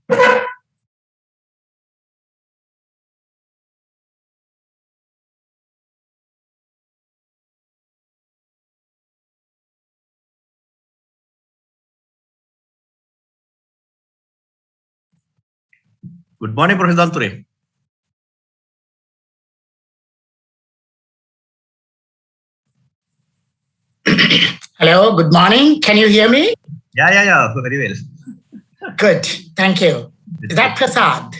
Good morning, Professor Danture. Hello, good morning. Can you hear me? Yeah, very well. Good, thank you. Is that Prasad?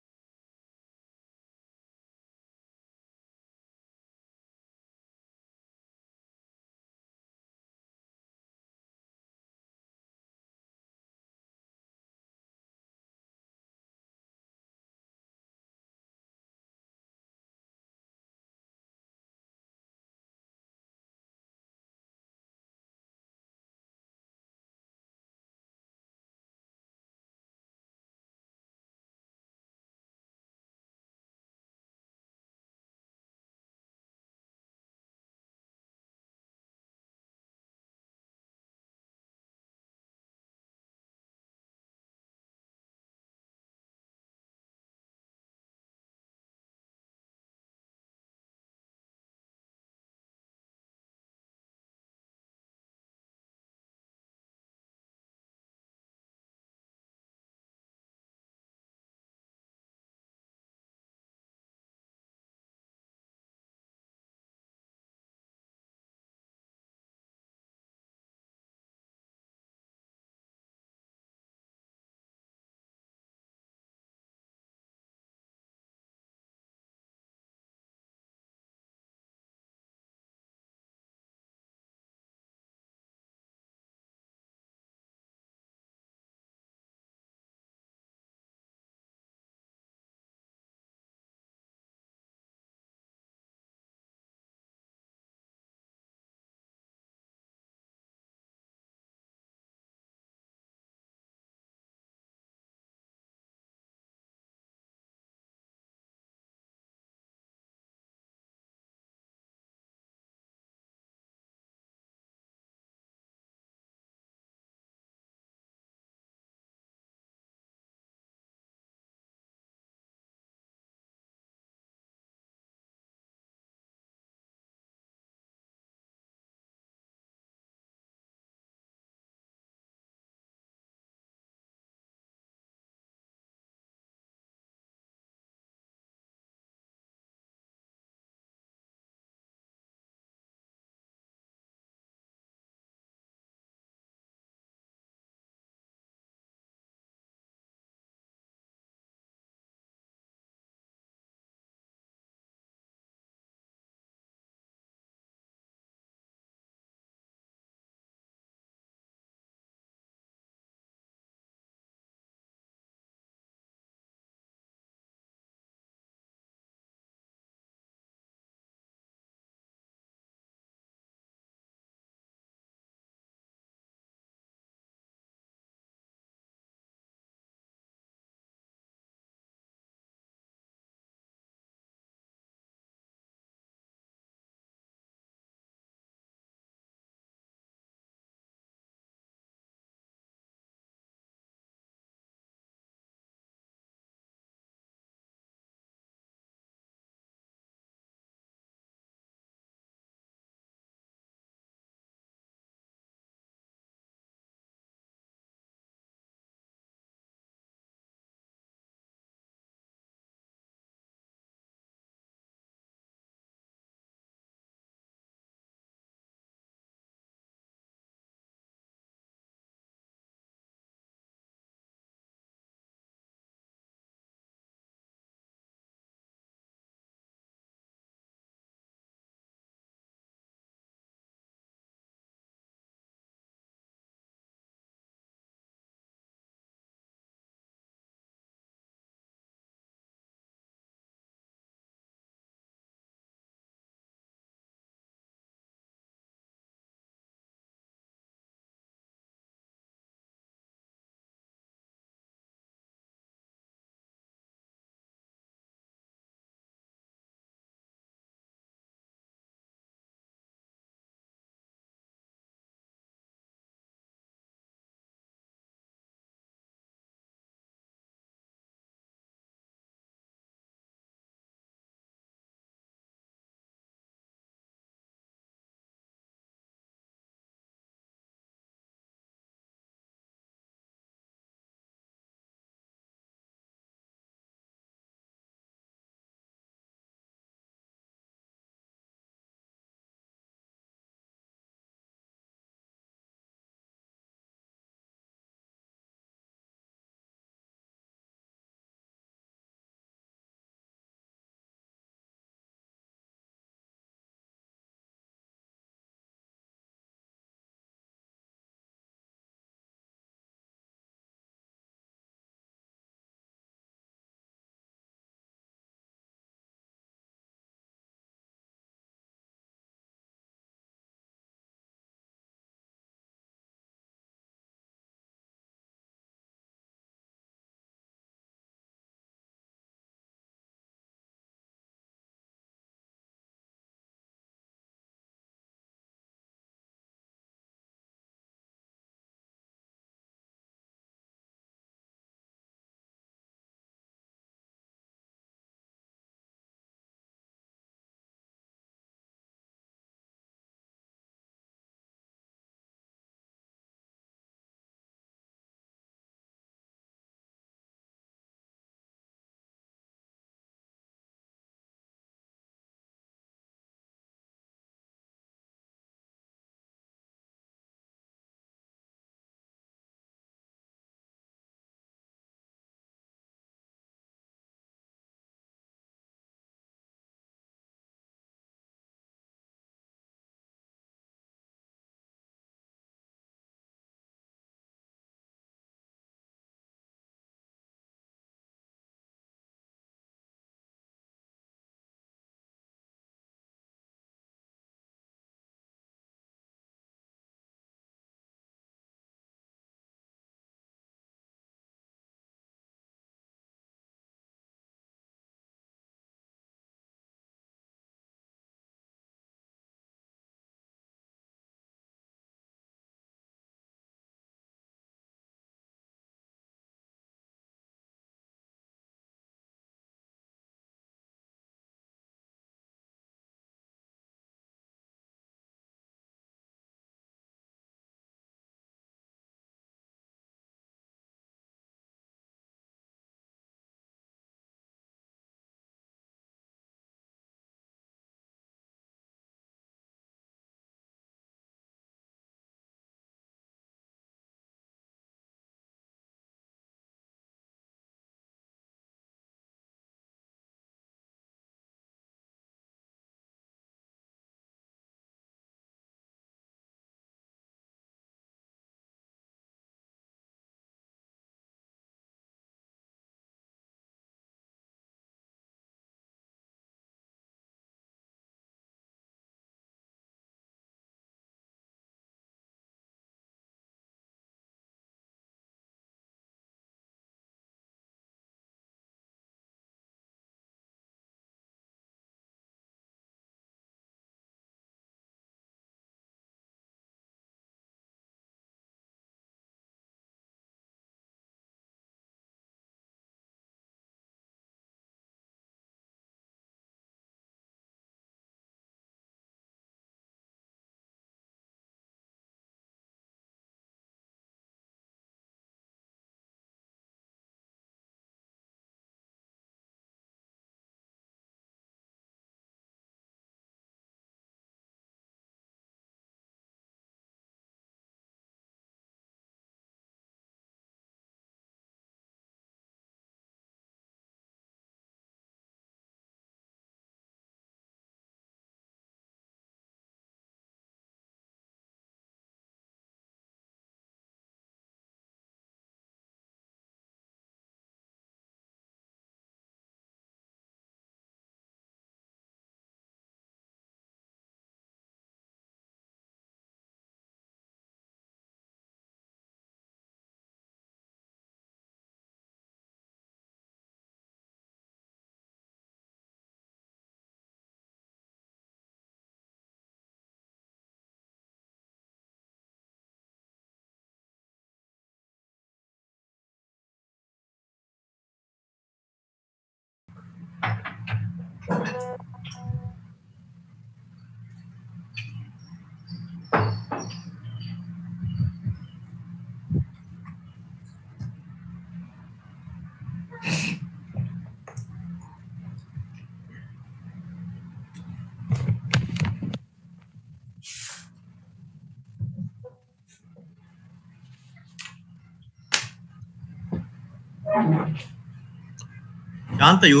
Shanta, you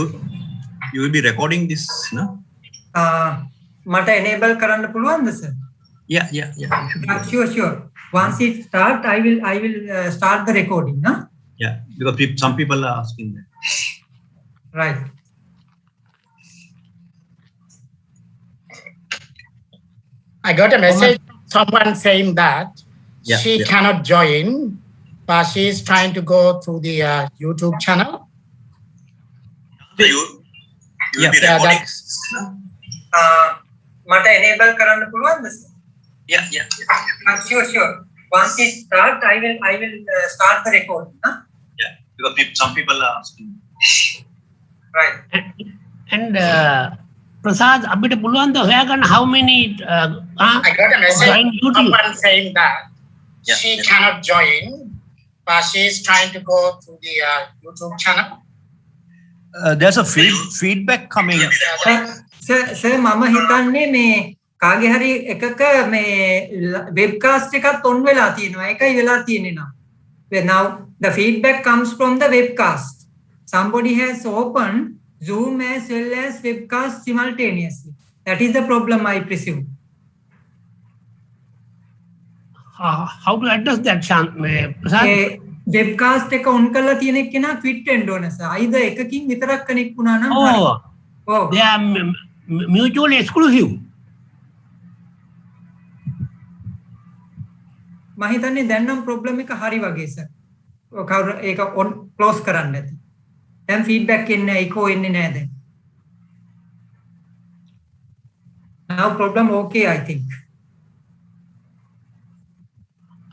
will be recording this, no? Mata enable කරන්න පුළුවන්ද sir? Yeah. Sure. Once it start, I will start the recording, huh? Yeah, because some people are asking that. Right. I got a message from someone saying that she cannot join, but she is trying to go through the YouTube channel. You will be recording. Mata enable කරන්න පුළුවන්ද sir? Yeah. Sure. Once it start, I will start the recording, huh? Yeah, because some people are asking. Right. And Prasad, abita පුළුවන්ද හොයාගන්න how many I got a message join from YouTube? someone saying that she cannot join, but she is trying to go through the YouTube channel. There's a feedback coming. Sir, මම හිතන්නේ මේ කාගේ හරි එකක මේ webcast එකත් on වෙලා තියෙනවා. ඒකයි වෙලා තියෙන්නේ නම්. Now the feedback comes from the webcast. Somebody has opened Zoom as well as webcast simultaneously. That is the problem, I presume. How to address that, Prasad? Webcast එක on කරලා තියෙන එක්කෙනා quit වෙන්න ඕන sir. either එකකින් විතරක් connect වුණා නම් හරි. They are mutually exclusive. මම හිතන්නේ දැන් නම් problem එක හරි වගේ sir. කවුරු ඒක on close කරන්න ඇති. දැන් feedback එන්නේ echo එන්නේ නැහැ දැන්. Now problem okay, I think.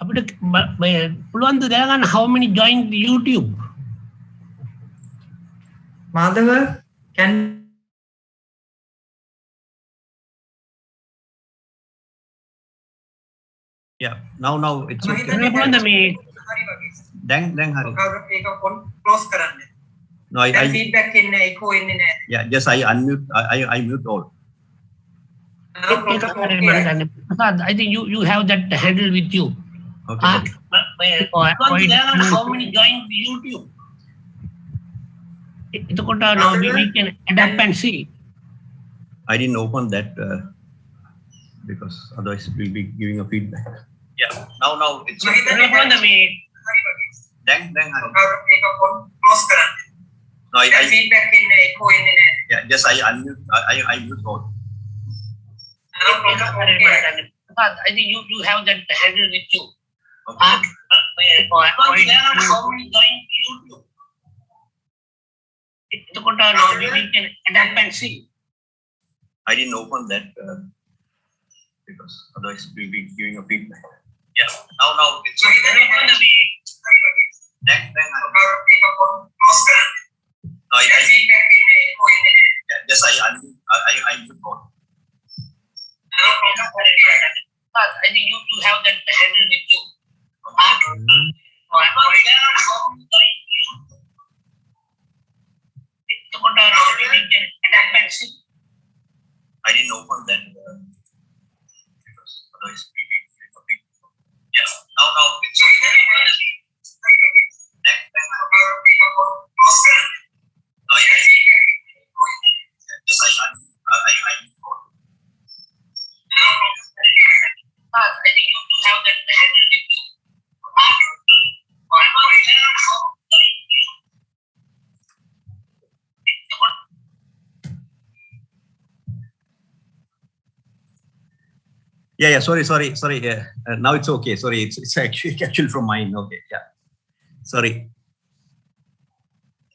අපිට පුළුවන්ද දැනගන්න how many joined YouTube? Madhava, can Yeah, now it's okay. පුළුවන්ද මේ Then hari. කවුරු ඒක on close කරන්න. No, I feedback එන්නේ echo එන්නේ නැහැ. yeah, just I unmute. I mute all. Now problem okay. Prasad, I think you have that handle with you. Okay. How many joined YouTube? එතකොට now we can adapt and see. I didn't open that because otherwise we'll be giving a feedback. Yeah, now it's okay. පුළුවන්ද මේ Then hari. කවුරු ඒක on close කරන්න. No, I feedback එන්නේ echo එන්නේ නැහැ. yeah, just I unmute. I mute all. Now problem okay. Prasad, I think you have that handle with you. Okay. How many joined YouTube? එතකොට now we can adapt and see. I didn't open that because otherwise we'll be giving a feedback. Yeah, now it's okay. පුළුවන්ද මේ Then hari. කවුරු ඒක on close කරන්න. No, feedback එන්නේ echo එන්නේ නැහැ. yeah, just I unmute. I mute all. Now problem okay. I think you have that handle with you. එතකොට now we can adapt and see. I didn't open that because otherwise we'll be giving a feedback. Yeah, now it's okay. Then hari. close කරන්න. No, just I mute all. Now problem okay. I think you have that handle with you. Yeah. Sorry. Yeah. Now it's okay. Sorry, it's actually from mine. Okay. Yeah. Sorry.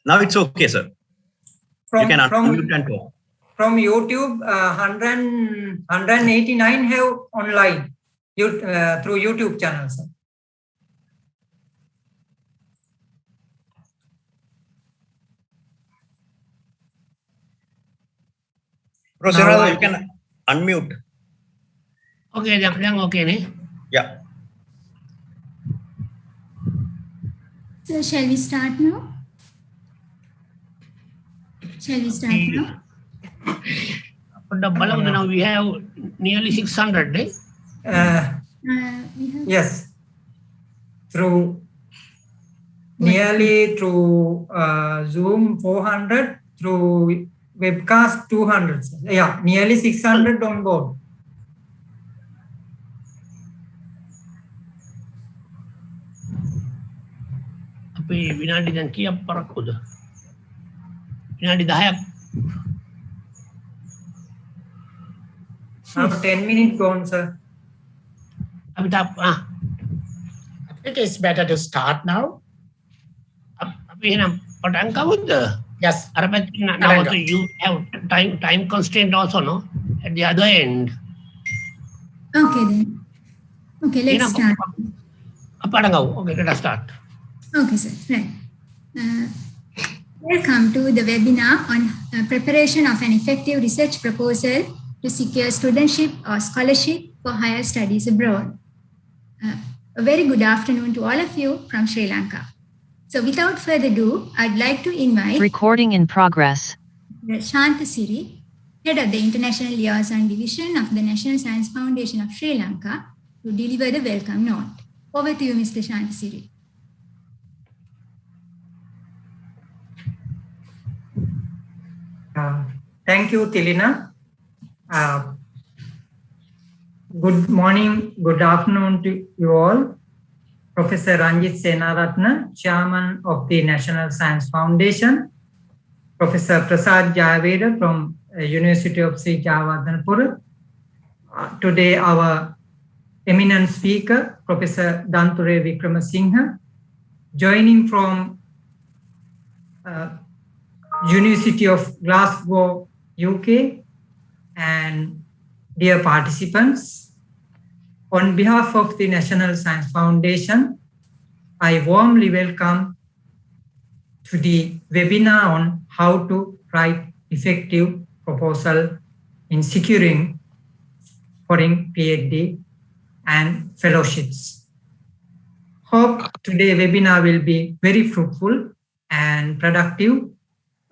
Now it's okay, sir. You can unmute and talk. From YouTube, 189 have online through YouTube channel, sir. Rosina, you can unmute. Okay, then okay, ne? Yeah. So shall we start now? Shall we start now? But the Balam, now we have nearly 600, eh? Yes. Through nearly through Zoom 400, through webcast 200. Yeah, nearly 600 on board. අපි විනාඩි දැන් කීයක් පරක්කුද? විනාඩි 10ක්. Now 10 minutes gone, sir. අපිට I think it's better to start now. අපි එහෙනම් පටන් ගමුද? Yes. අර පැත්තෙන් now also you have time constraint also, no? At the other end. Okay then. Okay, let's start. පටන් ගමු. Okay, let us start. Okay, sir. Right. Welcome to the webinar on preparation of an effective research proposal to secure studentship or scholarship for higher studies abroad. A very good afternoon to all of you from Sri Lanka. So without further ado, I'd like to invite Recording in progress. Shanta Siri, Head of the International Liaison Division of the National Science Foundation of Sri Lanka, to deliver the welcome note. Over to you, Mr. Shanta Siri. Thank you, Tilina. Good morning, good afternoon to you all. Professor Ranjit Senaratne, Chairman of the National Science Foundation. Professor Prasad Jayaveda from University of Sri Jawadanapura. Today, our eminent speaker, Professor Danture Wickramasinghe, joining from University of Glasgow, UK, and dear participants, on behalf of the National Science Foundation, I warmly welcome to the webinar on how to write effective proposal in securing foreign PhD and fellowships. Hope today's webinar will be very fruitful and productive,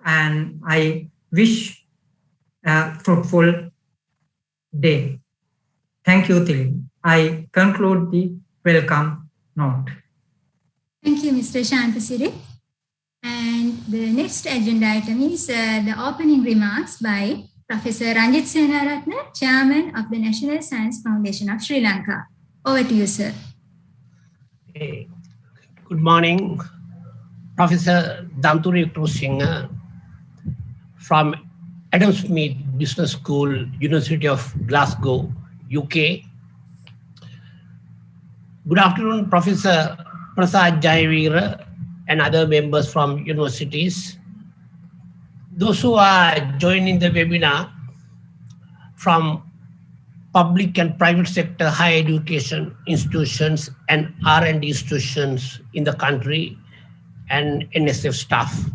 and I wish a fruitful day. Thank you, Tilly. I conclude the welcome note. Thank you, Mr. Shantasiri. And the next agenda item is the opening remarks by Professor Ranjit Senaratne, Chairman of the National Science Foundation of Sri Lanka. Over to you, sir. Hey, good morning, Professor Danture Wickramasinghe from Adam Smith Business School, University of Glasgow, UK. Good afternoon, Professor Prasad Jayaveda and other members from universities. Those who are joining the webinar from public and private sector higher education institutions and R&D institutions in the country, and NSF staff.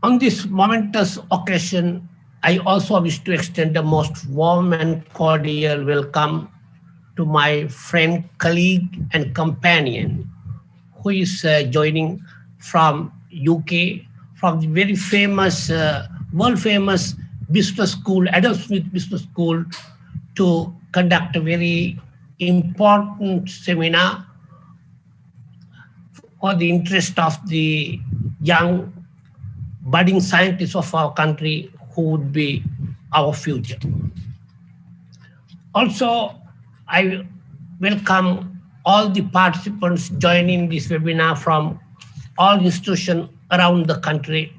On this momentous occasion, I also wish to extend the most warm and cordial welcome to my friend, colleague, and companion, who is joining from UK, from the very famous, world-famous business school, Adam Smith Business School, to conduct a very important seminar for the interest of the young budding scientists of our country who would be our future. Also, I welcome all the participants joining this webinar from all institutions around the country,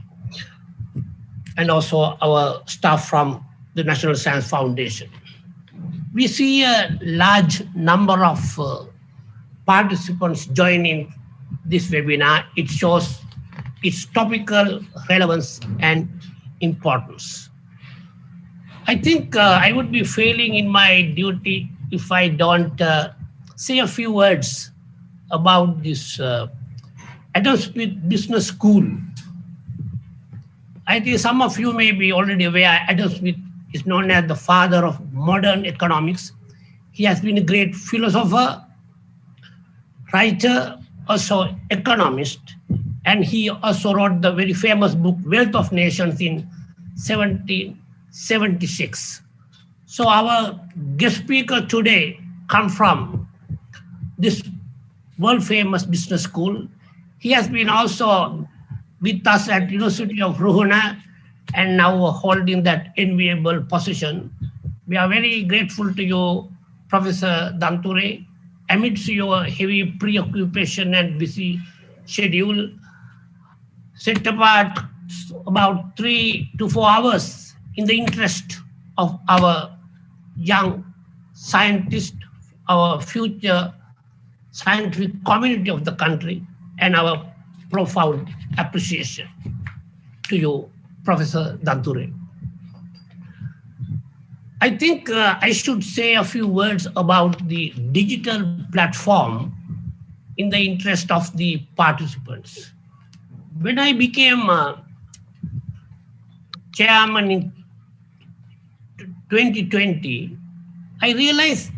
and also our staff from the National Science Foundation. We see a large number of participants joining this webinar. It shows its topical relevance and importance. I think I would be failing in my duty if I don't say a few words about this Adam Smith Business School. I think some of you may be already aware, Adam Smith is known as the father of modern economics. He has been a great philosopher, writer, also economist, and he also wrote the very famous book, Wealth of Nations in 1776. So our guest speaker today comes from this world famous business school. He has been also with us at University of Ruhuna and now holding that enviable position. We are very grateful to you, Professor Danture, amidst your heavy preoccupation and busy schedule. Set apart about 3 to 4 hours in the interest of our young scientists, our future scientific community of the country, and our profound appreciation to you, Professor Danture. I think I should say a few words about the digital platform in the interest of the participants. When I became chairman in 2020, I realized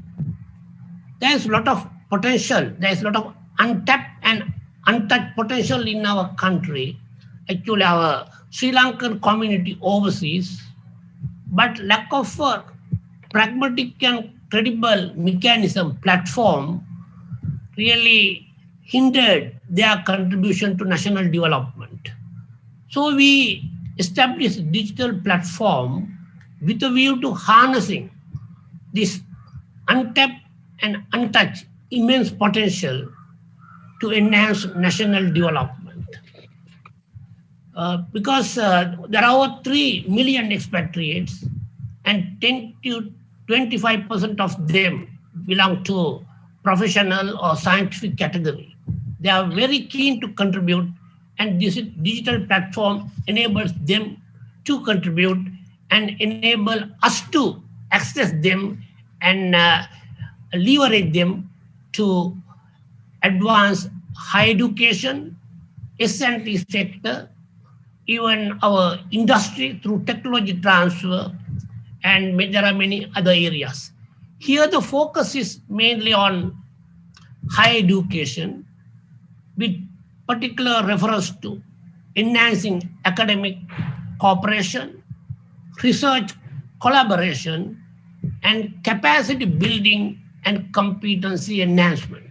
there's a lot of potential, there's a lot of untapped and untouched potential in our country, actually our Sri Lankan community overseas, but lack of a pragmatic and credible mechanism platform really hindered their contribution to national development. So we established a digital platform with a view to harnessing this untapped and untouched immense potential to enhance national development. Because there are over 3 million expatriates and 10 to 25% of them belong to professional or scientific category. They are very keen to contribute, and this digital platform enables them to contribute and enable us to access them and leverage them to advance higher education, S&T sector, even our industry through technology transfer, and there are many other areas. Here the focus is mainly on higher education with particular reference to enhancing academic cooperation, research collaboration, and capacity building and competency enhancement.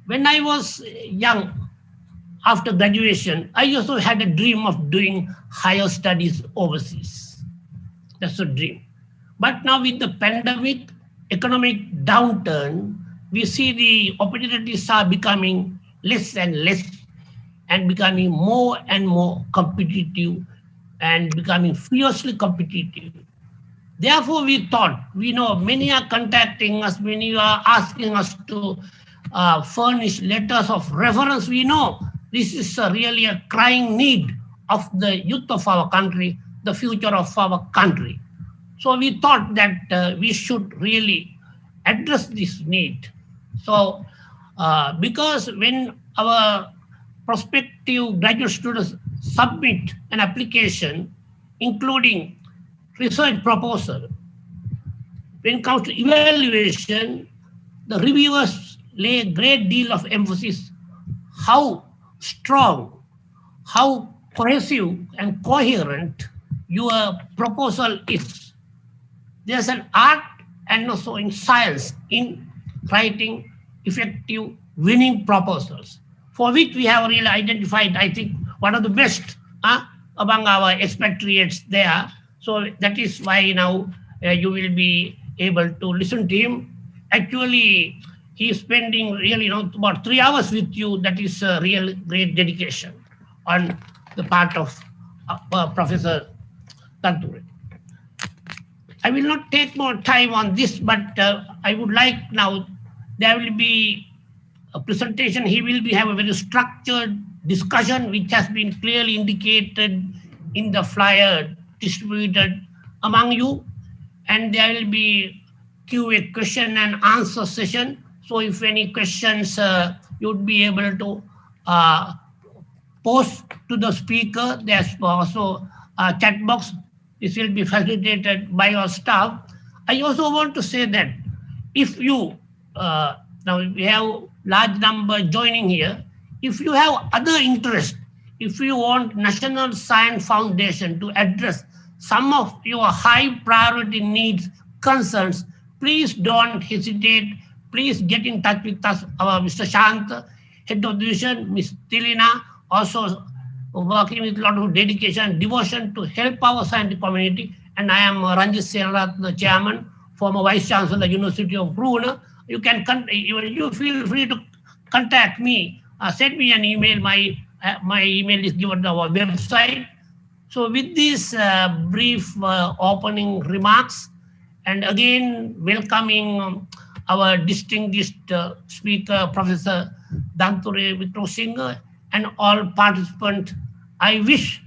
When I was young, after graduation, I also had a dream of doing higher studies overseas. That's a dream. But now with the pandemic, economic downturn, we see the opportunities are becoming less and less and becoming more and more competitive and becoming fiercely competitive. Therefore, we thought, we know many are contacting us, many are asking us to furnish letters of reference. We know this is really a crying need of the youth of our country, the future of our country. So we thought that we should really address this need. So because when our prospective graduate students submit an application, including research proposal, when it comes to evaluation, the reviewers lay a great deal of emphasis how strong, how cohesive and coherent your proposal is. There's an art and also in science in writing effective winning proposals, for which we have really identified, I think, one of the best among our expatriates there. So that is why now you will be able to listen to him. Actually, he is spending really about 3 hours with you. That is a real great dedication on the part of Professor Danture. I will not take more time on this, but I would like now, there will be a presentation. He will have a very structured discussion, which has been clearly indicated in the flyer distributed among you. And there will be Q&A question and answer session. So if any questions, you would be able to post to the speaker. There's also a chat box. This will be facilitated by our staff. I also want to say that if you, now we have large number joining here, if you have other interest, if you want National Science Foundation to address some of your high priority needs, concerns, please don't hesitate. Please get in touch with us, our Mr. Shant, Head of Division, Ms. Tilina, also working with a lot of dedication, devotion to help our scientific community. And I am Ranjit Senarath, the Chairman, former Vice Chancellor, University of Brunei. You can you feel free to contact me. Send me an email. My email is given on our website. So with these brief opening remarks, and again welcoming our distinguished speaker, Professor Danture Vikramasinhe, and all participants, I wish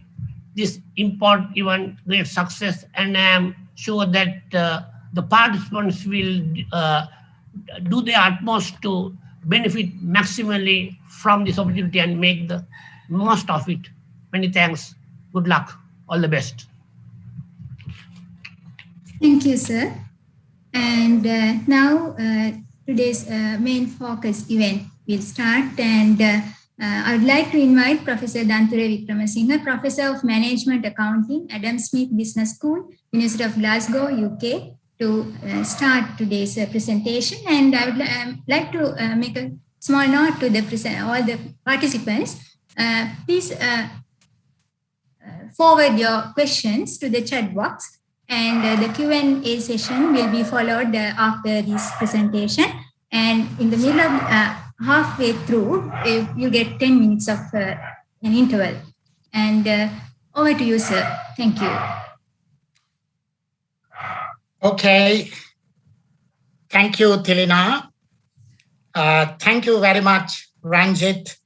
this important event great success, and I am sure that the participants will do their utmost to benefit maximally from this opportunity and make the most of it. Many thanks. Good luck. All the best. Thank you, sir. And now today's main focus event will start. And I would like to invite Professor Danture Vikramasinhe, Professor of Management Accounting, Adam Smith Business School, University of Glasgow, UK, to start today's presentation. And I would like to make a small note to all the participants. Please forward your questions to the chat box, and the Q&A session will be followed after this presentation. And in the middle of halfway through, you get 10 minutes of an interval. And over to you, sir. Thank you. Okay. Thank you, Tilina. Thank you very much, Ranjit,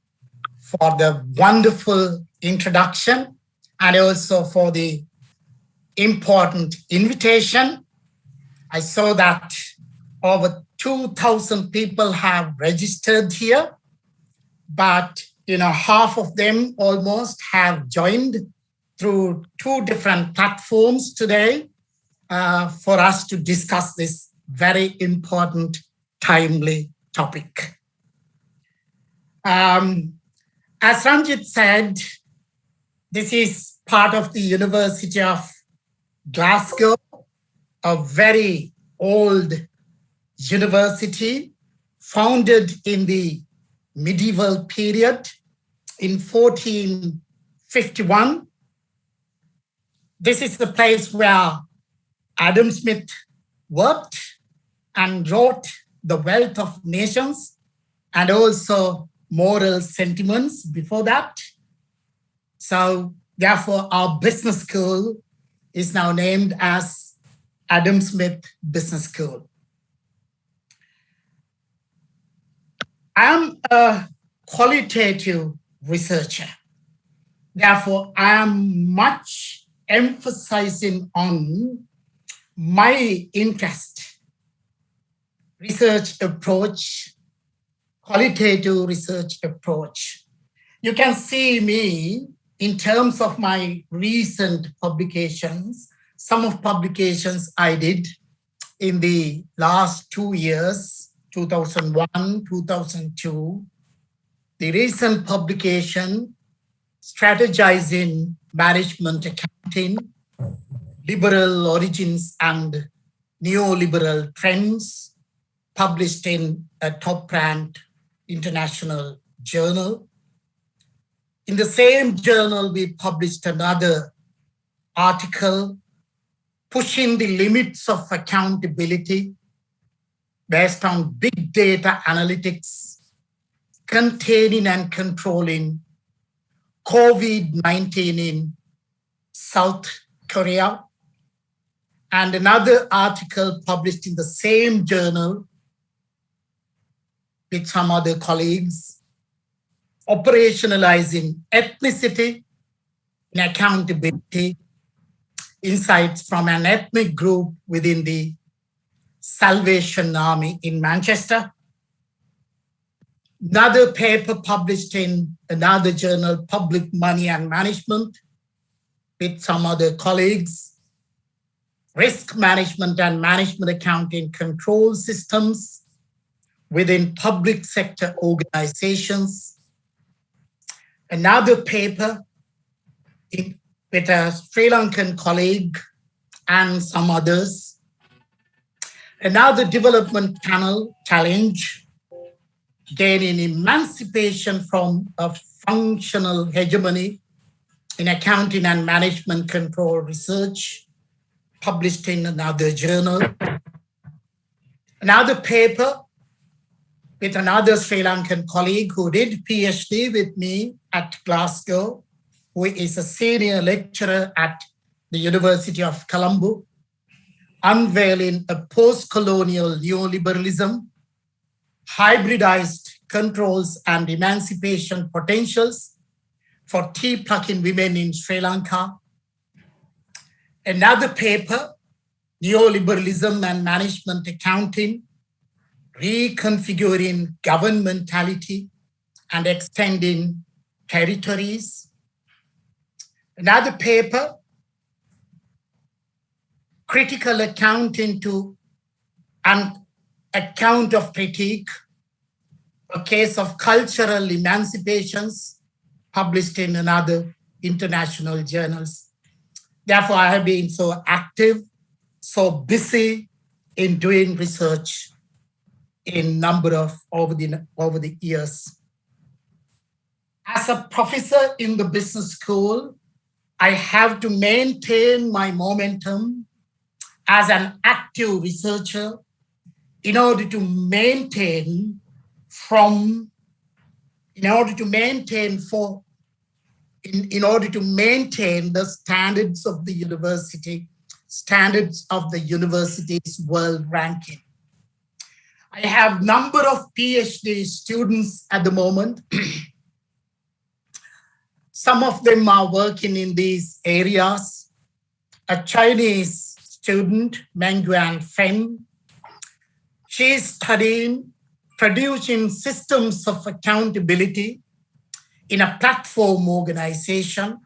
for the wonderful introduction and also for the important invitation. I saw that over 2,000 people have registered here, but half of them almost have joined through 2 different platforms today for us to discuss this very important, timely topic. As Ranjit said, this is part of the University of Glasgow, a very old university founded in the medieval period in 1451. This is the place where Adam Smith worked and wrote The Wealth of Nations and also Moral Sentiments before that. So therefore, our business school is now named as Adam Smith Business School. I'm a qualitative researcher. Therefore, I am much emphasizing on my interest, research approach, qualitative research approach. You can see me in terms of my recent publications, some of publications I did in the last 2 years, 2001, 2002. The recent publication, Strategizing Management Accounting, Liberal Origins and Neoliberal Trends, published in a top-ranked international journal. In the same journal, we published another article, Pushing the Limits of Accountability, based on big data analytics, containing and controlling COVID-19 in South Korea. And another article published in the same journal with some other colleagues, Operationalizing Ethnicity in Accountability, Insights from an Ethnic Group within the Salvation Army in Manchester. Another paper published in another journal, Public Money and Management, with some other colleagues. Risk management and management accounting control systems within public sector organizations. Another paper with a Sri Lankan colleague and some others. Another development challenge, gaining emancipation from a functional hegemony in accounting and management control research, published in another journal. Another paper with another Sri Lankan colleague who did PhD with me at Glasgow, who is a senior lecturer at the University of Colombo, unveiling a post-colonial neoliberalism, hybridized controls and emancipation potentials for tea-plucking women in Sri Lanka. Another paper, Neoliberalism and Management Accounting, Reconfiguring Governmentality and Extending Territories. Another paper, Critical Accounting to an Account of Critique, a case of cultural emancipations, published in another international journals. Therefore, I have been so active, so busy in doing research in number of over the years. As a professor in the business school, I have to maintain my momentum as an active researcher in order to maintain the standards of the university's world ranking. I have number of PhD students at the moment. Some of them are working in these areas. A Chinese student, Menguan Feng, she is studying producing systems of accountability in a platform organization,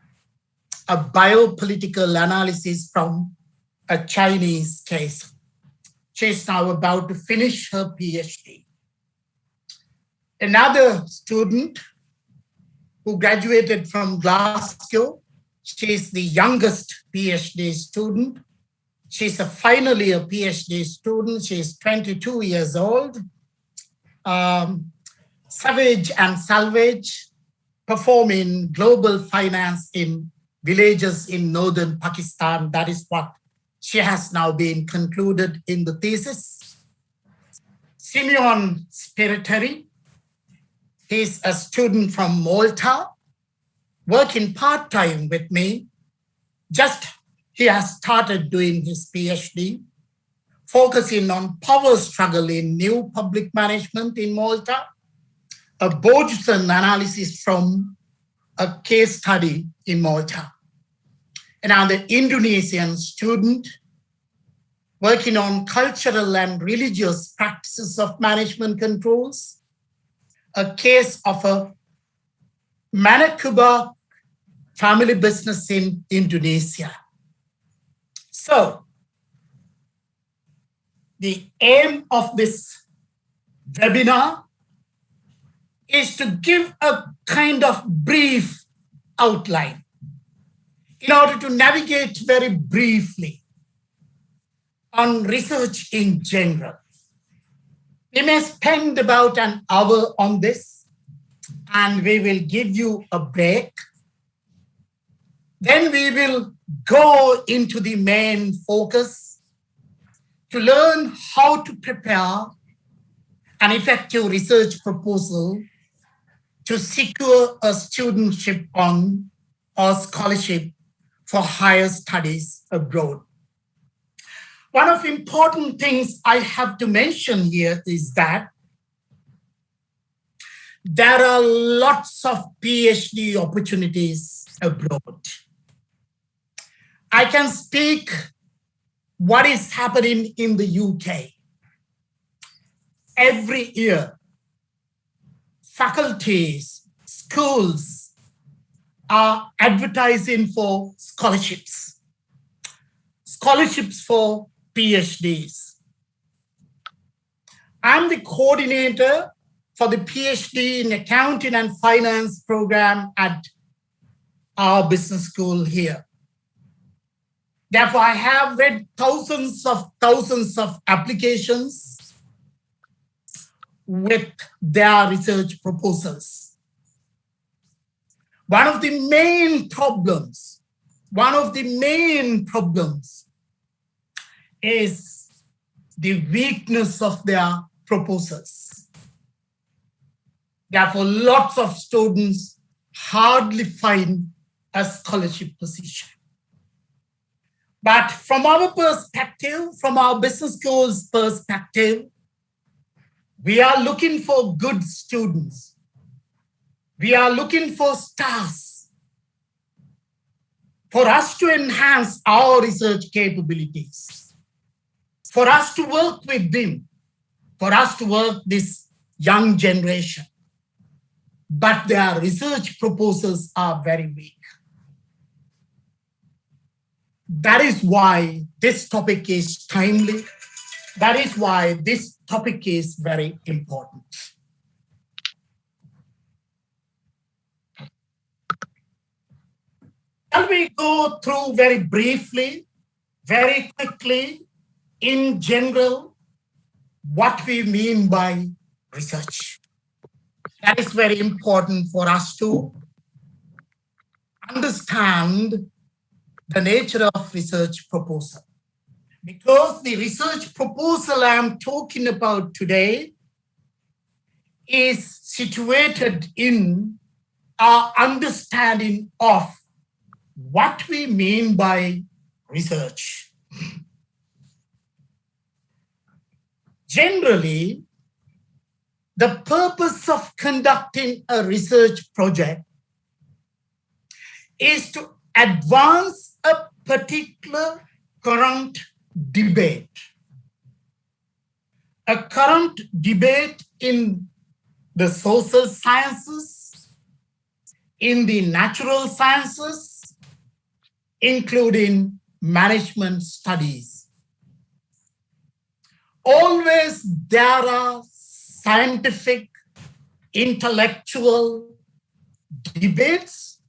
a biopolitical analysis from a Chinese case. She's now about to finish her PhD. Another student who graduated from Glasgow, she's the youngest PhD student. She's a final year PhD student. She's 22 years old. Savage and Salvage, performing global finance in villages in northern Pakistan. That is what she has now been concluded in the thesis. Simeon Spiriteri, he's a student from Malta, working part-time with me. He has started doing his PhD, focusing on power struggle in new public management in Malta, a Bourgeoisian analysis from a case study in Malta. Another Indonesian student working on cultural and religious practices of management controls, a case of a Manakuba family business in Indonesia. So, the aim of this webinar is to give a kind of brief outline in order to navigate very briefly on research in general. We may spend about an hour on this, and we will give you a break. Then we will go into the main focus to learn how to prepare an effective research proposal to secure a studentship or scholarship for higher studies abroad. One of the important things I have to mention here is that there are lots of PhD opportunities abroad. I can speak what is happening in the UK. Every year, faculties, schools are advertising for scholarships. Scholarships for PhDs. I'm the coordinator for the PhD in Accounting and Finance program at our business school here. Therefore, I have read thousands of applications with their research proposals. One of the main problems is the weakness of their proposals. Therefore, lots of students hardly find a scholarship position. But from our perspective, from our business school's perspective, we are looking for good students. We are looking for stars for us to enhance our research capabilities, for us to work with them, for us to work this young generation. But their research proposals are very weak. That is why this topic is timely. That is why this topic is very important. Shall we go through very briefly, very quickly, in general, what we mean by research? That is very important for us to understand the nature of research proposal. Because the research proposal I am talking about today is situated in our understanding of what we mean by research. Generally, the purpose of conducting a research project is to advance a particular current debate. A current debate in the social sciences, in the natural sciences, including management studies. Always there are scientific, intellectual debates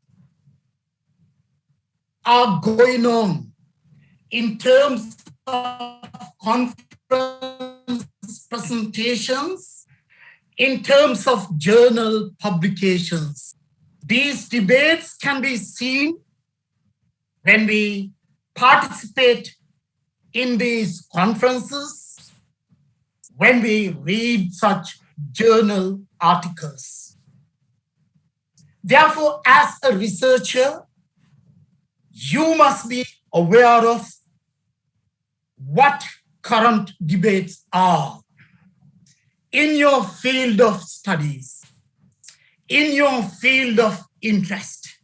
are going on in terms of conference presentations, in terms of journal publications. These debates can be seen when we participate in these conferences, when we read such journal articles. Therefore, as a researcher, you must be aware of what current debates are in your field of studies, in your field of interest.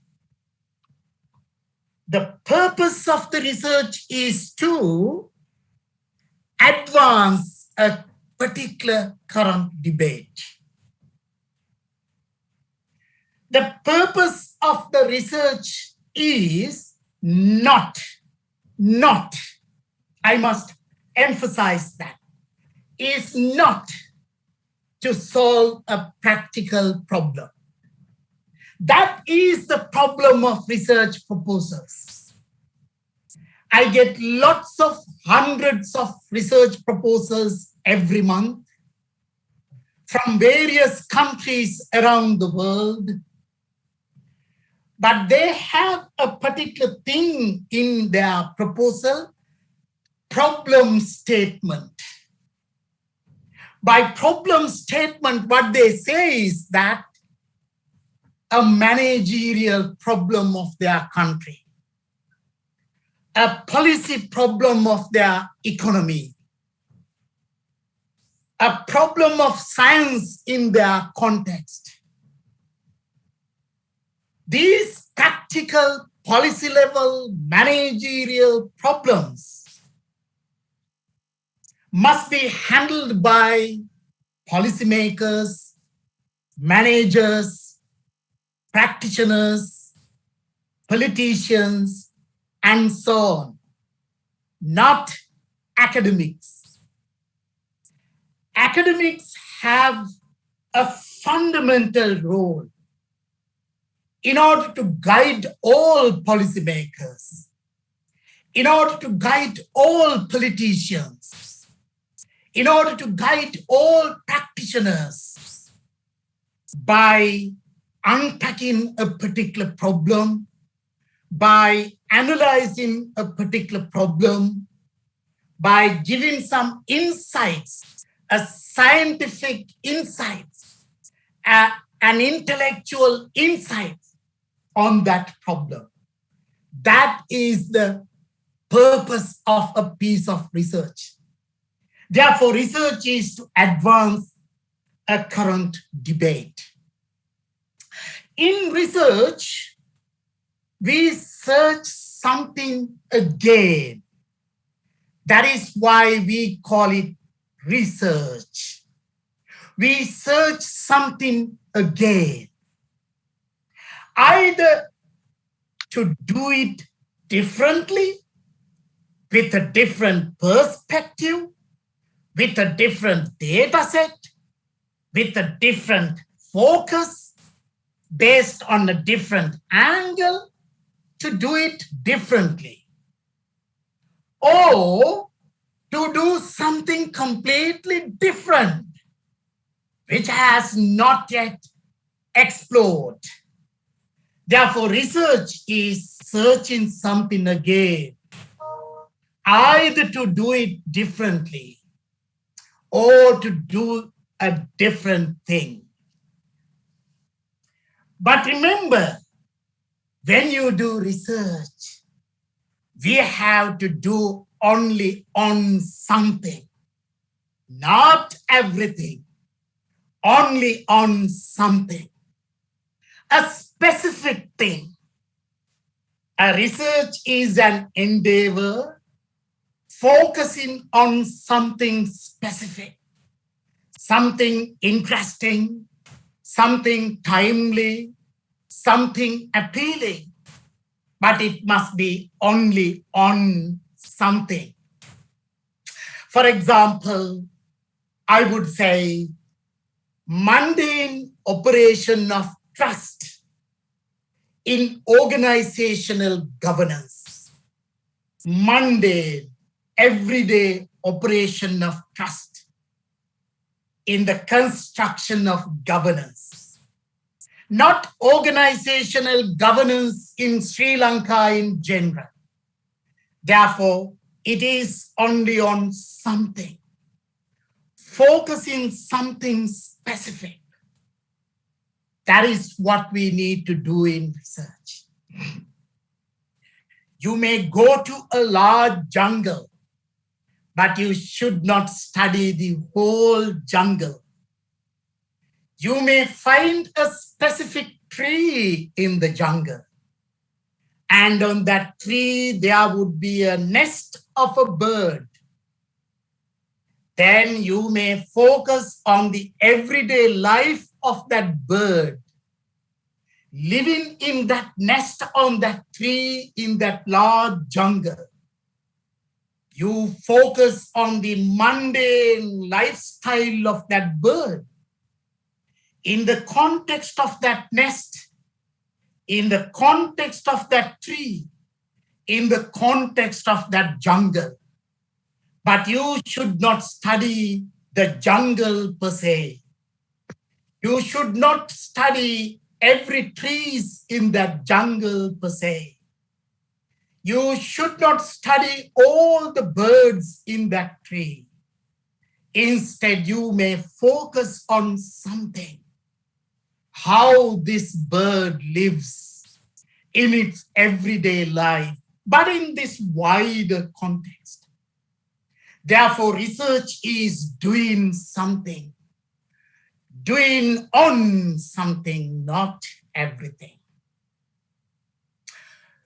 The purpose of the research is to advance a particular current debate. The purpose of the research is not, I must emphasize that, is not to solve a practical problem. That is the problem of research proposals. I get hundreds of research proposals every month from various countries around the world. But they have a particular thing in their proposal, problem statement. By problem statement, what they say is that a managerial problem of their country, a policy problem of their economy, a problem of science in their context. These practical policy level managerial problems must be handled by policymakers, managers, practitioners, politicians, and so on, not academics. Academics have a fundamental role in order to guide all policymakers, in order to guide all politicians, in order to guide all practitioners by unpacking a particular problem, by analyzing a particular problem, by giving some insights, a scientific insights, an intellectual insight on that problem. That is the purpose of a piece of research. Therefore, research is to advance a current debate. In research, we search something again. That is why we call it research. We search something again, either to do it differently, with a different perspective, with a different data set, with a different focus, based on a different angle, to do it differently. Or to do something completely different, which has not yet explored. Therefore, research is searching something again, either to do it differently or to do a different thing. But remember, when you do research, we have to do only on something, not everything, only on something, a specific thing. A research is an endeavor focusing on something specific, something interesting, something timely, something appealing, but it must be only on something. For example, I would say mundane operation of trust in organizational governance. Mundane, everyday operation of trust in the construction of governance. Not organizational governance in Sri Lanka in general. Therefore, it is only on something, focusing something specific. That is what we need to do in research. You may go to a large jungle, but you should not study the whole jungle. You may find a specific tree in the jungle, and on that tree there would be a nest of a bird. Then you may focus on the everyday life of that bird, living in that nest on that tree in that large jungle. You focus on the mundane lifestyle of that bird in the context of that nest, in the context of that tree, in the context of that jungle. But you should not study the jungle per se. You should not study every tree in that jungle per se. You should not study all the birds in that tree. Instead, you may focus on something, how this bird lives in its everyday life, but in this wider context. Therefore, research is doing something, doing on something, not everything.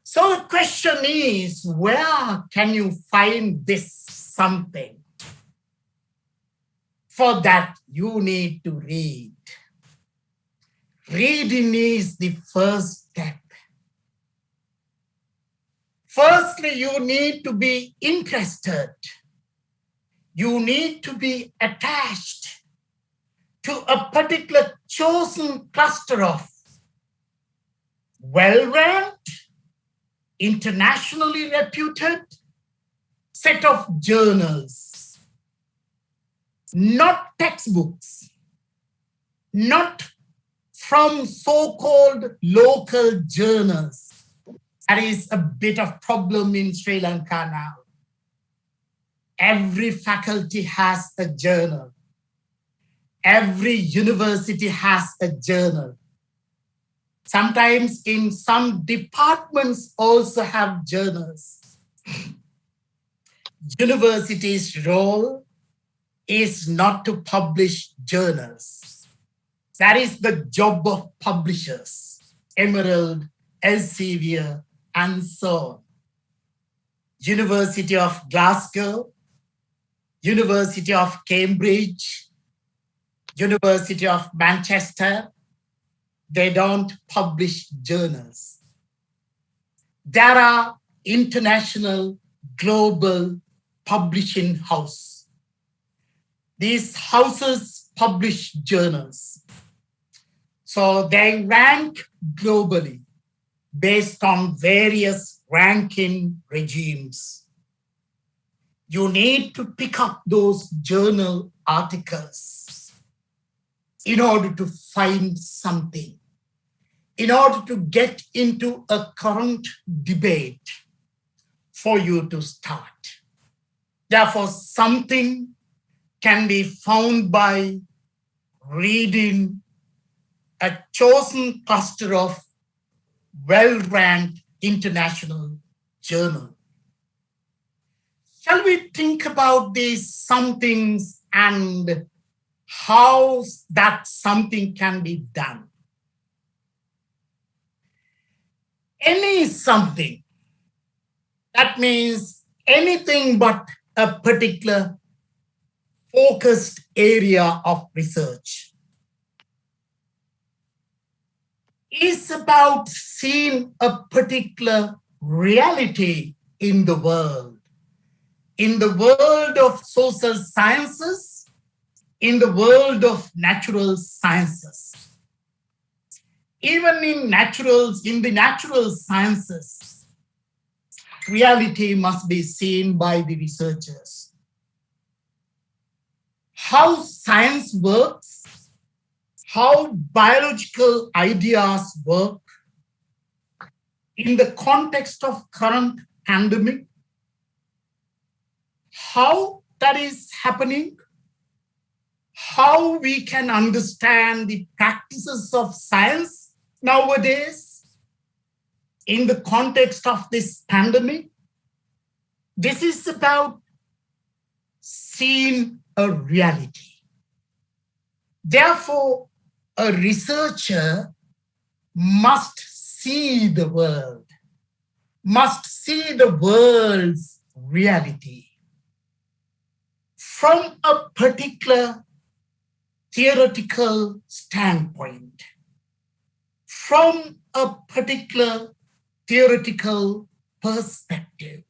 So the question is, where can you find this something? For that, you need to read. reading is the first step. Firstly, you need to be interested. You need to be attached to a particular chosen cluster of well-ranked, internationally reputed set of journals, not textbooks, not from so-called local journals. That is a bit of problem in Sri Lanka now. Every faculty has a journal. Every university has a journal. Sometimes in some departments also have journals. University's role is not to publish journals. That is the job of publishers, Emerald, Elsevier, and so on. University of Glasgow, University of Cambridge, University of Manchester, they don't publish journals. There are international, global publishing houses. These houses publish journals. So they rank globally based on various ranking regimes. You need to pick up those journal articles in order to find something, in order to get into a current debate for you to start. Therefore, something can be found by reading a chosen cluster of well-ranked international journals. Shall we think about these somethings and how that something can be done? Any something, that means anything but a particular focused area of research, is about seeing a particular reality in the world of social sciences, in the world of natural sciences. Even in the natural sciences, reality must be seen by the researchers. How science works, how biological ideas work in the context of current pandemic, how that is happening, how we can understand the practices of science nowadays in the context of this pandemic. This is about seeing a reality. Therefore, a researcher must see the world, must see the world's reality from a particular theoretical standpoint, from a particular theoretical perspective.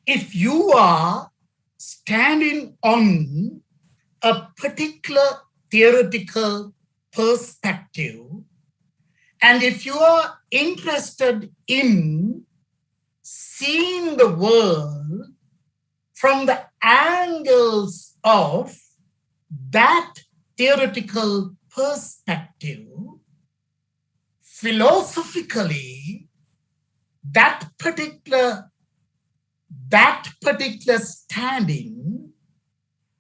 If you are standing on a particular theoretical perspective, and if you are interested in seeing the world from the angles of that theoretical perspective, philosophically, that particular standing,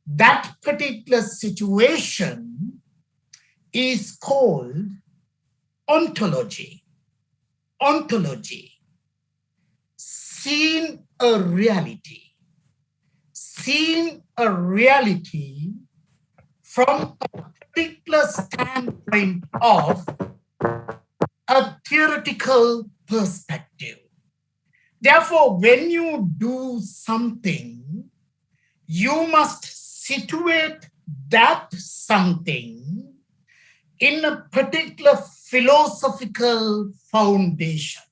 that particular situation is called ontology. Ontology, seeing a reality. Seeing a reality from a particular standpoint of a theoretical perspective. Therefore, when you do something, you must situate that something in a particular philosophical foundation.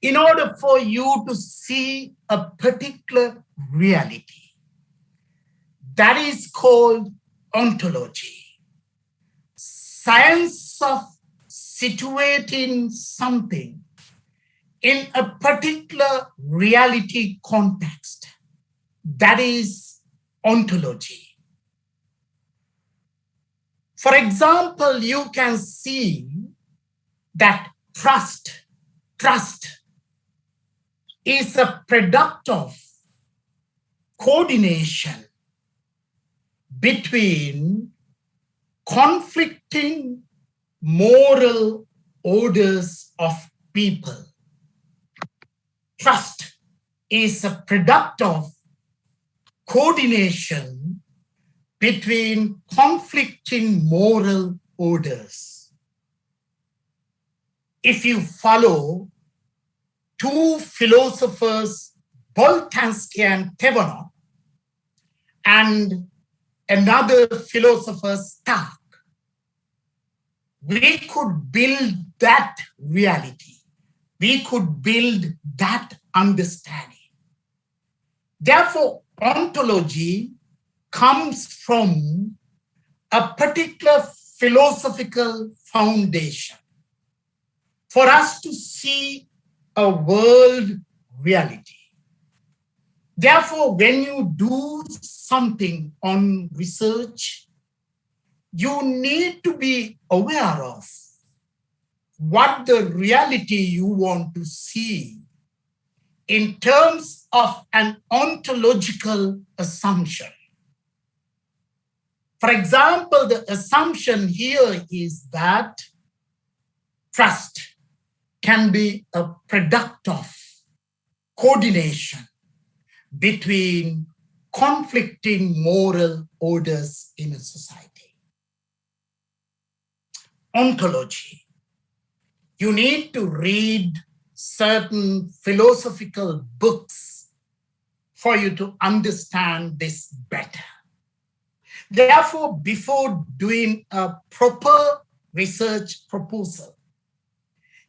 In order for you to see a particular reality, that is called ontology. Science of situating something in a particular reality context. That is ontology. For example, you can see that trust is a product of coordination between conflicting moral orders of people. Trust is a product of coordination between conflicting moral orders. If you follow two philosophers, Boltanski and Thevenot, and another philosopher, Stark, we could build that reality. We could build that understanding. Therefore, ontology comes from a particular philosophical foundation for us to see a world reality. Therefore, when you do something on research, you need to be aware of what the reality you want to see in terms of an ontological assumption. For example, the assumption here is that trust can be a product of coordination between conflicting moral orders in a society. Ontology. You need to read certain philosophical books for you to understand this better. Therefore, before doing a proper research proposal,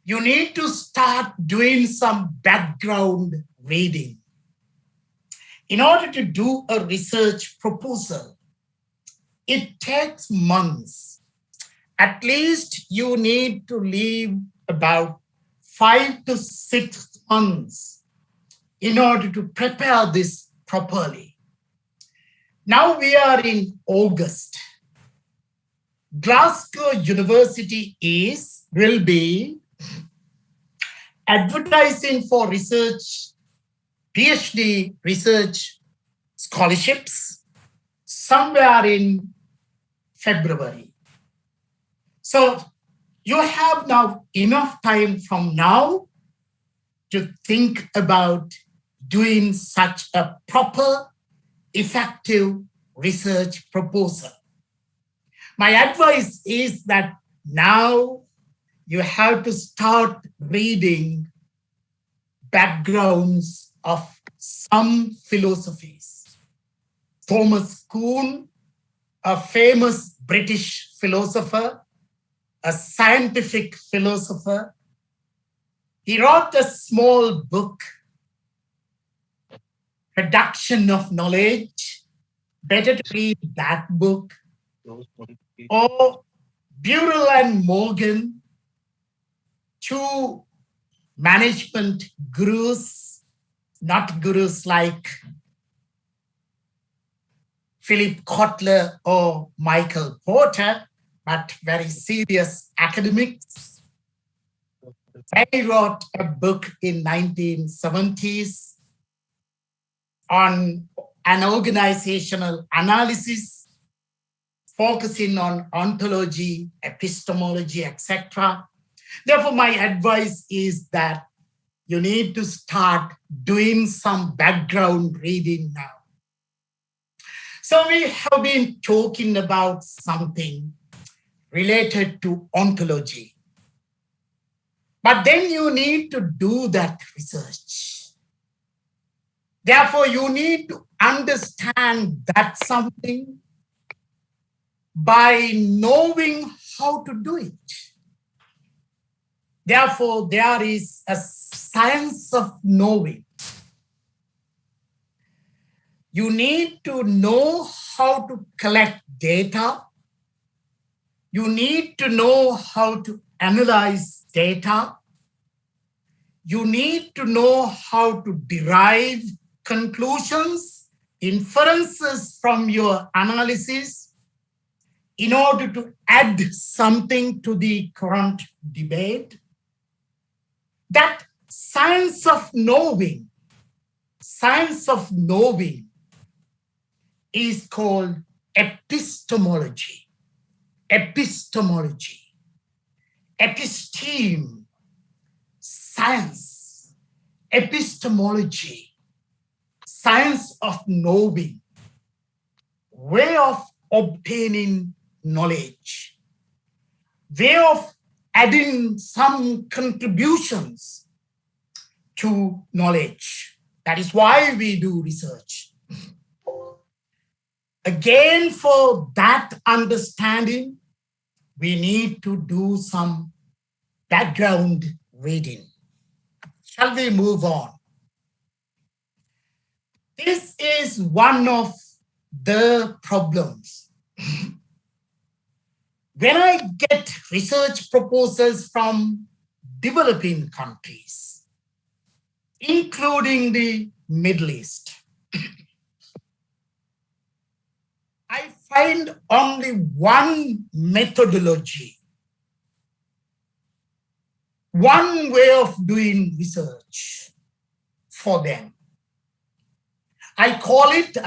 you need to start doing some background reading. In order to do a research proposal, it takes months. At least you need to leave about 5 to 6 months in order to prepare this properly. Now we are in August. Glasgow University will be advertising for research, PhD research scholarships somewhere in February. So you have now enough time from now to think about doing such a proper, effective research proposal. My advice is that now you have to start reading backgrounds of some philosophies. Thomas Kuhn, a famous British philosopher, a scientific philosopher, he wrote a small book, Production of Knowledge. Better to read that book. Or Burrell and Morgan, two management gurus, not gurus like Philip Kotler or Michael Porter, but very serious academics. They wrote a book in 1970s on an organizational analysis focusing on ontology, epistemology, etc. Therefore, my advice is that you need to start doing some background reading now. So we have been talking about something related to ontology. But then you need to do that research. Therefore, you need to understand that something, by knowing how to do it. Therefore, there is a science of knowing. You need to know how to collect data. You need to know how to analyze data. You need to know how to derive conclusions, inferences from your analysis in order to add something to the current debate. That science of knowing is called epistemology. Epistemology, episteme, science, epistemology, science of knowing, way of obtaining knowledge, way of adding some contributions to knowledge. That is why we do research. Again, for that understanding, we need to do some background reading. Shall we move on? This is one of the problems. When I get research proposals from developing countries, including the Middle East, I find only one methodology, one way of doing research for them. I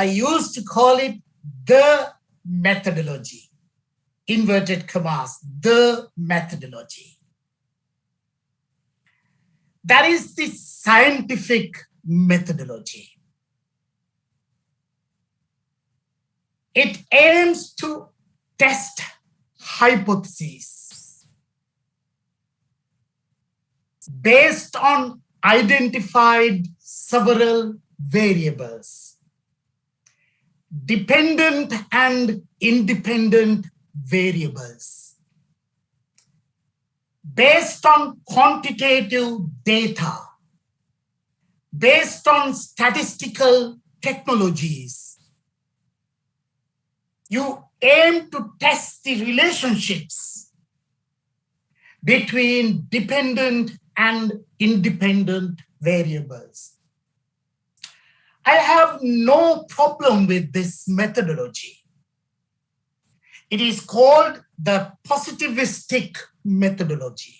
used to call it the methodology, inverted commas, the methodology. That is the scientific methodology. It aims to test hypotheses based on identified several variables, dependent and independent variables, based on quantitative data, based on statistical technologies. You aim to test the relationships between dependent and independent variables. I have no problem with this methodology. It is called the positivistic methodology.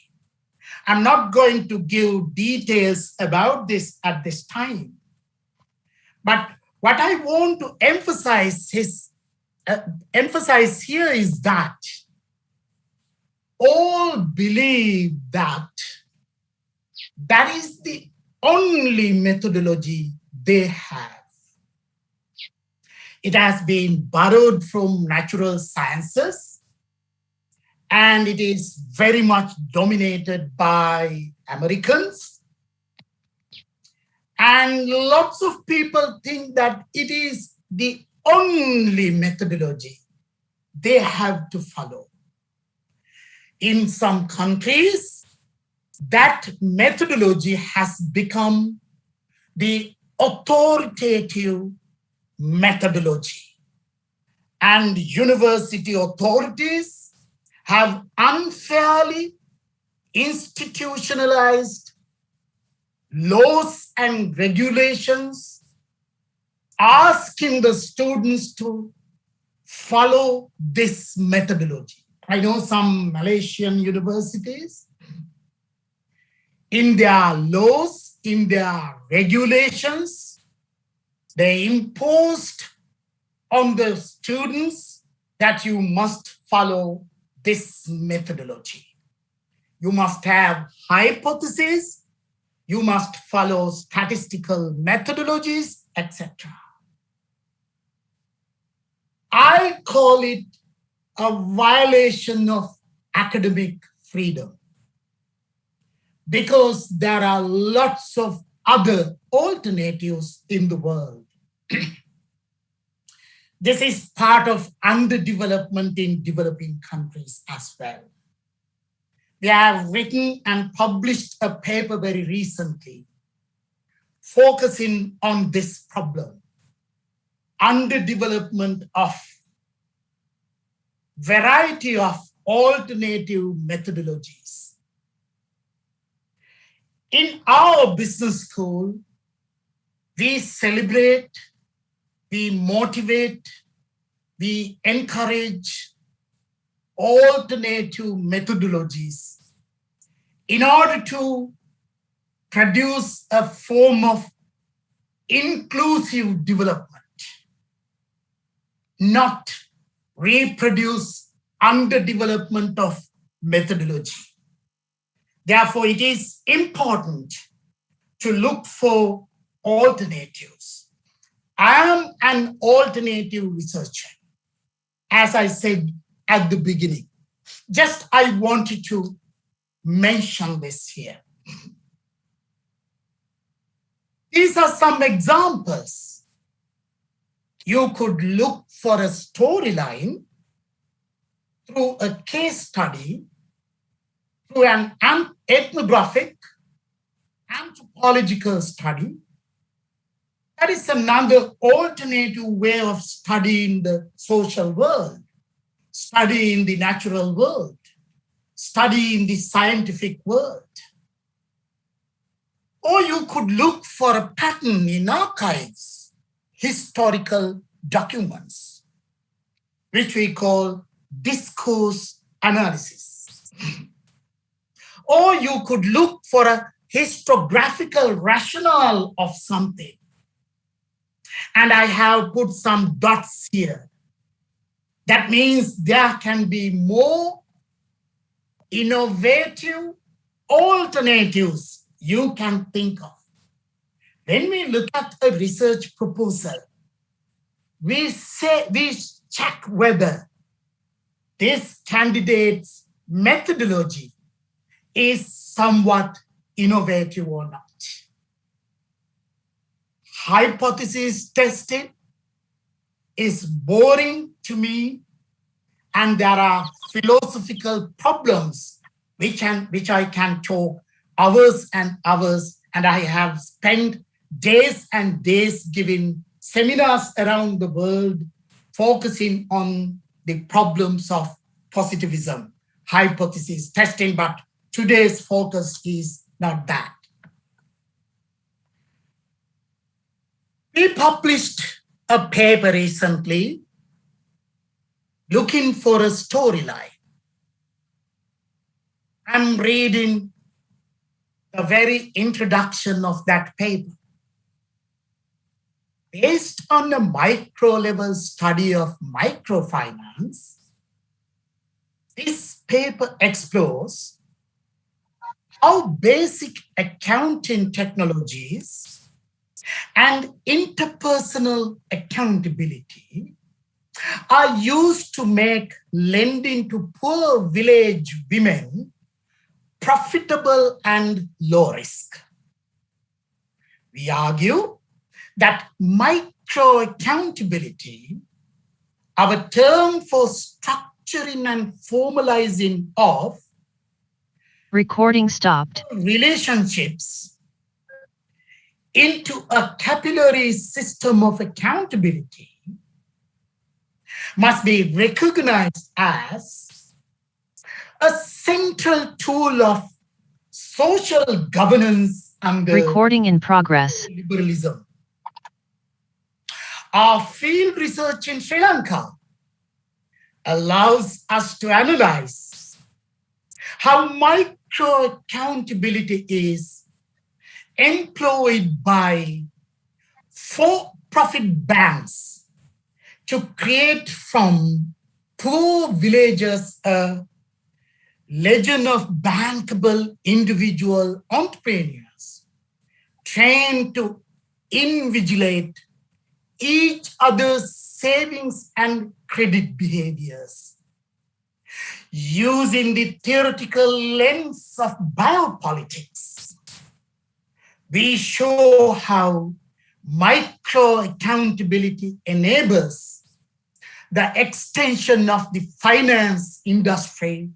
I'm not going to give details about this at this time. But what I want to emphasize here is that all believe that that is the only methodology they have. It has been borrowed from natural sciences, and it is very much dominated by Americans. And lots of people think that it is the only methodology they have to follow. In some countries, that methodology has become the authoritative methodology, and university authorities have unfairly institutionalized laws and regulations asking the students to follow this methodology. I know some Malaysian universities, in their laws, in their regulations, they imposed on the students that you must follow this methodology. You must have hypotheses, you must follow statistical methodologies, etc. I call it a violation of academic freedom because there are lots of other alternatives in the world. This is part of underdevelopment in developing countries as well. They have written and published a paper very recently focusing on this problem, underdevelopment of variety of alternative methodologies. In our business school, we celebrate, we motivate, we encourage alternative methodologies in order to produce a form of inclusive development, not reproduce underdevelopment of methodology. Therefore, it is important to look for alternatives. I am an alternative researcher, as I said at the beginning. Just I wanted to mention this here. These are some examples. You could look for a storyline through a case study, through an ethnographic, anthropological study. That is another alternative way of studying the social world, studying the natural world, studying the scientific world. Or you could look for a pattern in archives, historical documents, which we call discourse analysis. Or you could look for a historiographical rationale of something. And I have put some dots here. That means there can be more innovative alternatives you can think of. When we look at a research proposal, we check whether this candidate's methodology is somewhat innovative or not. Hypothesis testing is boring to me, and there are philosophical problems which I can talk hours and hours, and I have spent days and days giving seminars around the world focusing on the problems of positivism, hypothesis testing, but today's focus is not that. We published a paper recently looking for a storyline. I'm reading the very introduction of that paper. Based on a micro-level study of microfinance, this paper explores how basic accounting technologies and interpersonal accountability are used to make lending to poor village women profitable and low risk. We argue that micro accountability, our term for structuring and formalizing of recording stopped relationships into a capillary system of accountability, must be recognized as a central tool of social governance under recording in progress. liberalism. Our field research in Sri Lanka allows us to analyze how micro accountability is employed by for-profit banks to create from poor villagers a legion of bankable individual entrepreneurs trained to invigilate each other's savings and credit behaviors. Using the theoretical lens of biopolitics, we show how micro accountability enables the extension of the finance industry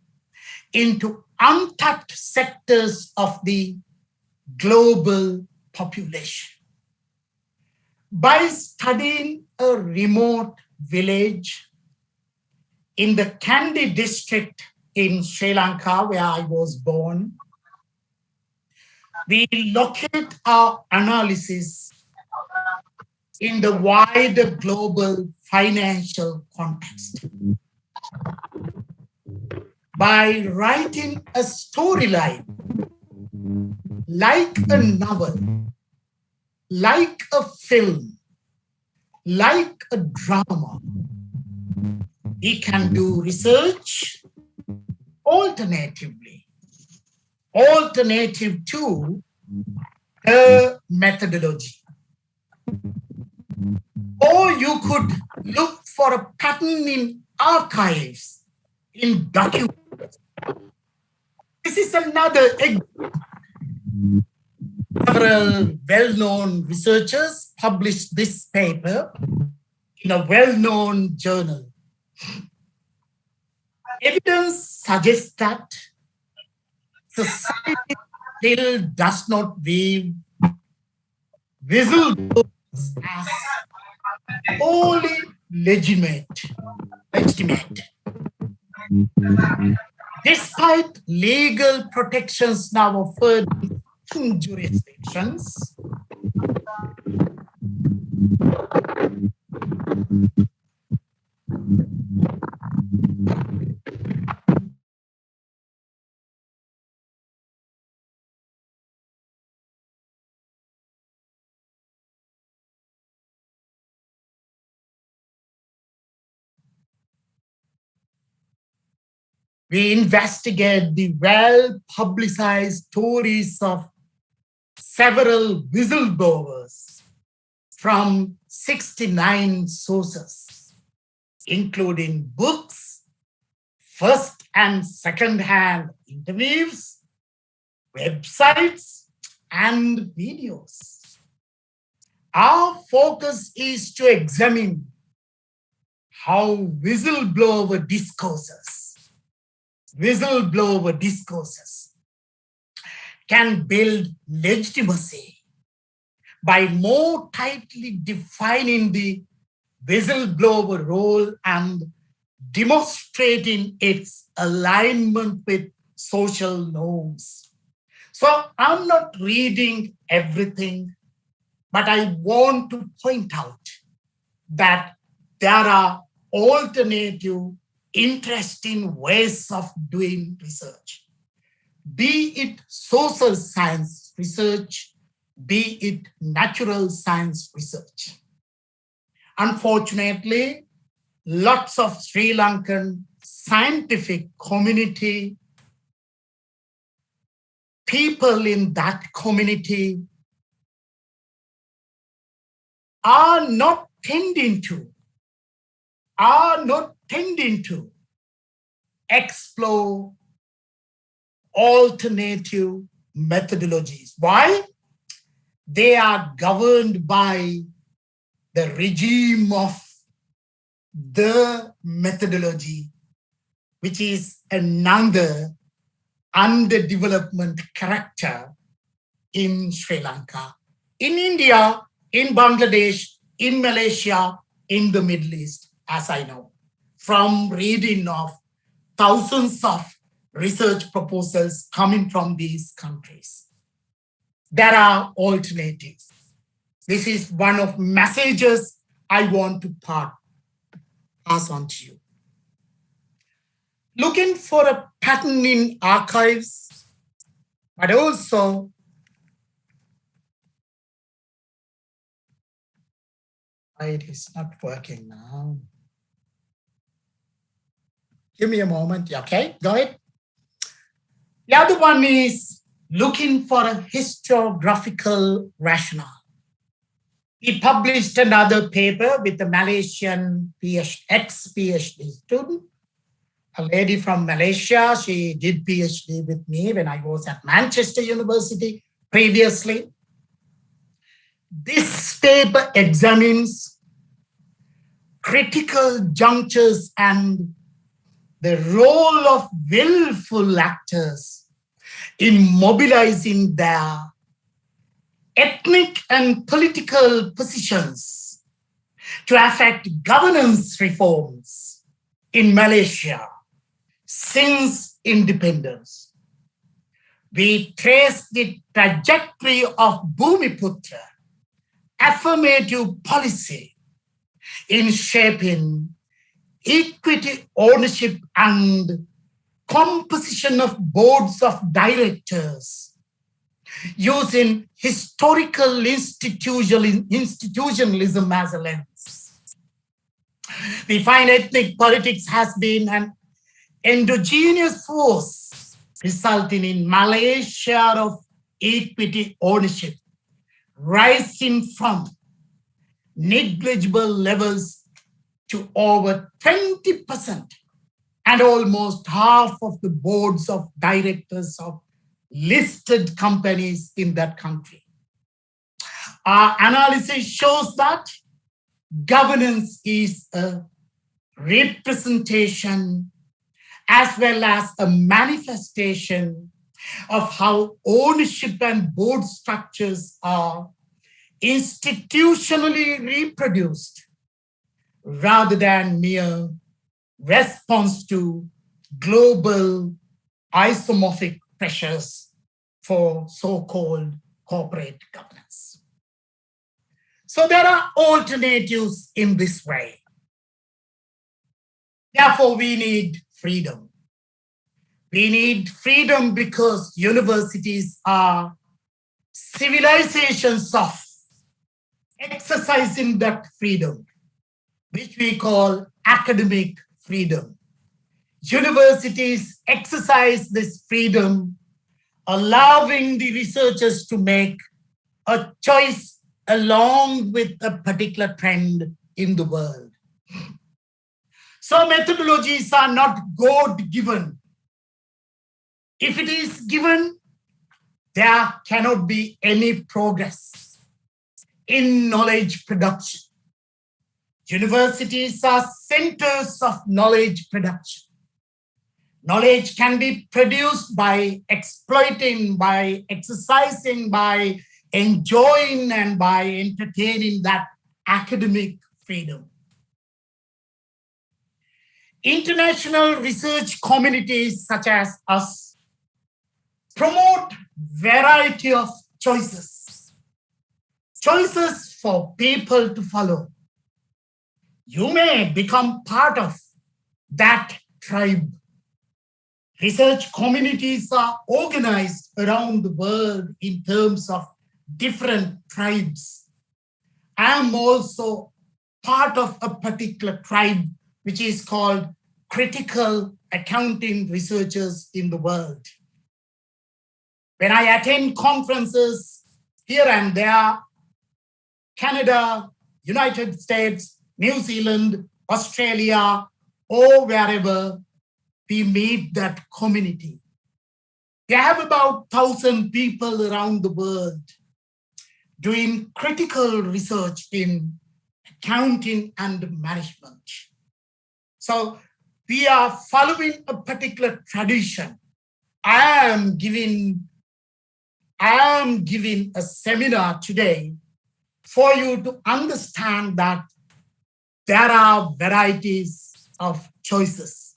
into untapped sectors of the global population. By studying a remote village in the Kandy district in Sri Lanka, where I was born, we locate our analysis in the wider global financial context. By writing a storyline, like a novel, like a film, like a drama, we can do research alternatively, alternative to the methodology. Or you could look for a pattern in archives, in documents. This is another example. Several well-known researchers published this paper in a well-known journal. Evidence suggests that society still does not view whistleblowers as wholly legitimate. Despite legal protections now offered in jurisdictions, we investigate the well-publicized stories of several whistleblowers from 69 sources, including books, first and second-hand interviews, websites, and videos. Our focus is to examine how whistleblower discourses can build legitimacy by more tightly defining the whistleblower role and demonstrating its alignment with social norms. So I'm not reading everything, but I want to point out that there are alternative, interesting ways of doing research, be it social science research, be it natural science research. Unfortunately, lots of Sri Lankan scientific community, people in that community are not tending to explore alternative methodologies. Why? They are governed by the regime of the methodology, which is another underdevelopment character in Sri Lanka, in India, in Bangladesh, in Malaysia, in the Middle East, as I know, from reading of thousands of research proposals coming from these countries. There are alternatives. This is one of messages I want to pass on to you. Looking for a pattern in archives, but also it is not working now. Give me a moment. Okay, go ahead. The other one is looking for a historiographical rationale. He published another paper with a Malaysian ex-PhD student, a lady from Malaysia. She did PhD with me when I was at Manchester University previously. This paper examines critical junctures and the role of willful actors in mobilizing their ethnic and political positions to affect governance reforms in Malaysia since independence. We trace the trajectory of Bumiputra affirmative policy in shaping equity ownership and composition of boards of directors using historical institutionalism as a lens. We find ethnic politics has been an endogenous force resulting in Malaysia of equity ownership rising from negligible levels to over 20%, and almost half of the boards of directors of listed companies in that country. Our analysis shows that governance is a representation as well as a manifestation of how ownership and board structures are institutionally reproduced rather than mere response to global isomorphic pressures for so-called corporate governance. So there are alternatives in this way. Therefore, we need freedom. We need freedom because universities are civilizations of exercising that freedom, which we call academic freedom. Universities exercise this freedom, allowing the researchers to make a choice along with a particular trend in the world. So methodologies are not God-given. If it is given, there cannot be any progress in knowledge production. Universities are centers of knowledge production. Knowledge can be produced by exploiting, by exercising, by enjoying, and by entertaining that academic freedom. International research communities such as us promote variety of choices. Choices for people to follow. You may become part of that tribe. Research communities are organized around the world in terms of different tribes. I am also part of a particular tribe which is called critical accounting researchers in the world. When I attend conferences here and there, Canada, United States, New Zealand, Australia, or wherever, we meet that community. We have about 1,000 people around the world doing critical research in accounting and management. So we are following a particular tradition. I am giving a seminar today for you to understand that there are varieties of choices.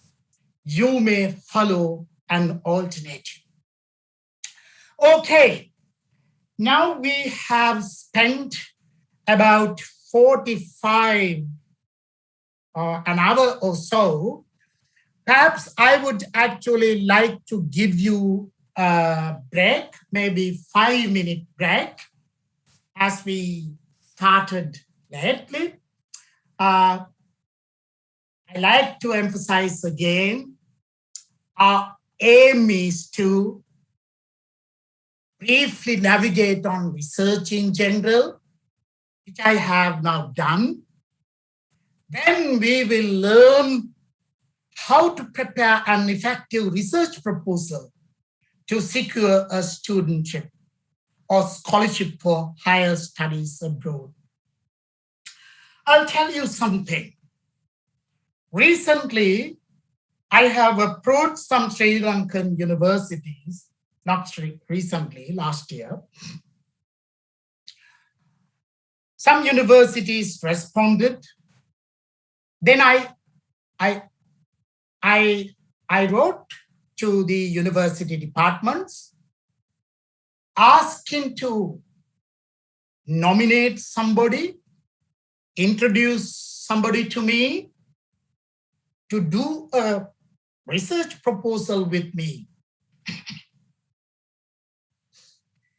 You may follow an alternative. Okay, now we have spent about 45 an hour or so. Perhaps I would actually like to give you a break, maybe 5-minute break, as we started lately. I like to emphasize again, our aim is to briefly navigate on research in general, which I have now done. Then we will learn how to prepare an effective research proposal to secure a studentship or scholarship for higher studies abroad. I'll tell you something. recently, I have approached some Sri Lankan universities, not recently, last year. Some universities responded. Then I wrote to the university departments asking to nominate somebody, introduce somebody to me to do a research proposal with me.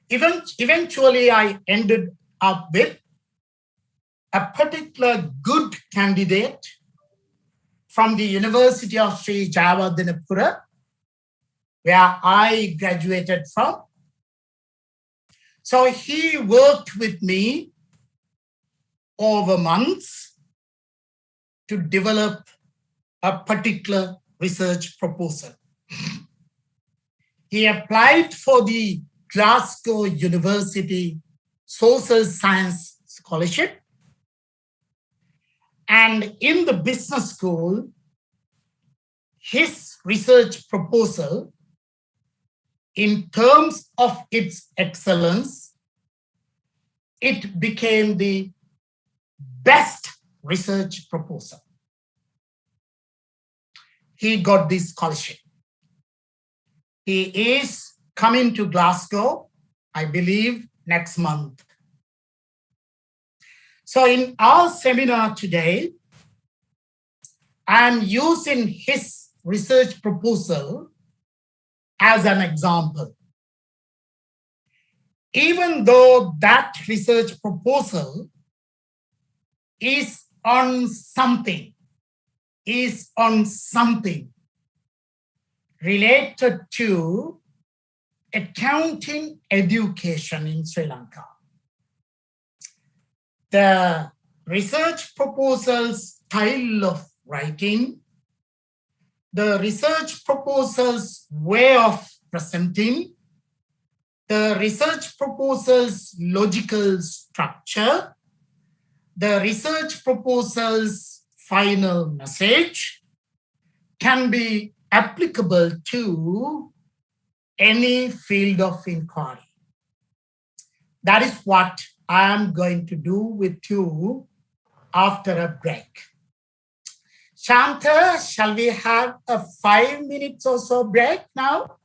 Eventually, I ended up with a particular good candidate from the University of Sri Jayawardhanapura, where I graduated from. So he worked with me over months to develop a particular research proposal. He applied for the Glasgow University Social Science Scholarship. And in the business school, his research proposal, in terms of its excellence, it became the best research proposal. He got this scholarship. He is coming to Glasgow, I believe, next month. So in our seminar today, I'm using his research proposal as an example. Even though that research proposal is on something related to accounting education in Sri Lanka. The research proposal's style of writing, the research proposal's way of presenting, the research proposal's logical structure, the research proposal's final message can be applicable to any field of inquiry. That is what I am going to do with you after a break. Shanta, shall we have a 5 minutes or so break now?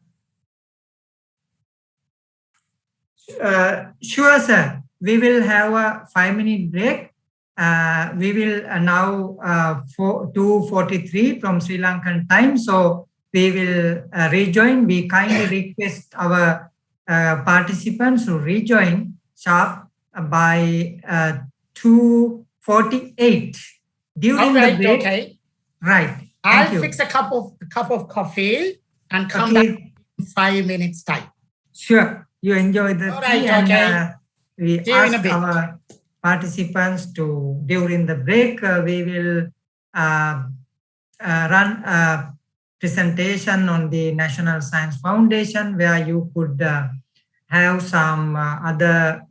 Sure, sir. We will have a 5-minute break. We will now 2:43 from Sri Lankan time. So we will rejoin. We kindly request our participants to rejoin sharp by 2:48 during the break. Okay. Right. I'll fix a cup of coffee and come back in 5 minutes time. Sure. You enjoy the tea, and we ask our participants to, during the break, we will run a presentation on the National Science Foundation, where you could have some other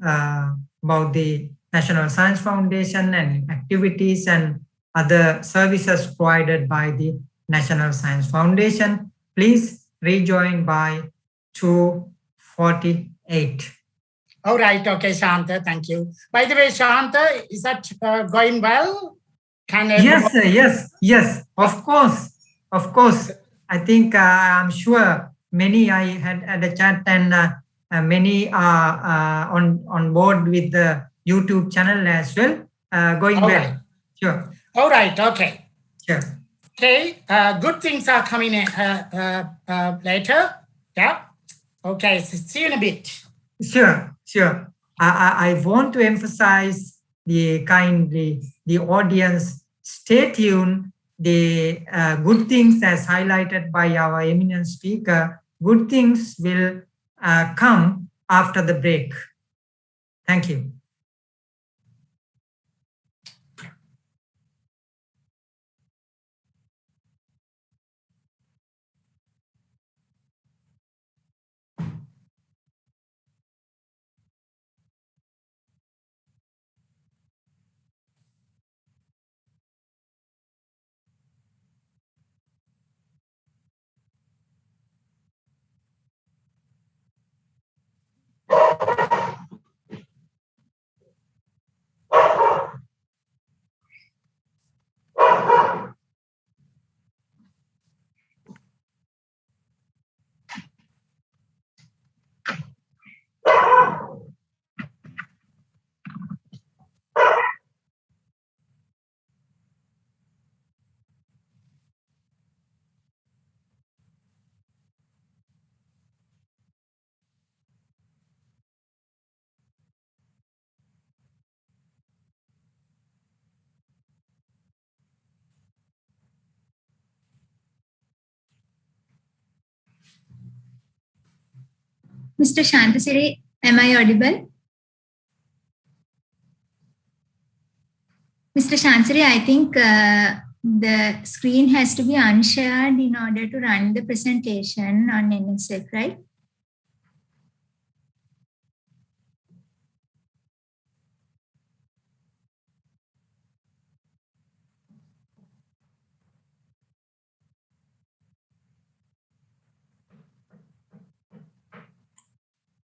about the National Science Foundation and activities and other services provided by the National Science Foundation. Please rejoin by 2:48. All right. Okay, Shanta. Thank you. By the way, Shanta, is that going well? Yes, yes. Of course. I think I'm sure many I had a chat, and many are on board with the YouTube channel as well. Going well. Right. Sure. All right. Okay. Sure. Okay. Good things are coming later. Yeah. Okay. So see you in a bit. Sure. I want to emphasize the audience. Stay tuned. The good things, as highlighted by our eminent speaker, good things will come after the break. Thank you. Mr. Shantasiri, am I audible? Mr. Shantasiri, I think the screen has to be unshared in order to run the presentation on NSF, right?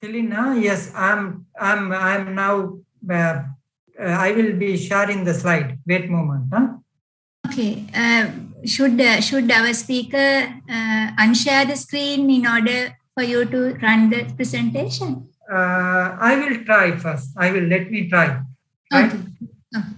Helena, yes, I'm now. I will be sharing the slide. Wait a moment. Huh? Okay. Should our speaker unshare the screen in order for you to run the presentation? I will try first. Let me try. Right? Okay. Okay.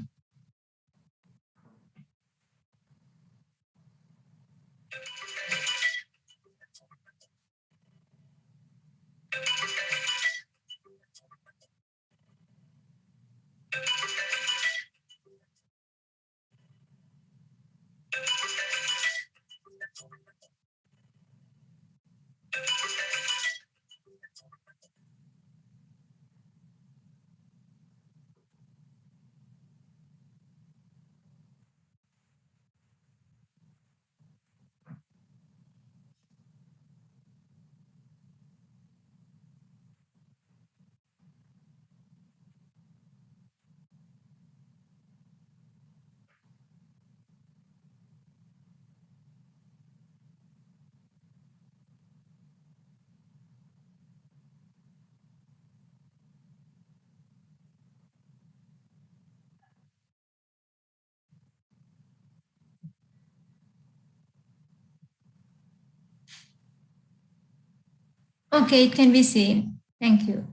Okay, it can be seen. Thank you.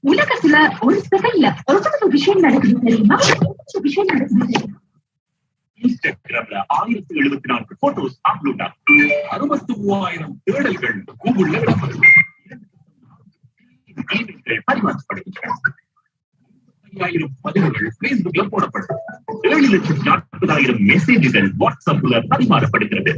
உலகத்துல ஒரு செகண்ட்ல ஒரு விஷயம் நடக்குது தெரியுமா? விஷயம் நடக்குது தெரியுமா? இன்ஸ்டாகிராம்ல 1074 போட்டோஸ் அப்லோட் ஆகும். 63,000 தேடல்கள் கூகுள்ல இடம்பெறும். பரிமாற்றப்படுகின்றன. 5,000 பதிவுகள் பேஸ்புக்ல போடப்படும். 7,40,000 மெசேஜ்கள் வாட்ஸ்அப்ல பரிமாறப்படுகிறது.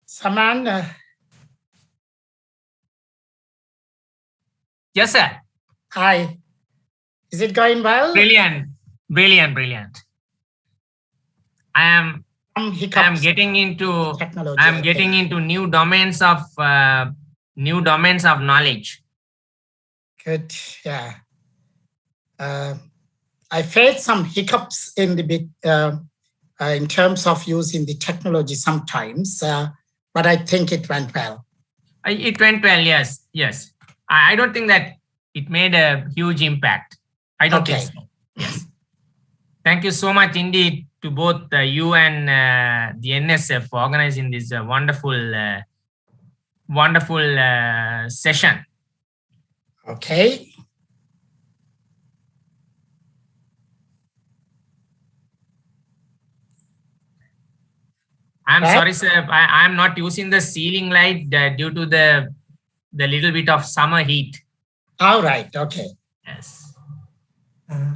Saman, Yes, sir. hi. Is it going well? Brilliant, brilliant, brilliant. I am getting into technology. I am getting into new domains of knowledge. Good. Yeah. I faced some hiccups in the bit in terms of using the technology sometimes, but I think it went well. It went well. Yes, yes. I don't think that it made a huge impact. I don't think so. Yes. Thank you so much indeed to both you and the NSF for organizing this wonderful session. Okay. I'm sorry, sir. I'm not using the ceiling light due to the little bit of summer heat. All right. Okay. Yes.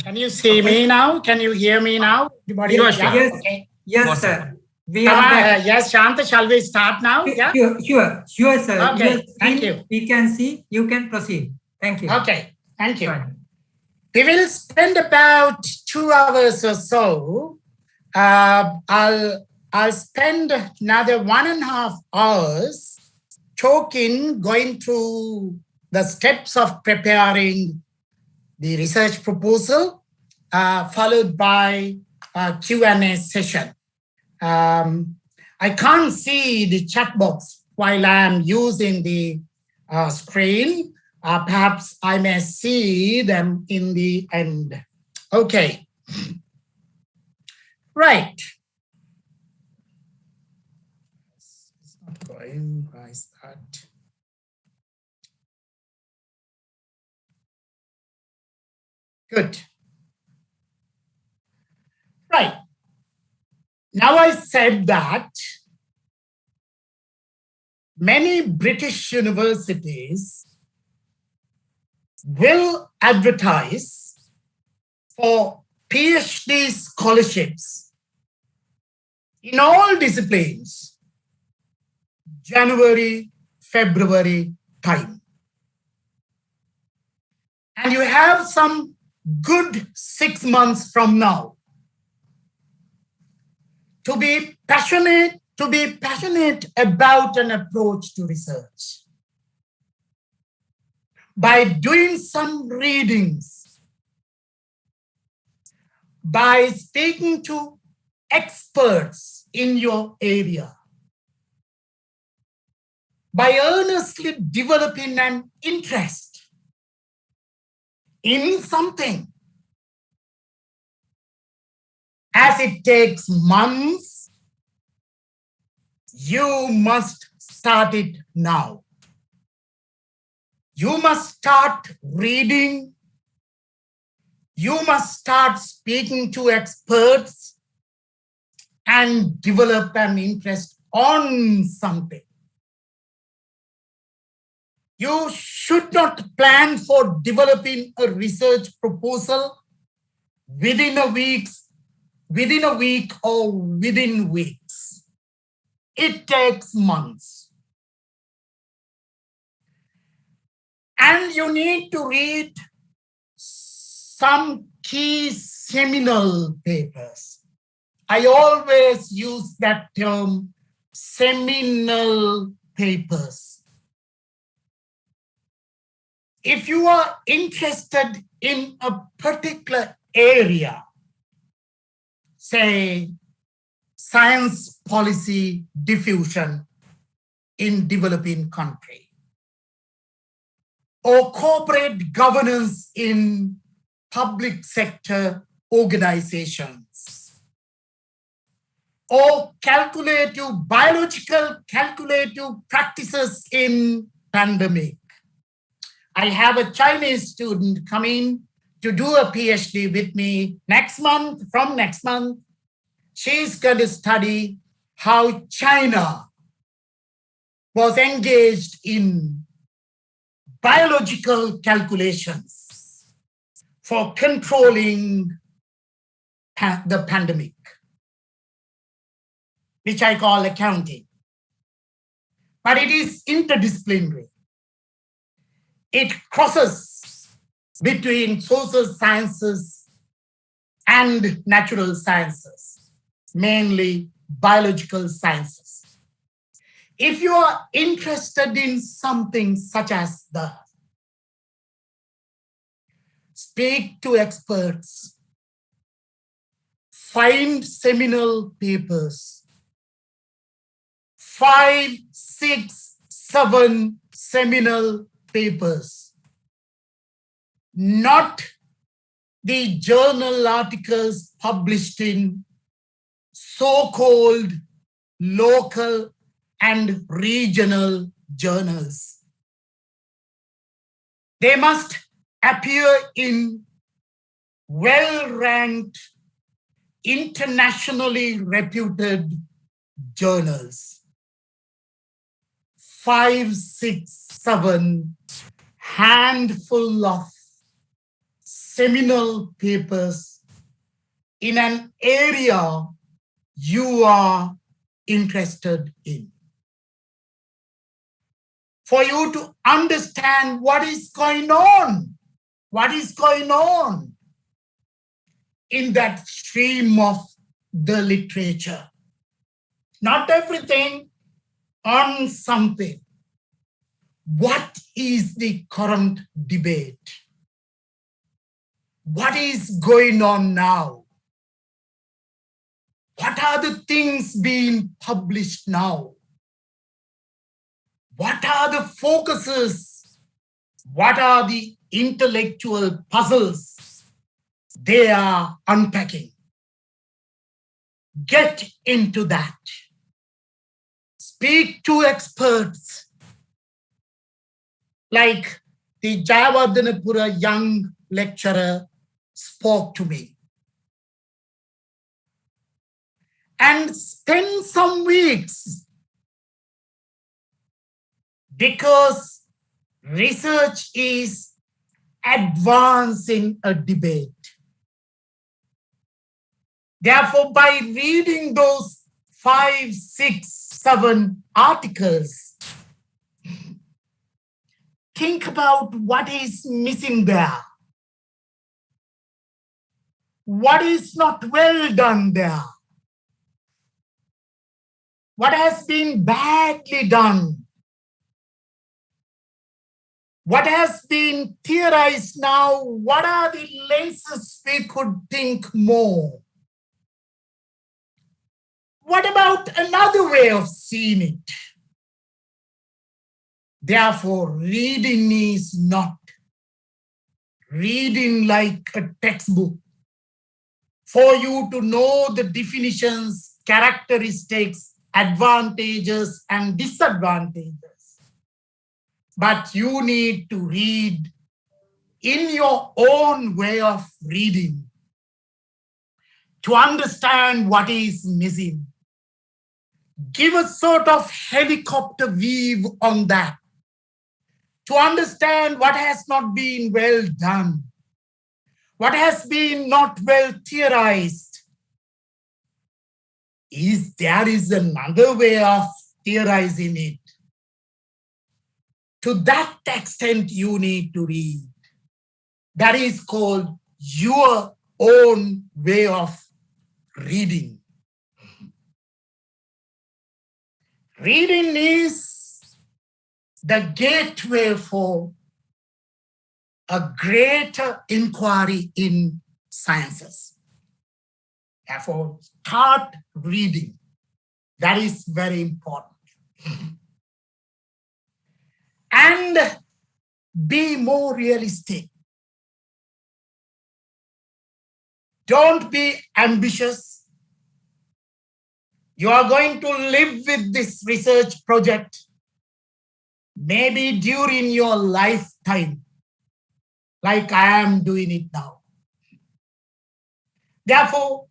Can you see me now? Can you hear me now? Everybody? Yes, Yes, okay. yes, sir. We are back. Yes, Shanta, shall we start now? Yeah. Sure, sir. Okay. Thank you. We can see. You can proceed. Thank you. Okay. Thank you. We will spend about 2 hours or so. I'll spend another 1.5 hours going through the steps of preparing the research proposal, followed by a Q&A session. I can't see the chat box while I am using the screen. Perhaps I may see them in the end. Okay. Right. It's not going. Why is that? Good. Right. Now I said that many British universities will advertise for PhD scholarships in all disciplines, January, February time. And you have some good 6 months from now to be passionate about an approach to research. By doing some readings, by speaking to experts in your area, by earnestly developing an interest in something, as it takes months, you must start it now. You must start reading. You must start speaking to experts and develop an interest on something. You should not plan for developing a research proposal within a week or within weeks. It takes months. And you need to read some key seminal papers. I always use that term, seminal papers. If you are interested in a particular area, say science policy diffusion in developing country, or corporate governance in public sector organizations, or biological calculative practices in pandemic. I have a Chinese student coming to do a PhD with me from next month. She's going to study how China was engaged in biological calculations for controlling the pandemic, which I call accounting. But it is interdisciplinary. It crosses between social sciences and natural sciences, mainly biological sciences. If you are interested in something such as that, speak to experts, find seminal papers, 5, 6, 7 seminal papers, not the journal articles published in so-called local and regional journals. They must appear in well-ranked, internationally reputed journals. 5, 6, 7 handful of seminal papers in an area you are interested in. For you to understand what is going on in that stream of the literature. Not everything, on something. What is the current debate? What is going on now? What are the things being published now? What are the focuses? What are the intellectual puzzles they are unpacking? Get into that. Speak to experts like the Jayawardhanapura young lecturer spoke to me. And spend some weeks, because research is advancing a debate. Therefore, by reading those 5, 6, 7 articles, think about what is missing there. What is not well done there? What has been badly done? What has been theorized now? What are the lenses we could think more? What about another way of seeing it? Therefore, reading is not reading like a textbook for you to know the definitions, characteristics, advantages, and disadvantages. But you need to read in your own way of reading to understand what is missing. Give a sort of helicopter view on that to understand what has not been well done, what has been not well theorized. There is another way of theorizing it. To that extent, you need to read. That is called your own way of reading. Reading is the gateway for a greater inquiry in sciences. Therefore, start reading. That is very important. And be more realistic. Don't be ambitious. You are going to live with this research project maybe during your lifetime, like I am doing it now. Therefore,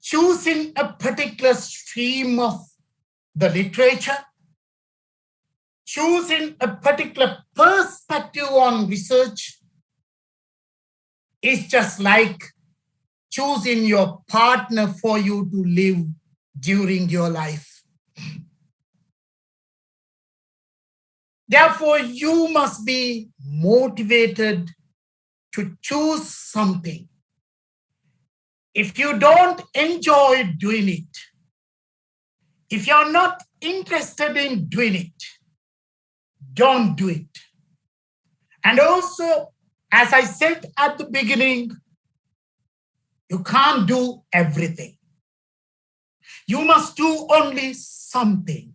choosing a particular stream of the literature, choosing a particular perspective on research, is just like choosing your partner for you to live during your life. Therefore, you must be motivated to choose something. If you don't enjoy doing it, if you're not interested in doing it, don't do it. And also, as I said at the beginning, you can't do everything. You must do only something.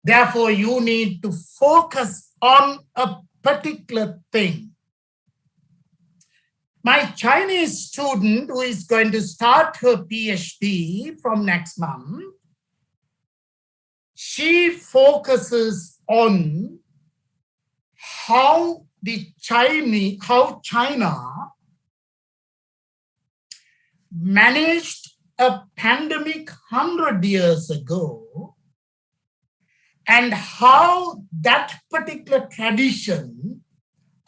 Therefore, you need to focus on a particular thing. My Chinese student who is going to start her PhD from next month, she focuses on how China managed a pandemic 100 years ago, and how that particular tradition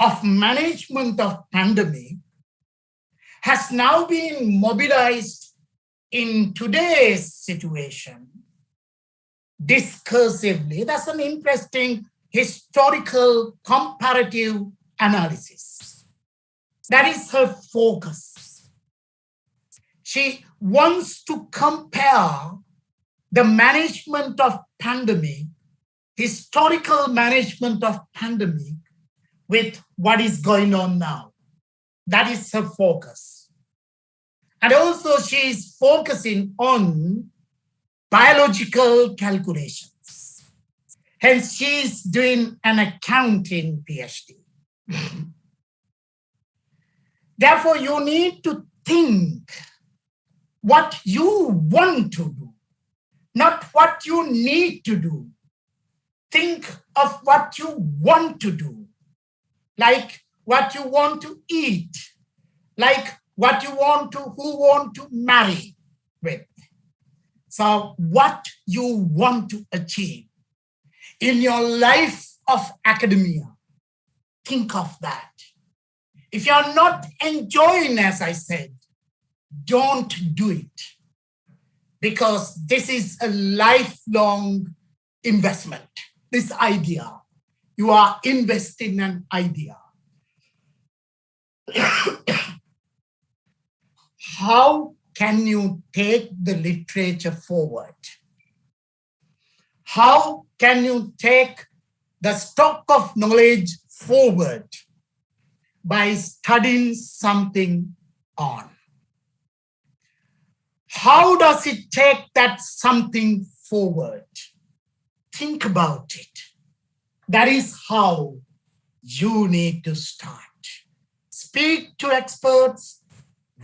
of management of pandemic has now been mobilized in today's situation discursively. That's an interesting historical comparative analysis. That is her focus. She wants to compare the management of pandemic, historical management of pandemic, with what is going on now. That is her focus. And also she is focusing on biological calculations. Hence, she is doing an accounting PhD. Therefore, you need to think what you want to do, not what you need to do. Think of what you want to do, like what you want to eat, like what you want to, who want to marry with. So what you want to achieve in your life of academia, think of that. If you're not enjoying, as I said, don't do it, because this is a lifelong investment. This idea, you are investing in an idea. How can you take the literature forward? How can you take the stock of knowledge forward? By studying something on. How does it take that something forward? Think about it. That is how you need to start. Speak to experts,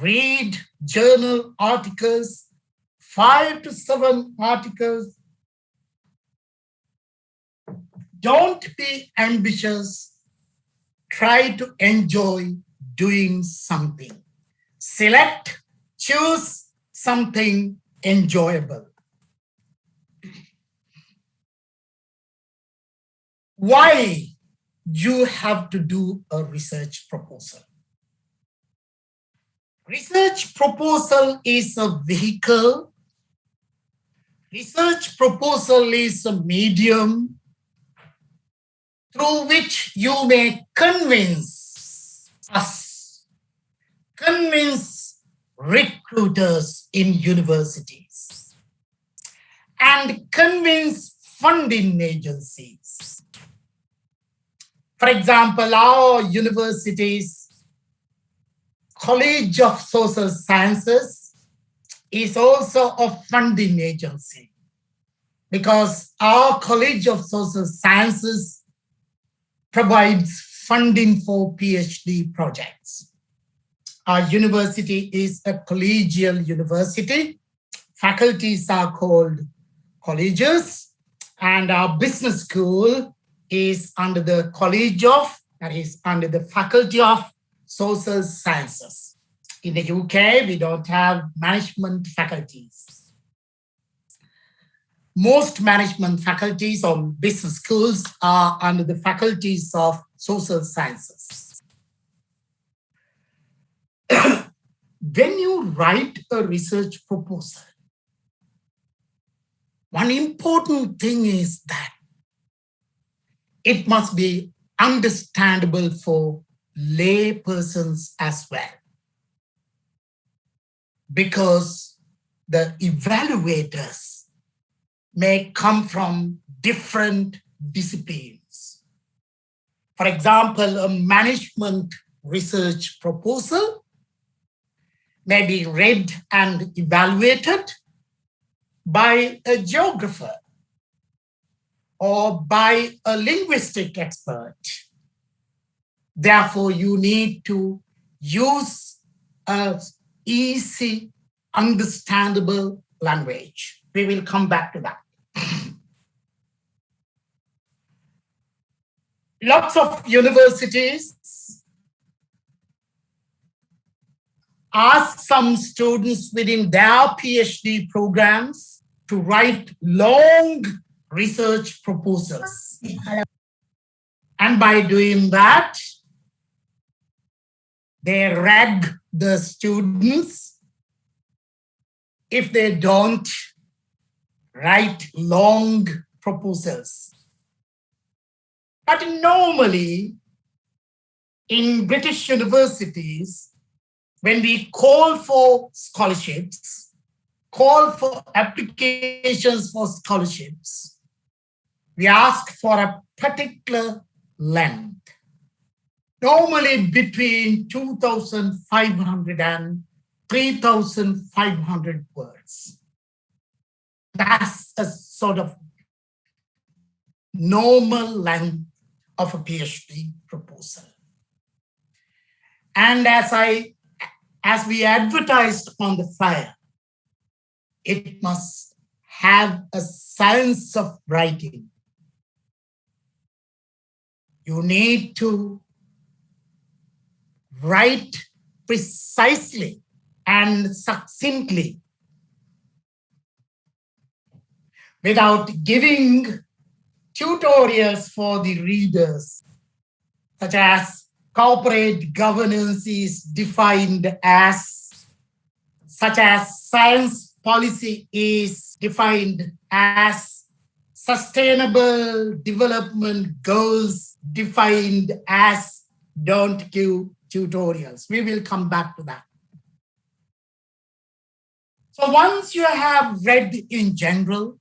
read journal articles, 5 to 7 articles. Don't be ambitious. Try to enjoy doing something. Select, choose something enjoyable. Why you have to do a research proposal? Research proposal is a vehicle. Research proposal is a medium through which you may convince us, convince recruiters in universities, and convince funding agencies. For example, our university's College of Social Sciences is also a funding agency, because our College of Social Sciences provides funding for PhD projects. Our university is a collegial university. Faculties are called colleges, and our business school is under the College of, that is under the Faculty of Social Sciences. In the UK, we don't have management faculties. Most management faculties or business schools are under the faculties of social sciences. when you write a research proposal, one important thing is that it must be understandable for lay persons as well, because the evaluators may come from different disciplines. For example, a management research proposal may be read and evaluated by a geographer or by a linguistic expert. Therefore, you need to use an easy, understandable language. We will come back to that. Lots of universities ask some students within their PhD programs to write long research proposals. And by doing that, they rag the students if they don't write long proposals. But normally, in British universities, when we call for scholarships, call for applications for scholarships, we ask for a particular length, normally between 2,500 and 3,500 words. That's a sort of normal length of a PhD proposal. And as we advertised on the flyer, it must have a science of writing. You need to write precisely and succinctly without giving tutorials for the readers, such as corporate governance is defined as, such as science policy is defined as, sustainable development goals defined as. Don't give tutorials. We will come back to that. So once you have read in general,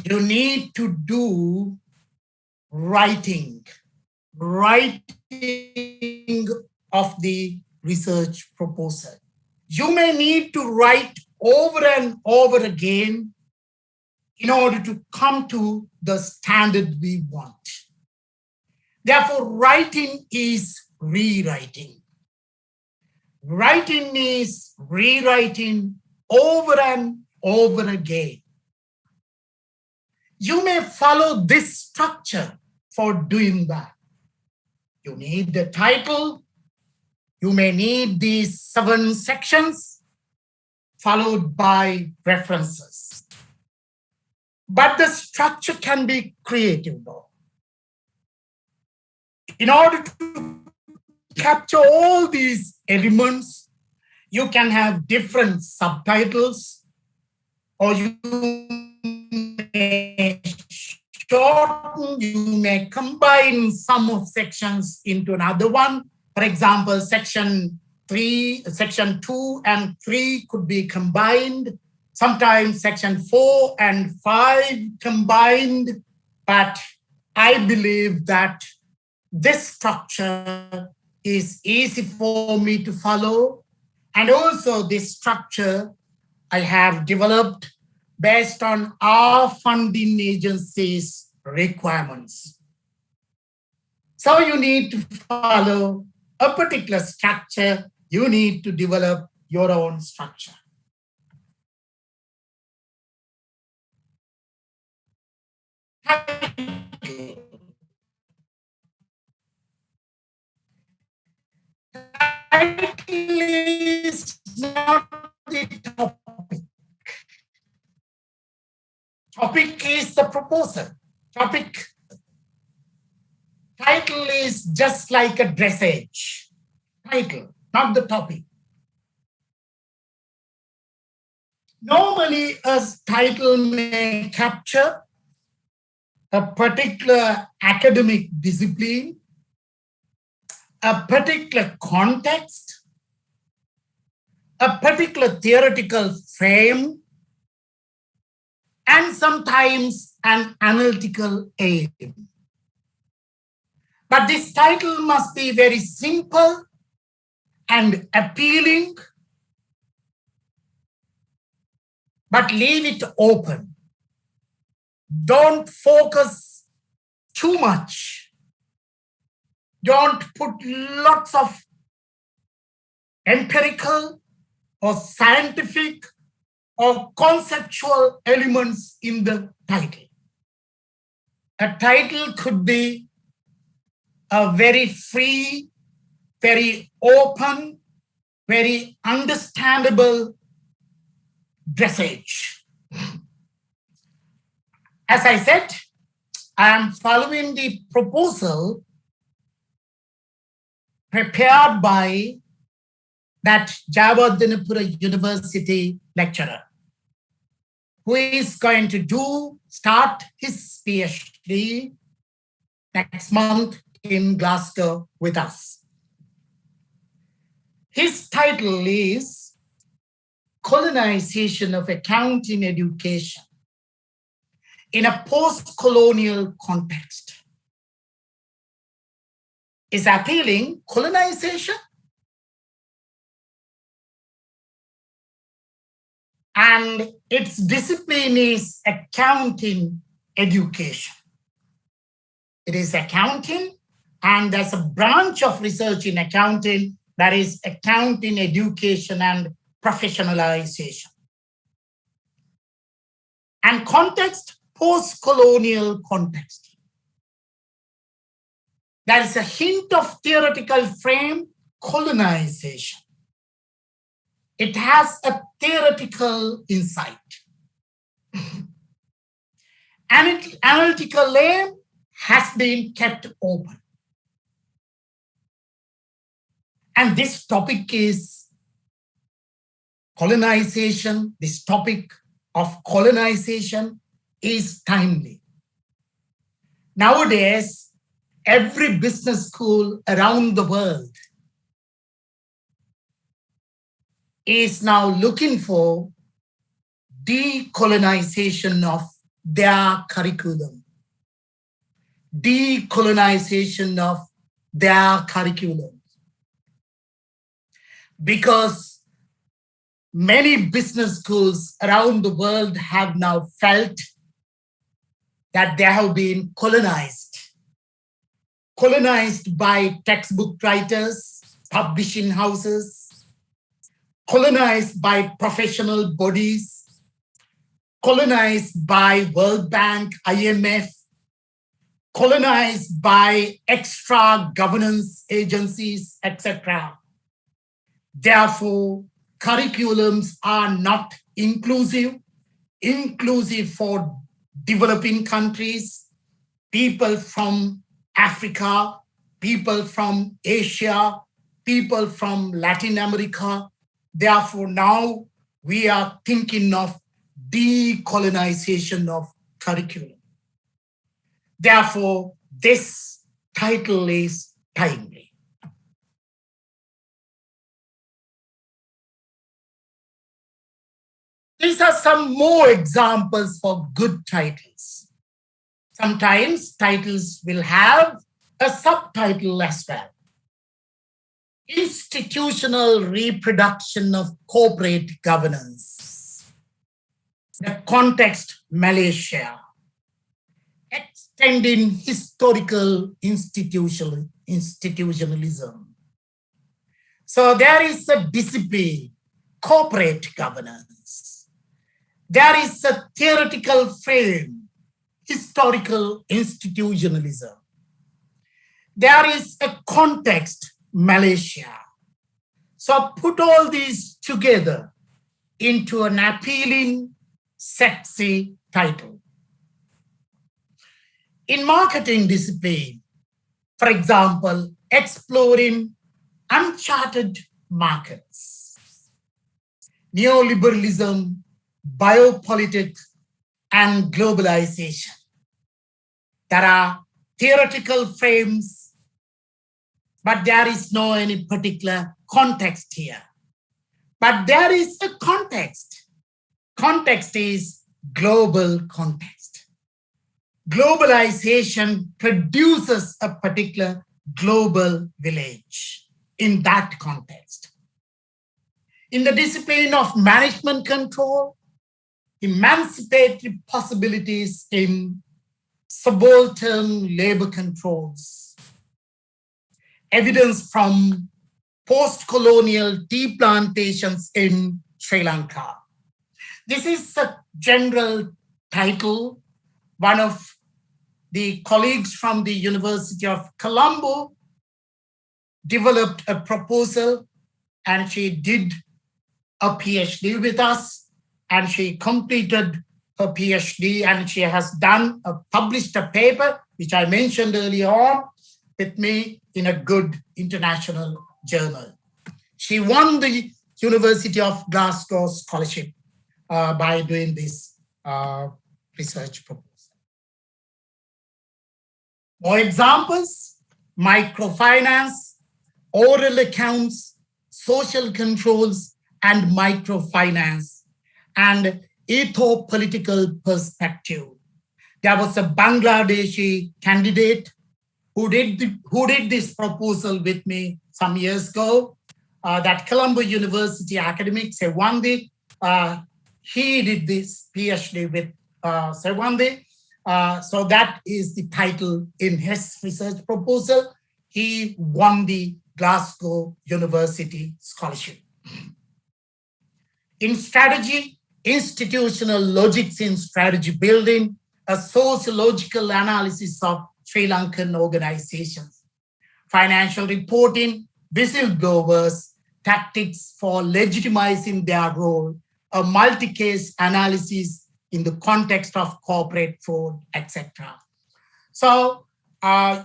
you need to do writing of the research proposal. You may need to write over and over again in order to come to the standard we want. Therefore, writing is rewriting. Writing is rewriting over and over again. You may follow this structure for doing that. You need the title. You may need these 7 sections followed by references. But the structure can be creative though. In order to capture all these elements, you can have different subtitles, or you may shorten, you may combine some of sections into another one. For example, section 2 and 3 could be combined. Sometimes section 4 and 5 combined. But I believe that this structure is easy for me to follow. And also this structure I have developed based on our funding agency's requirements. So you need to follow a particular structure. You need to develop your own structure. Title is not the topic. Topic is the proposal. Title is just like a dressage. Title, not the topic. Normally, a title may capture a particular academic discipline, a particular context, a particular theoretical frame, and sometimes an analytical aim. But this title must be very simple and appealing, but leave it open. Don't focus too much. Don't put lots of empirical or scientific or conceptual elements in the title. A title could be a very free, very open, very understandable dressage. As I said, I am following the proposal prepared by that Jayawardhanapura University lecturer who is going to start his PhD next month in Glasgow with us. His title is Colonization of Accounting Education in a Post-Colonial Context. Is appealing colonization? And its discipline is accounting education. It is accounting, and there's a branch of research in accounting that is accounting education and professionalization. And context, post-colonial context. There is a hint of theoretical frame, colonization. It has a theoretical insight. Analytical aim has been kept open. And this topic is colonization. This topic of colonization is timely. Nowadays, every business school around the world is now looking for decolonization of their curriculum. Decolonization of their curriculum. Because many business schools around the world have now felt that they have been colonized. Colonized by textbook writers, publishing houses, colonized by professional bodies, colonized by World Bank, IMF, colonized by extra governance agencies, etc. Therefore, curriculums are not inclusive for developing countries, people from Africa, people from Asia, people from Latin America. Therefore, now we are thinking of decolonization of curriculum. Therefore, this title is timely. These are some more examples for good titles. Sometimes titles will have a subtitle as well. Institutional reproduction of corporate governance. The context, Malaysia. Extending historical institutionalism. So there is a discipline, corporate governance. There is a theoretical frame, historical institutionalism. There is a context, Malaysia. So put all these together into an appealing, sexy title. In marketing discipline, for example, exploring uncharted markets. Neoliberalism biopolitics, and globalization. There are theoretical frames, but there is no any particular context here. But there is a context. Context is global context. Globalization produces a particular global village in that context. In the discipline of management control, emancipatory possibilities in subaltern labor controls, evidence from post-colonial tea plantations in Sri Lanka. This is a general title. One of the colleagues from the University of Colombo developed a proposal, and she did a PhD with us, and she completed her PhD, and she has published a paper, which I mentioned earlier on, with me in a good international journal. She won the University of Glasgow scholarship by doing this research proposal. More examples: microfinance, oral accounts, social controls, and microfinance, and ethno-political perspective. There was a Bangladeshi candidate who did this proposal with me some years ago. That Colombo University academic, Sewandi, he did this PhD with Sewandi. So that is the title in his research proposal. He won the Glasgow University scholarship. In strategy, institutional logics in strategy building, a sociological analysis of Sri Lankan organizations, financial reporting, whistleblowers, tactics for legitimizing their role, a multi-case analysis in the context of corporate fraud, etc. So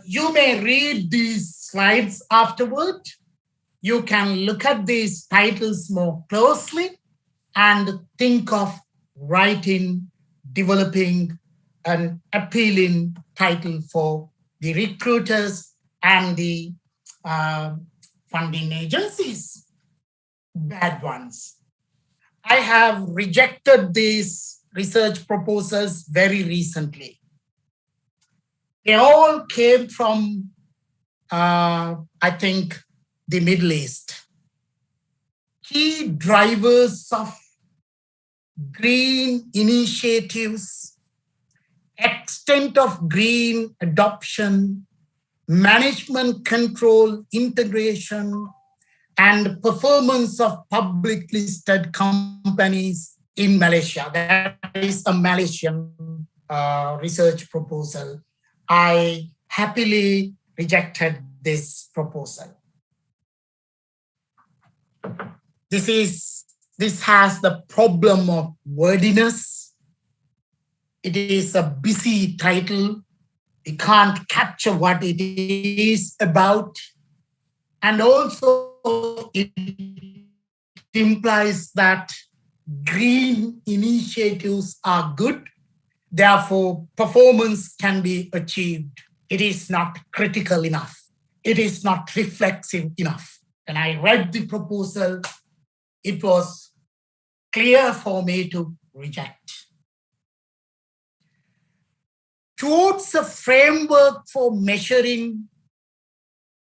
you may read these slides afterward. You can look at these titles more closely and think of writing, developing an appealing title for the recruiters and the funding agencies, bad ones. I have rejected these research proposals very recently. They all came from, I think, the Middle East. Key drivers of green initiatives, extent of green adoption, management control integration, and performance of public listed companies in Malaysia. That is a Malaysian research proposal. I happily rejected this proposal. This has the problem of wordiness. It is a busy title. We can't capture what it is about. And also it implies that green initiatives are good. Therefore, performance can be achieved. It is not critical enough. It is not reflexive enough. When I read the proposal, it was clear for me to reject. Towards a framework for measuring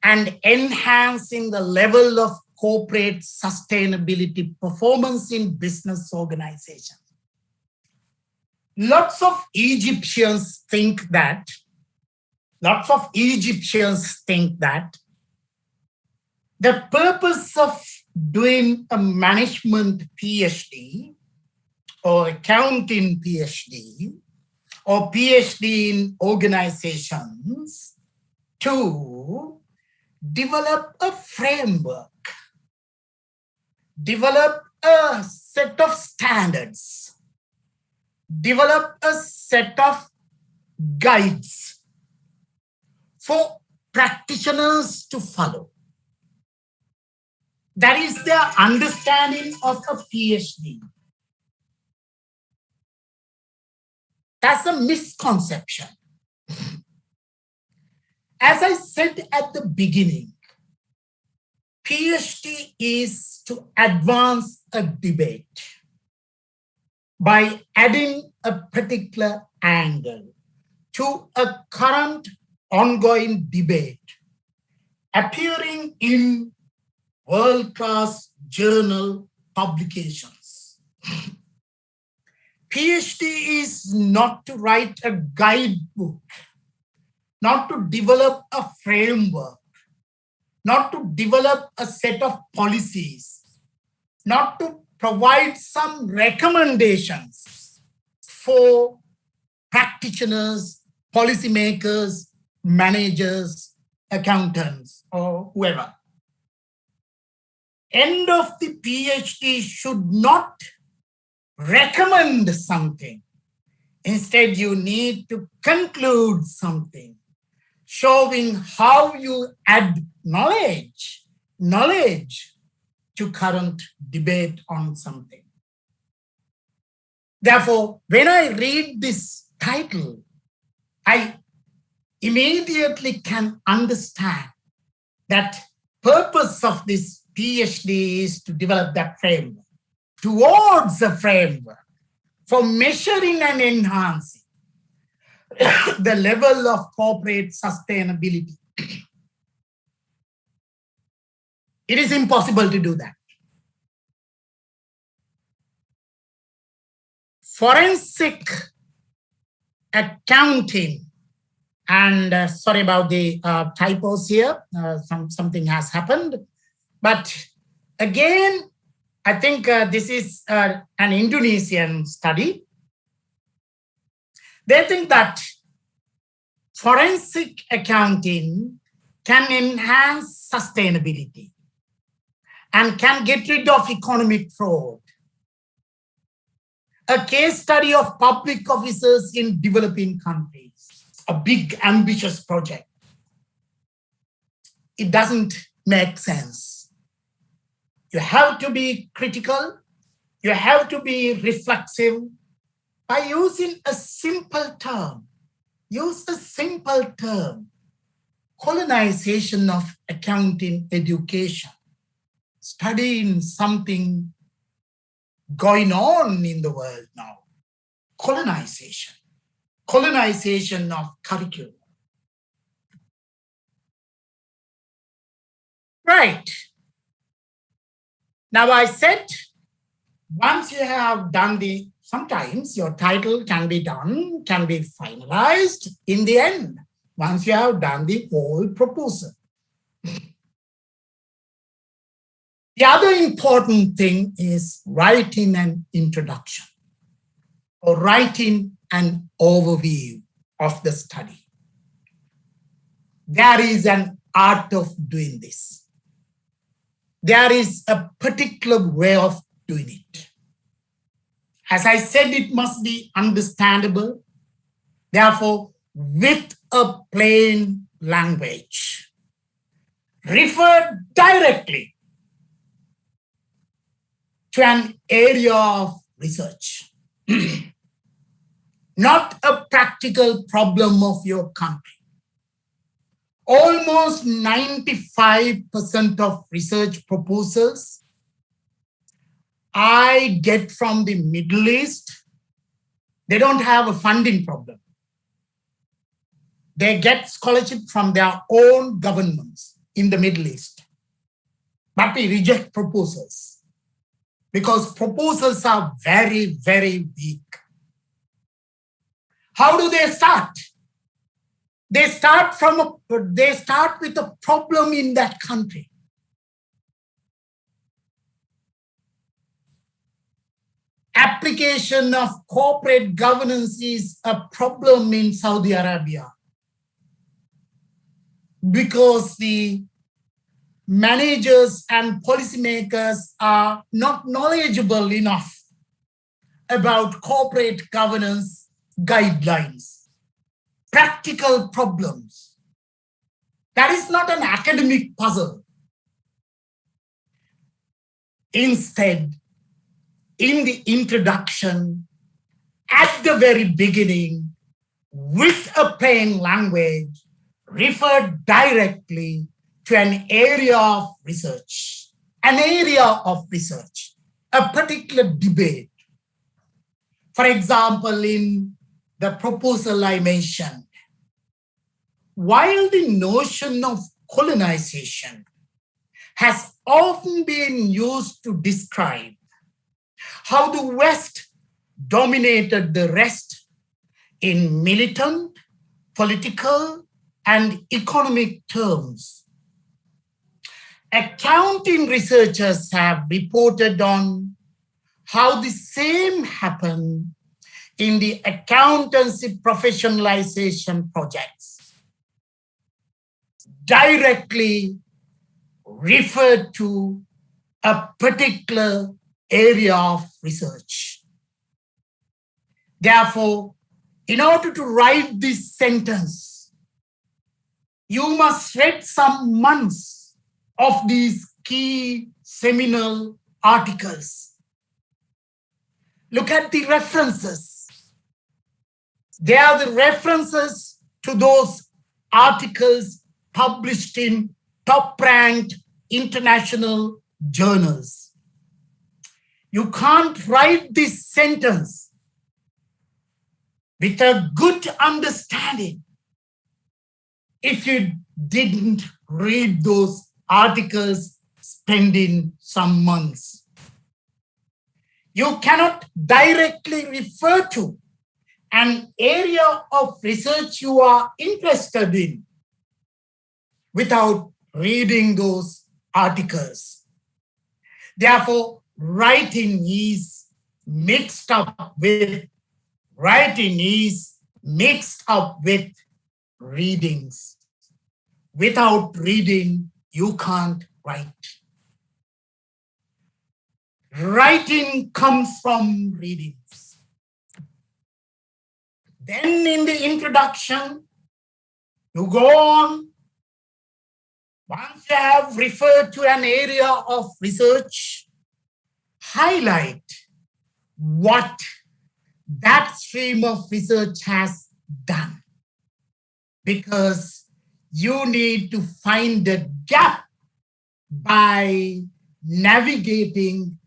and enhancing the level of corporate sustainability performance in business organizations. Lots of Egyptians think that the purpose of doing a management PhD or accounting PhD or PhD in organizations to develop a framework, develop a set of standards, develop a set of guides for practitioners to follow. That is their understanding of a PhD. That's a misconception. As I said at the beginning, PhD is to advance a debate by adding a particular angle to a current ongoing debate appearing in world-class journal publications. PhD is not to write a guidebook, not to develop a framework, not to develop a set of policies, not to provide some recommendations for practitioners, policymakers, managers, accountants, or whoever. End of the PhD should not recommend something. Instead, you need to conclude something, showing how you add knowledge to current debate on something. Therefore, when I read this title, I immediately can understand that purpose of this PhD is to develop that framework, towards a framework for measuring and enhancing the level of corporate sustainability. It is impossible to do that. Forensic accounting, and sorry about the typos here, something has happened. But again, I think this is an Indonesian study. They think that forensic accounting can enhance sustainability and can get rid of economic fraud. A case study of public officers in developing countries, a big ambitious project. It doesn't make sense. You have to be critical. You have to be reflexive by using a simple term. Use a simple term. Colonization of accounting education. Studying something going on in the world now. Colonization. Colonization of curriculum. Right. Now I said, once you have done sometimes your title can be done, can be finalized in the end, once you have done the whole proposal. The other important thing is writing an introduction or writing an overview of the study. There is an art of doing this. There is a particular way of doing it. As I said, it must be understandable. Therefore, with a plain language. Refer directly to an area of research, not a practical problem of your country. Almost 95% of research proposals I get from the Middle East. They don't have a funding problem. They get scholarship from their own governments in the Middle East. But we reject proposals because proposals are very, very weak. How do they start? They start with a problem in that country. Application of corporate governance is a problem in Saudi Arabia because the managers and policymakers are not knowledgeable enough about corporate governance guidelines, practical problems. That is not an academic puzzle. Instead, in the introduction, at the very beginning, with a plain language, referred directly to an area of research, a particular debate. For example, in the proposal I mentioned, while the notion of colonization has often been used to describe how the West dominated the rest in militant, political, and economic terms, accounting researchers have reported on how the same happened in the accountancy professionalization projects, directly referred to a particular area of research. Therefore, in order to write this sentence, you must read some months of these key seminal articles. Look at the references. They are the references to those articles published in top-ranked international journals. You can't write this sentence with a good understanding if you didn't read those articles spending some months. You cannot directly refer to an area of research you are interested in without reading those articles. Therefore, writing is mixed up with readings. Without reading, you can't write. Writing comes from readings. Then in the introduction, you go on. Once you have referred to an area of research, highlight what that stream of research has done. Because you need to find the gap by navigating,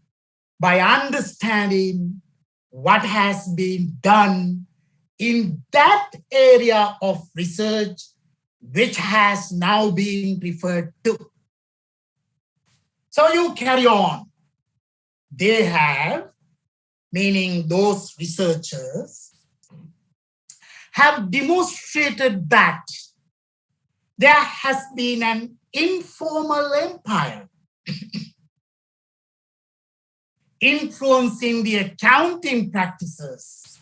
by understanding what has been done in that area of research which has now been referred to. So you carry on. They have, meaning those researchers, have demonstrated that there has been an informal empire influencing the accounting practices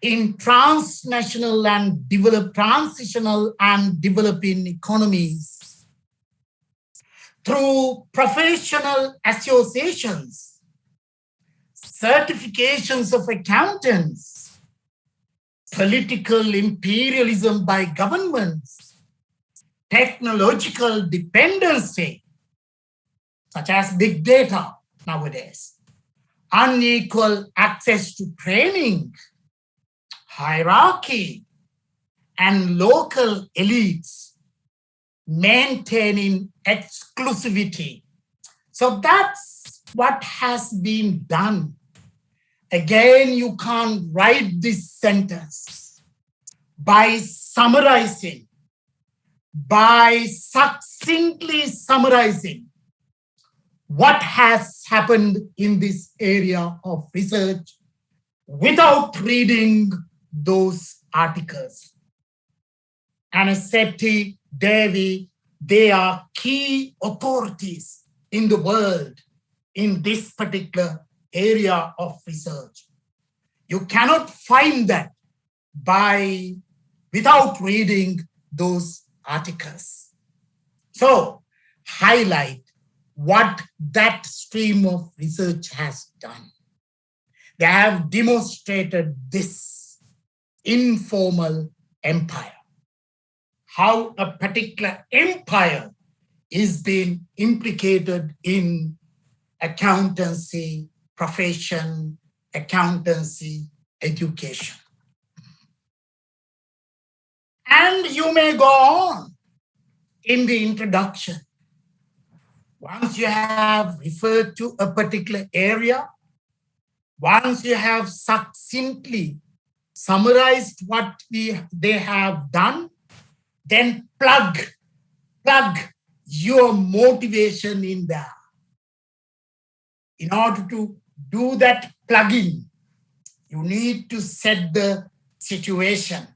in transitional and developing economies through professional associations, certifications of accountants, political imperialism by governments, technological dependency, such as big data nowadays, unequal access to training, hierarchy, and local elites maintaining exclusivity. So that's what has been done. Again, you can't write this sentence by summarizing, by succinctly summarizing what has happened in this area of research without reading those articles. NSF, Davy, they are key authorities in the world in this particular area of research. You cannot find that without reading those articles. So highlight what that stream of research has done. They have demonstrated this informal empire, how a particular empire is being implicated in accountancy profession, accountancy education. And you may go on in the introduction. Once you have referred to a particular area, once you have succinctly summarized what they have done, then plug your motivation in there. In order to do that plugging, you need to set the situation,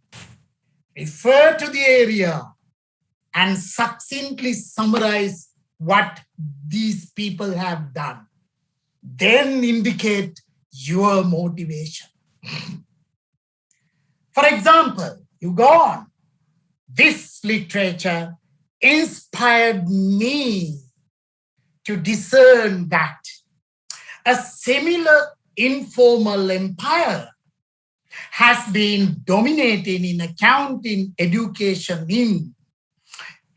refer to the area, and succinctly summarize what these people have done. Then indicate your motivation. For example, you go on. This literature inspired me to discern that a similar informal empire has been dominating in accounting education in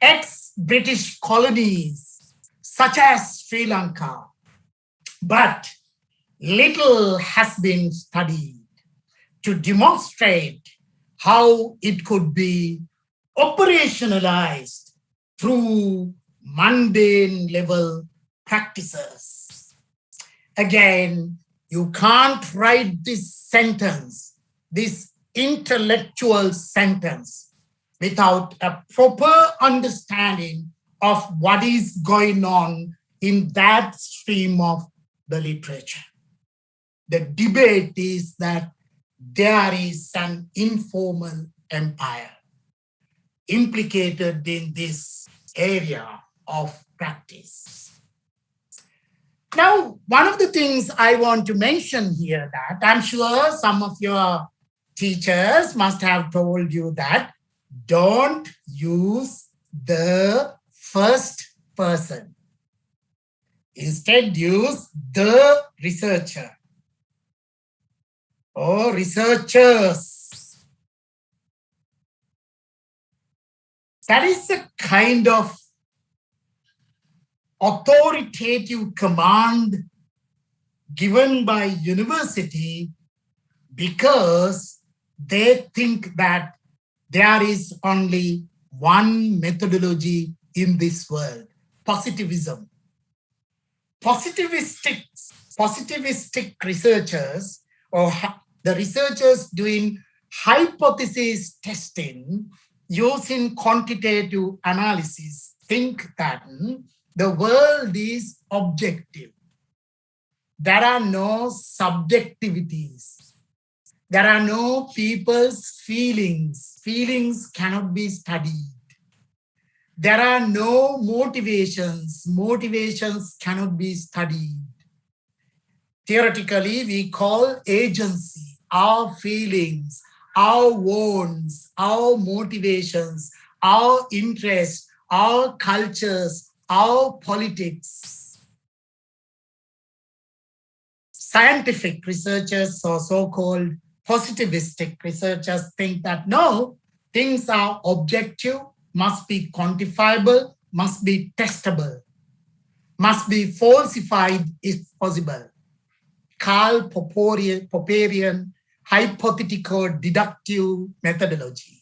ex-British colonies such as Sri Lanka. But little has been studied to demonstrate how it could be operationalized through mundane level practices. Again, you can't write this sentence, this intellectual sentence, without a proper understanding of what is going on in that stream of the literature. The debate is that there is an informal empire implicated in this area of practice. Now, one of the things I want to mention here that I'm sure some of your teachers must have told you that don't use the first person. Instead, use the researcher or researchers. That is a kind of authoritative command given by university because they think that there is only one methodology in this world, positivism. Positivistic researchers or the researchers doing hypothesis testing using quantitative analysis think that the world is objective. There are no subjectivities. There are no people's feelings. Feelings cannot be studied. There are no motivations. Motivations cannot be studied. Theoretically, we call agency, our feelings, our wants, our motivations, our interests, our cultures, our politics. Scientific researchers or so-called positivistic researchers think that no, things are objective, must be quantifiable, must be testable, must be falsified if possible. Karl Popperian hypothetico-deductive methodology.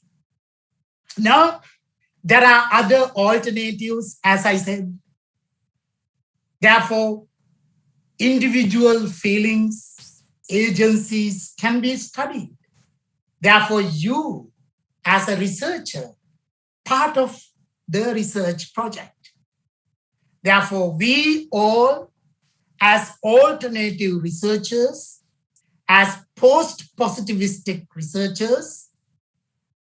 Now, there are other alternatives, as I said. Therefore, individual feelings, agencies can be studied. Therefore, you, as a researcher, part of the research project. Therefore, we all, as alternative researchers, as post-positivistic researchers,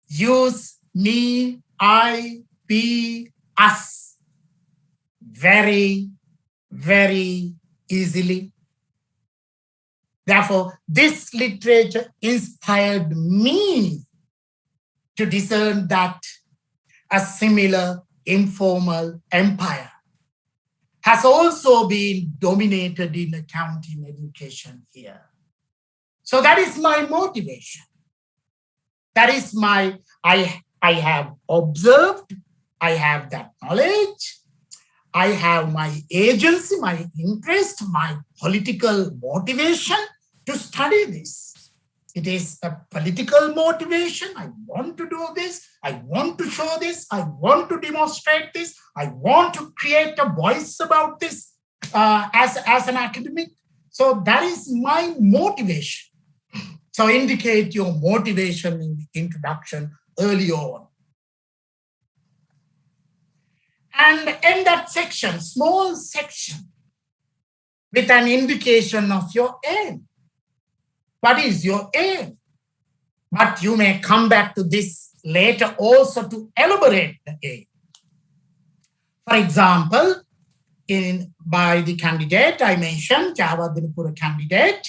use me, I, we, us very, very easily. Therefore, this literature inspired me to discern that a similar informal empire has also been dominated in accounting education here. So that is my motivation. That is my, I have observed, I have that knowledge, I have my agency, my interest, my political motivation to study this. It is a political motivation. I want to do this. I want to show this. I want to demonstrate this. I want to create a voice about this as an academic. So that is my motivation. So indicate your motivation in the introduction early on. And in that section, small section, with an indication of your aim. What is your aim? But you may come back to this later also to elaborate the aim. For example, by the candidate I mentioned, Javadinapura candidate,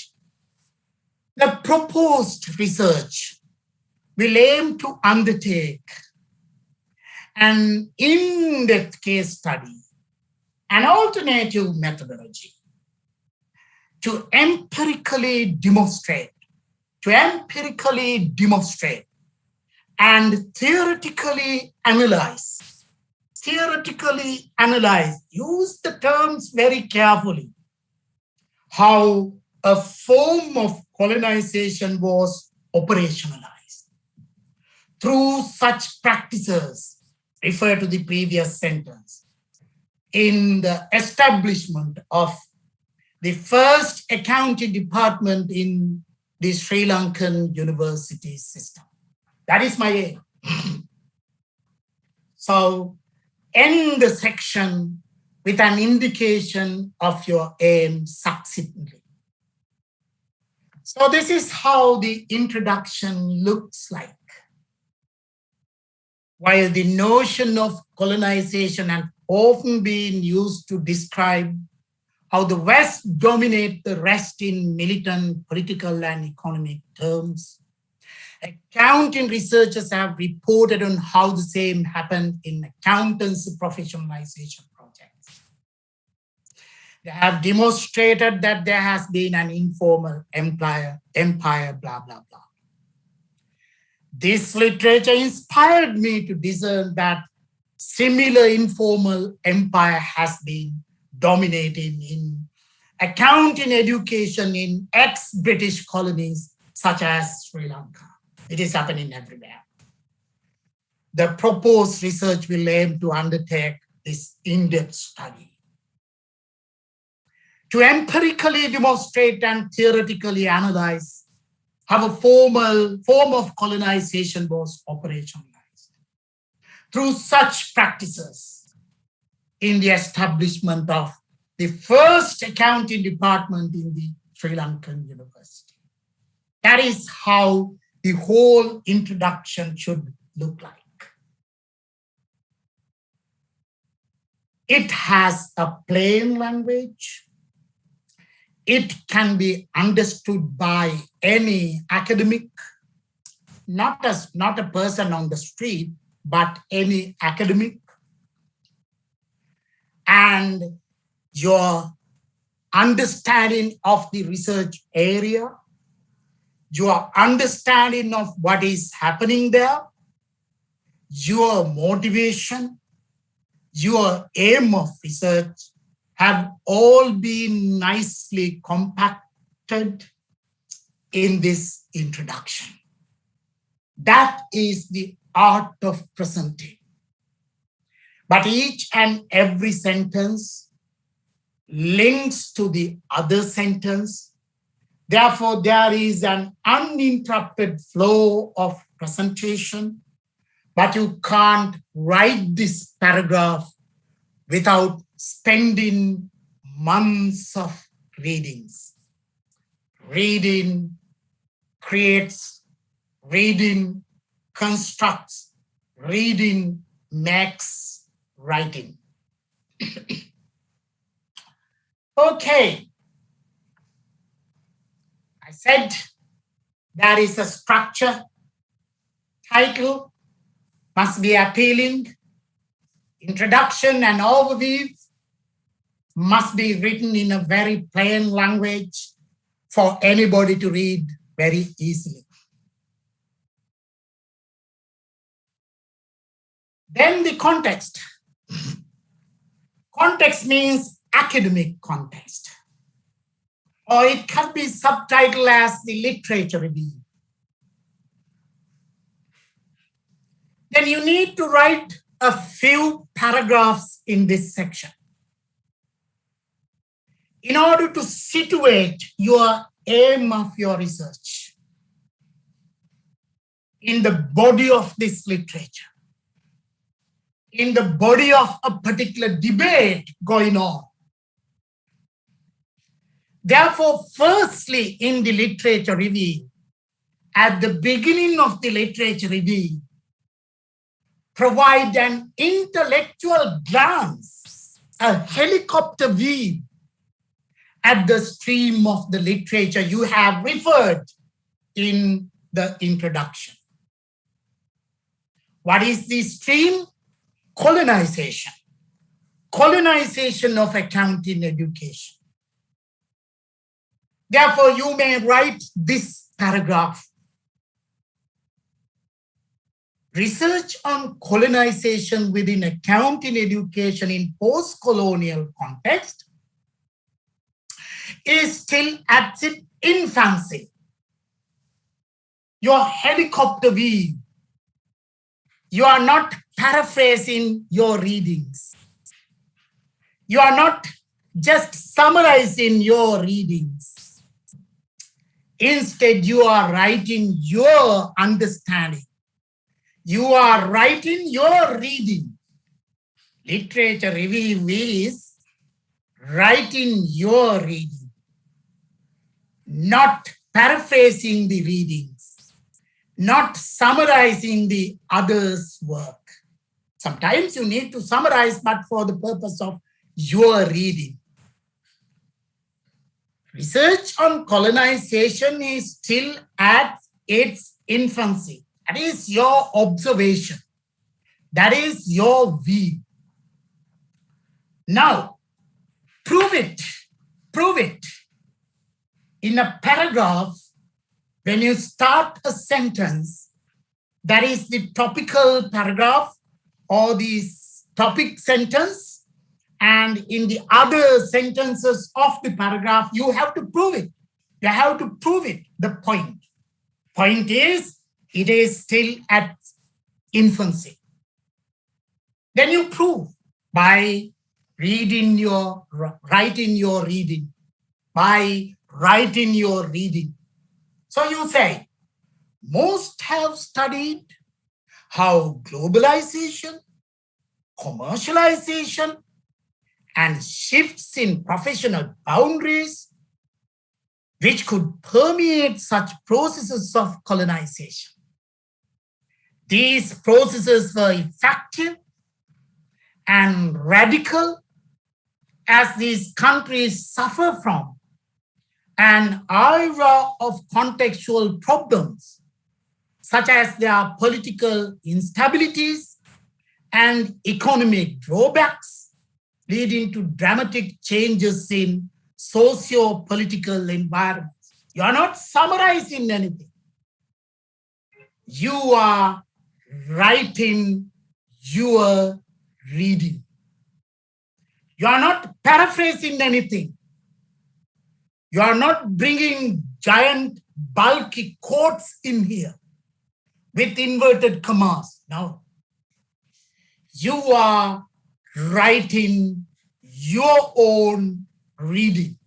the proposed research will aim to undertake an in-depth case study, an alternative methodology to empirically demonstrate and theoretically analyze, use the terms very carefully, how a form of colonization was operationalized. Through such practices, refer to the previous sentence, in the establishment of the first accounting department in the Sri Lankan university system. That is my aim. So end the section with an indication of your aim succinctly. So this is how the introduction looks like. While the notion of colonization has often been used to describe how the West dominate the rest in militant, political, and economic terms, accounting researchers have reported on how the same happened in accountants' professionalization projects. They have demonstrated that there has been an informal empire, blah, blah, blah. This literature inspired me to discern that similar informal empire has been dominating in accounting education in ex-British colonies such as Sri Lanka. It is happening everywhere. The proposed research will aim to undertake this in-depth study, to empirically demonstrate and theoretically analyze how a form of colonization was operationalized. Through such practices, in the establishment of the first accounting department in the Sri Lankan university. That is how the whole introduction should look like. It has a plain language. It can be understood by any academic, not a person on the street, but any academic. And your understanding of the research area, your understanding of what is happening there, your motivation, your aim of research have all been nicely compacted in this introduction. That is the art of presenting. But each and every sentence links to the other sentence. Therefore, there is an uninterrupted flow of presentation, but you can't write this paragraph without spending months of readings. Reading creates, reading constructs, reading makes writing. Okay. I said there is a structure. Title must be appealing. Introduction and overview must be written in a very plain language for anybody to read very easily. Then the context. Context means academic context, or it can be subtitled as the literature review. then you need to write a few paragraphs in this section in order to situate your aim of your research in the body of this literature, in the body of a particular debate going on. Therefore, firstly, in the literature review, at the beginning of the literature review, provide an intellectual glance, a helicopter view at the stream of the literature you have referred in the introduction. What is the stream? Colonization. Colonization of accounting education. Therefore, you may write this paragraph. Research on colonization within accounting education in post-colonial context is still at its infancy. Your helicopter view. You are not paraphrasing your readings. You are not just summarizing your readings. Instead, you are writing your understanding. You are writing your reading. Literature review is writing your reading, not paraphrasing the readings, not summarizing the others' work. Sometimes you need to summarize, but for the purpose of your reading. Research on colonization is still at its infancy. That is your observation. That is your view. Now, prove it. Prove it. In a paragraph, when you start a sentence, that is the topical paragraph or the topic sentence, and in the other sentences of the paragraph, you have to prove it. You have to prove it, the point. Point is, it is still at infancy. Then you prove by writing your reading, by writing your reading. So you say, most have studied how globalization, commercialization, and shifts in professional boundaries, which could permeate such processes of colonization. These processes were effective and radical as these countries suffer from an era of contextual problems, such as their political instabilities and economic drawbacks, leading to dramatic changes in socio-political environments. You are not summarizing anything. You are writing your reading. You are not paraphrasing anything. You are not bringing giant, bulky quotes in here with inverted commas. No. You are writing your own reading.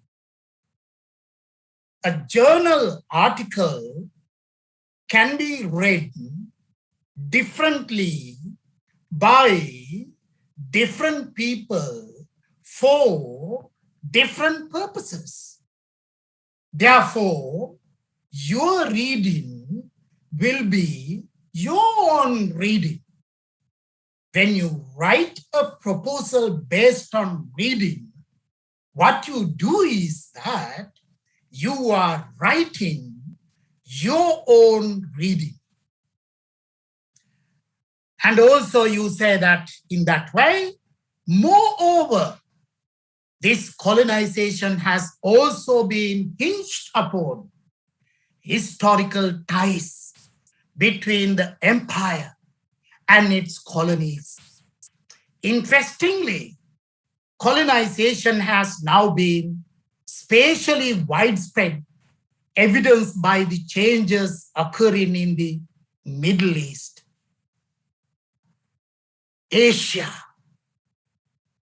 A journal article can be read differently by different people for different purposes. Therefore, your reading will be your own reading. When you write a proposal based on reading, what you do is that you are writing your own reading. And also you say that in that way, moreover, this colonization has also been hinged upon historical ties between the empire and its colonies. Interestingly, colonization has now been spatially widespread, evidenced by the changes occurring in the Middle East. Asia,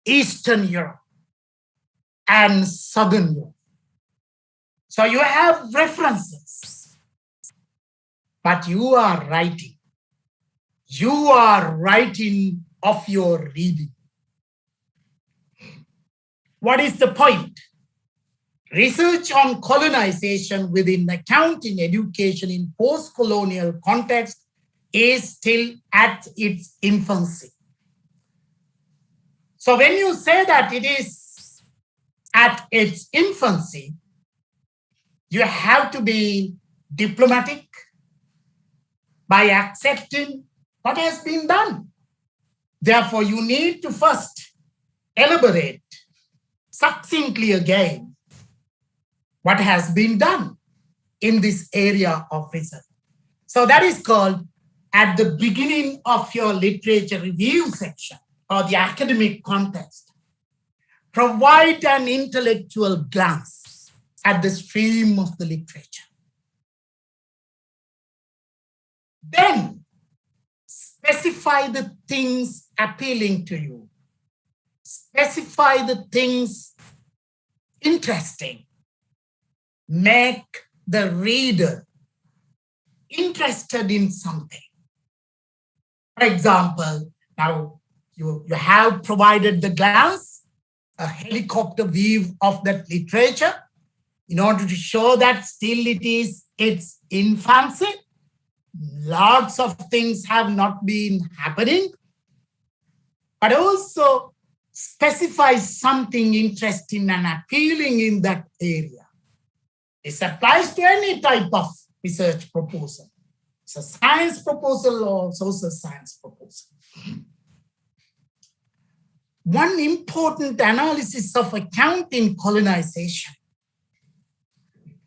Eastern Europe, and Southern Europe. So you have references, but you are writing. You are writing of your reading. What is the point? Research on colonization within accounting education in post-colonial context is still at its infancy. So when you say that it is at its infancy, you have to be diplomatic by accepting what has been done. Therefore, you need to first elaborate succinctly again what has been done in this area of research. So that is called at the beginning of your literature review section or the academic context. Provide an intellectual glance at the stream of the literature. Then specify the things appealing to you. Specify the things interesting. Make the reader interested in something. For example, now you have provided the glance, a helicopter view of that literature in order to show that still it is its infancy. Lots of things have not been happening, but also specify something interesting and appealing in that area. This applies to any type of research proposal. It's a science proposal or social science proposal. One important analysis of accounting colonization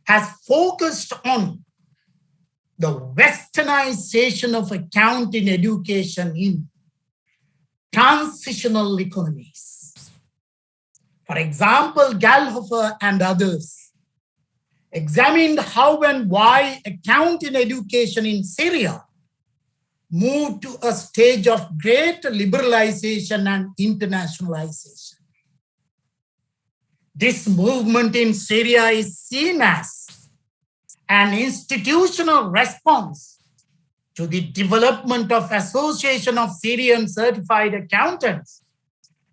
has focused on the westernization of accounting education in transitional economies. For example, Gallhofer and others examined how and why accounting education in Syria moved to a stage of great liberalization and internationalization. This movement in Syria is seen as an institutional response to the development of Association of Syrian Certified Accountants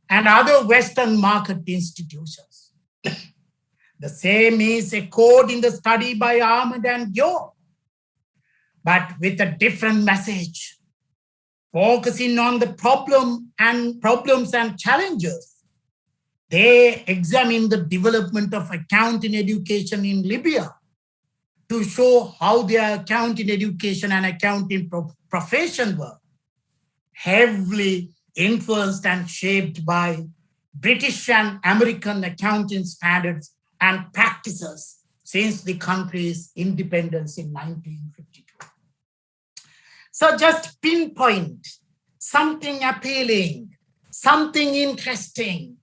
and other Western market institutions. The same is echoed in the study by Ahmed and Joe, but with a different message, focusing on the problems and challenges. They examine the development of accounting education in Libya to show how their accounting education and accounting profession were heavily influenced and shaped by British and American accounting standards and practices since the country's independence in 1952. So just pinpoint something appealing, something interesting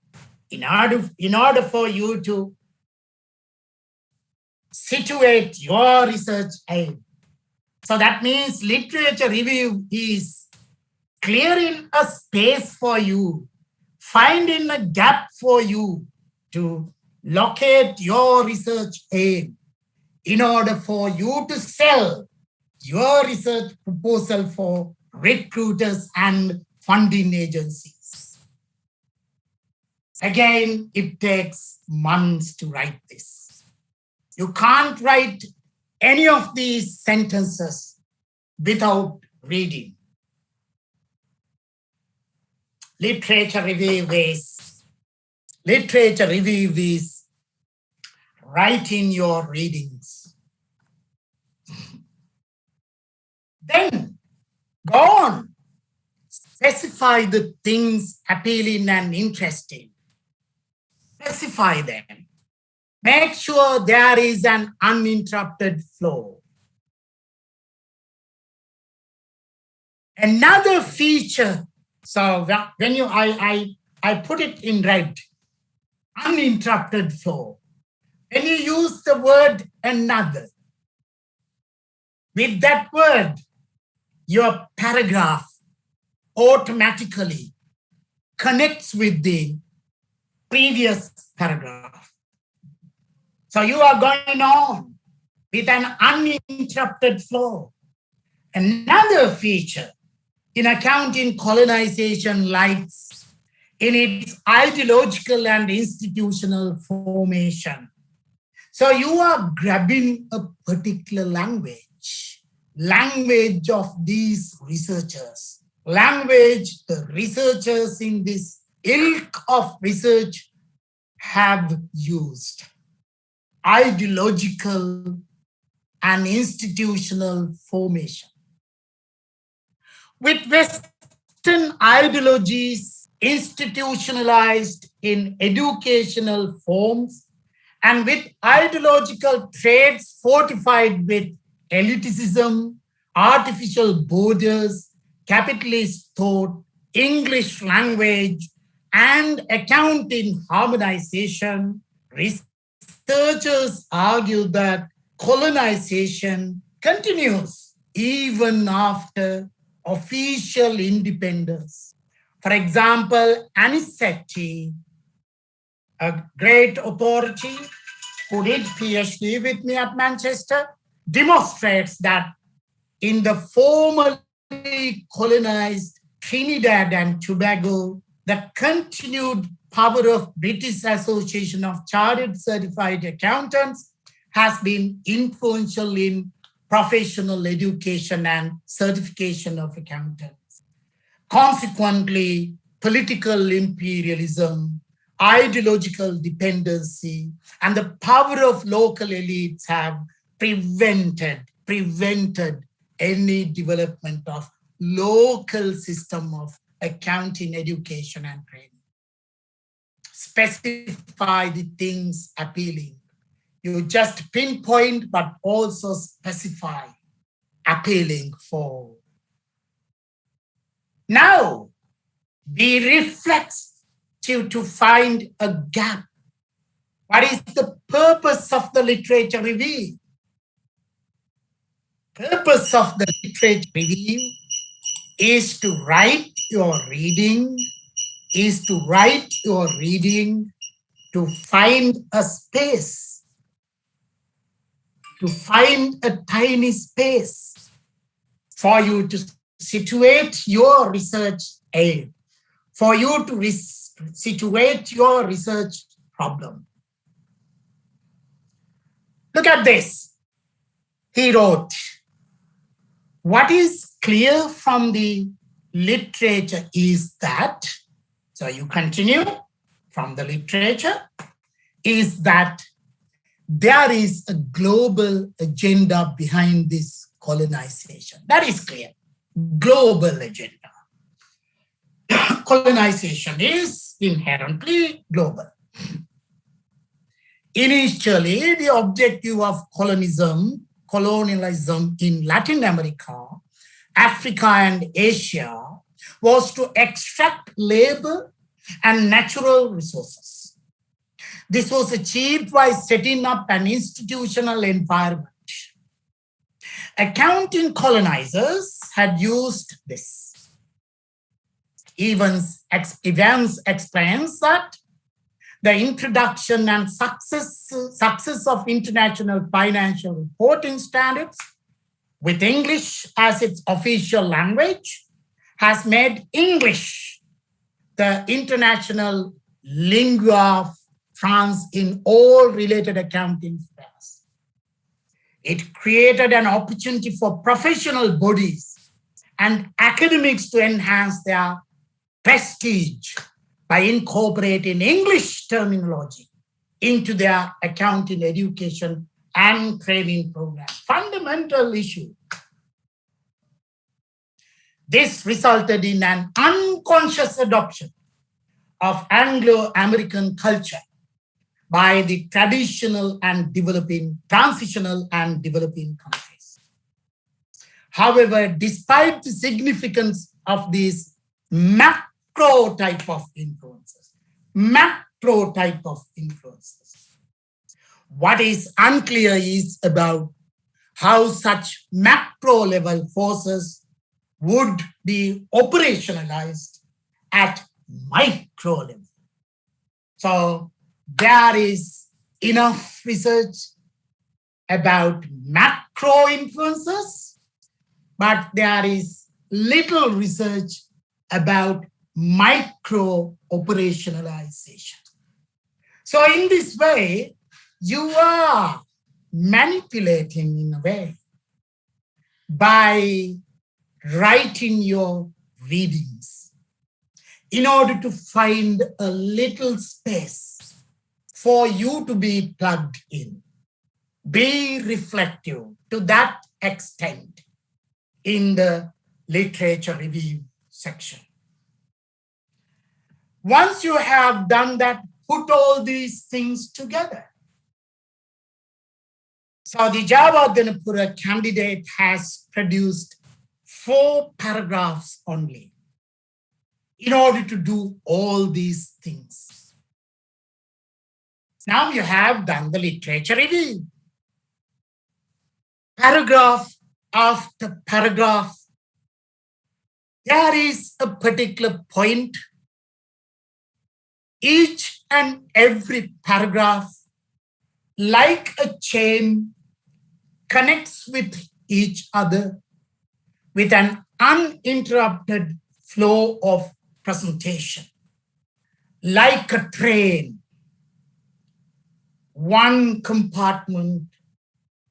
in order for you to situate your research aim. So that means literature review is clearing a space for you, finding a gap for you to locate your research aim in order for you to sell your research proposal for recruiters and funding agencies. Again, it takes months to write this. You can't write any of these sentences without reading. Literature review is writing your readings. Then go on, specify the things appealing and interesting. Specify them. Make sure there is an uninterrupted flow. Another feature, so when I put it in red, uninterrupted flow. When you use the word another, with that word, your paragraph automatically connects with the previous paragraph. So you are going on with an uninterrupted flow. Another feature in accounting colonization lies in its ideological and institutional formation. So you are grabbing a particular language of these researchers, language the researchers in this ilk of research have used. Ideological and institutional formation. With Western ideologies institutionalized in educational forms and with ideological traits fortified with elitism, artificial borders, capitalist thought, English language, and accounting harmonization, researchers argue that colonization continues even after official independence. For example, Anisetti, a great authority who did PhD with me at Manchester, demonstrates that in the formerly colonized Trinidad and Tobago, the continued power of British Association of Chartered Certified Accountants has been influential in professional education and certification of accountants. Consequently, political imperialism, ideological dependency, and the power of local elites have prevented any development of local system of accounting, education, and training. Specify the things appealing. You just pinpoint, but also specify appealing for. Now, be reflexive to find a gap. What is the purpose of the literature review? Purpose of the literature review is to write your reading, to find a space, to find a tiny space for you to situate your research aim, for you to situate your research problem. Look at this. He wrote, what is clear from the literature is that, so you continue from the literature, is that there is a global agenda behind this colonization. That is clear. Global agenda. Colonization is inherently global. Initially, the objective of colonialism in Latin America, Africa, and Asia was to extract labor and natural resources. This was achieved by setting up an institutional environment. Accounting colonizers had used this. Evans explains that the introduction and success of international financial reporting standards with English as its official language has made English the international lingua franca in all related accounting spheres. It created an opportunity for professional bodies and academics to enhance their prestige by incorporating English terminology into their accounting education and training program. Fundamental issue. This resulted in an unconscious adoption of Anglo-American culture by the transitional and developing countries. However, despite the significance of these macro type of influences, what is unclear is about how such macro level forces would be operationalized at micro level. So there is enough research about macro influences, but there is little research about micro operationalization. So in this way, you are manipulating in a way by writing your readings in order to find a little space for you to be plugged in. Be reflective to that extent in the literature review section. Once you have done that, put all these things together. So the Java Ganapura candidate has produced 4 paragraphs only in order to do all these things. Now you have done the literature review. Paragraph after paragraph, there is a particular point. Each and every paragraph, like a chain, connects with each other with an uninterrupted flow of presentation. Like a train, one compartment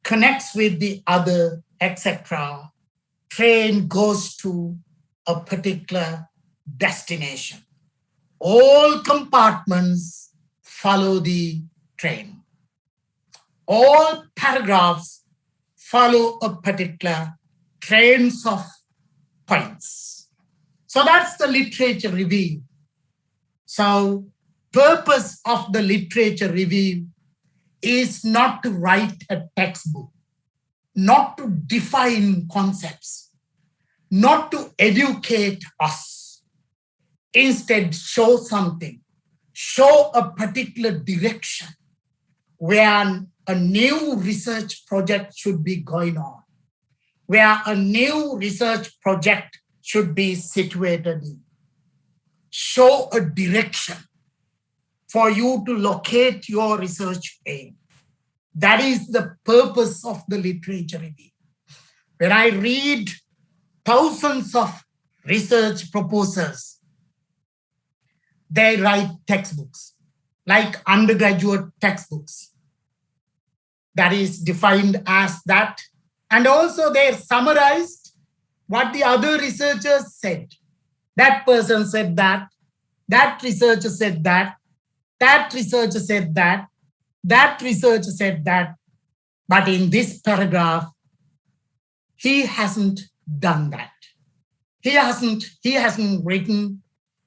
connects with the other, etc. Train goes to a particular destination. All compartments follow the train. All paragraphs follow a particular trains of points. So that's the literature review. So purpose of the literature review is not to write a textbook, not to define concepts, not to educate us. Instead, show something, show a particular direction where a new research project should be going on, where a new research project should be situated in. Show a direction for you to locate your research aim. That is the purpose of the literature review. When I read thousands of research proposals, they write textbooks, like undergraduate textbooks. That is defined as that. And also they summarized what the other researchers said. That person said that researcher said that researcher said that researcher said that. But in this paragraph, he hasn't done that. He hasn't written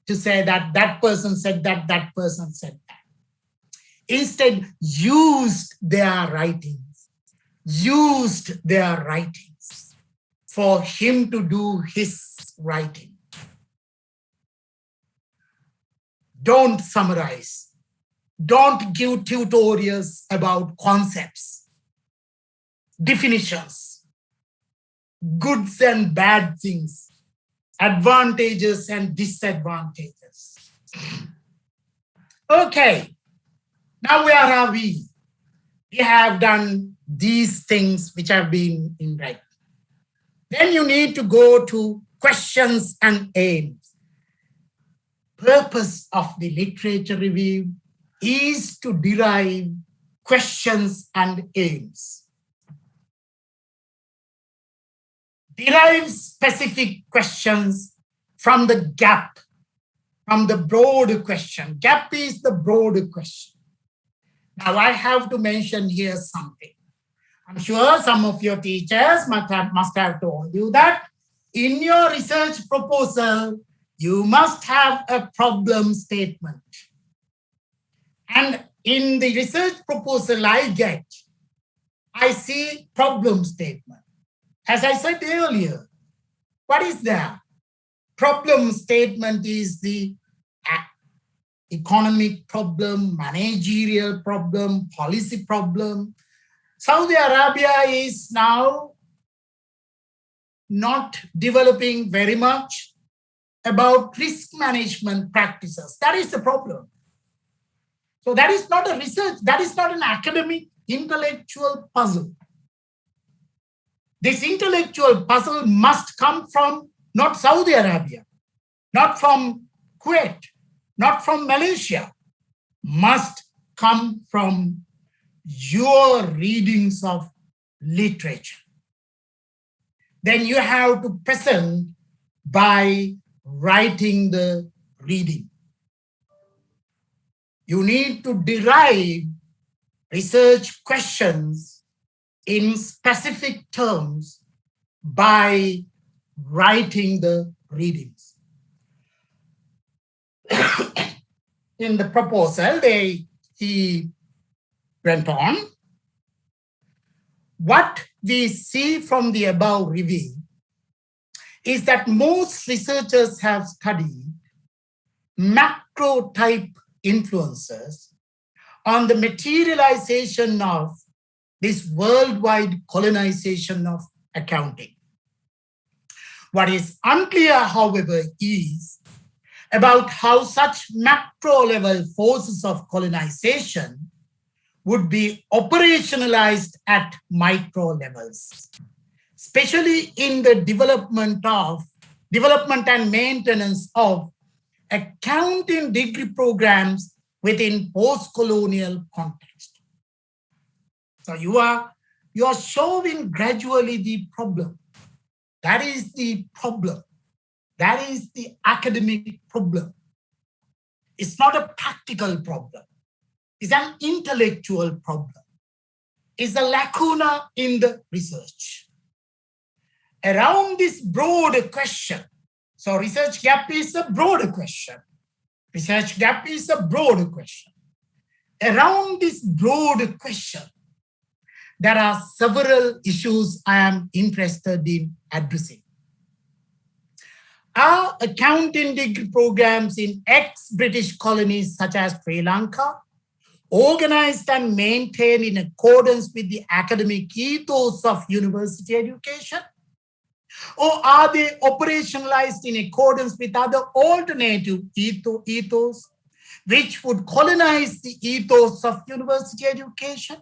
to say that person said that person said that. Instead, used their writings for him to do his writing. Don't summarize. Don't give tutorials about concepts, definitions, goods and bad things, advantages and disadvantages. Okay, now where are we? We have done these things which have been in red. Then you need to go to questions and aims. Purpose of the literature review is to derive questions and aims. Derive specific questions from the gap, from the broad question. Gap is the broad question. Now I have to mention here something. I'm sure some of your teachers must have told you that in your research proposal, you must have a problem statement. And in the research proposal I see problem statement. As I said earlier, what is that? Problem statement is the economic problem, managerial problem, policy problem. Saudi Arabia is now not developing very much about risk management practices. That is the problem. So that is not a research, that is not an academic intellectual puzzle. This intellectual puzzle must come from not Saudi Arabia, not from Kuwait, not from Malaysia, must come from your readings of literature. Then you have to present by writing the reading. You need to derive research questions in specific terms by writing the readings. In the proposal, he went on. What we see from the above review is that most researchers have studied macro type influences on the materialization of this worldwide colonization of accounting. What is unclear, however, is about how such macro level forces of colonization would be operationalized at micro levels, especially in the development and maintenance of accounting degree programs within post-colonial context. So you are solving gradually the problem. That is the problem. That is the academic problem. It's not a practical problem. It's an intellectual problem. It's a lacuna in the research. Around this broader question, so research gap is a broader question. Research gap is a broader question. Around this broader question, there are several issues I am interested in addressing. Are accounting degree programs in ex-British colonies such as Sri Lanka organized and maintained in accordance with the academic ethos of university education? Or are they operationalized in accordance with other alternative ethos, which would colonize the ethos of university education?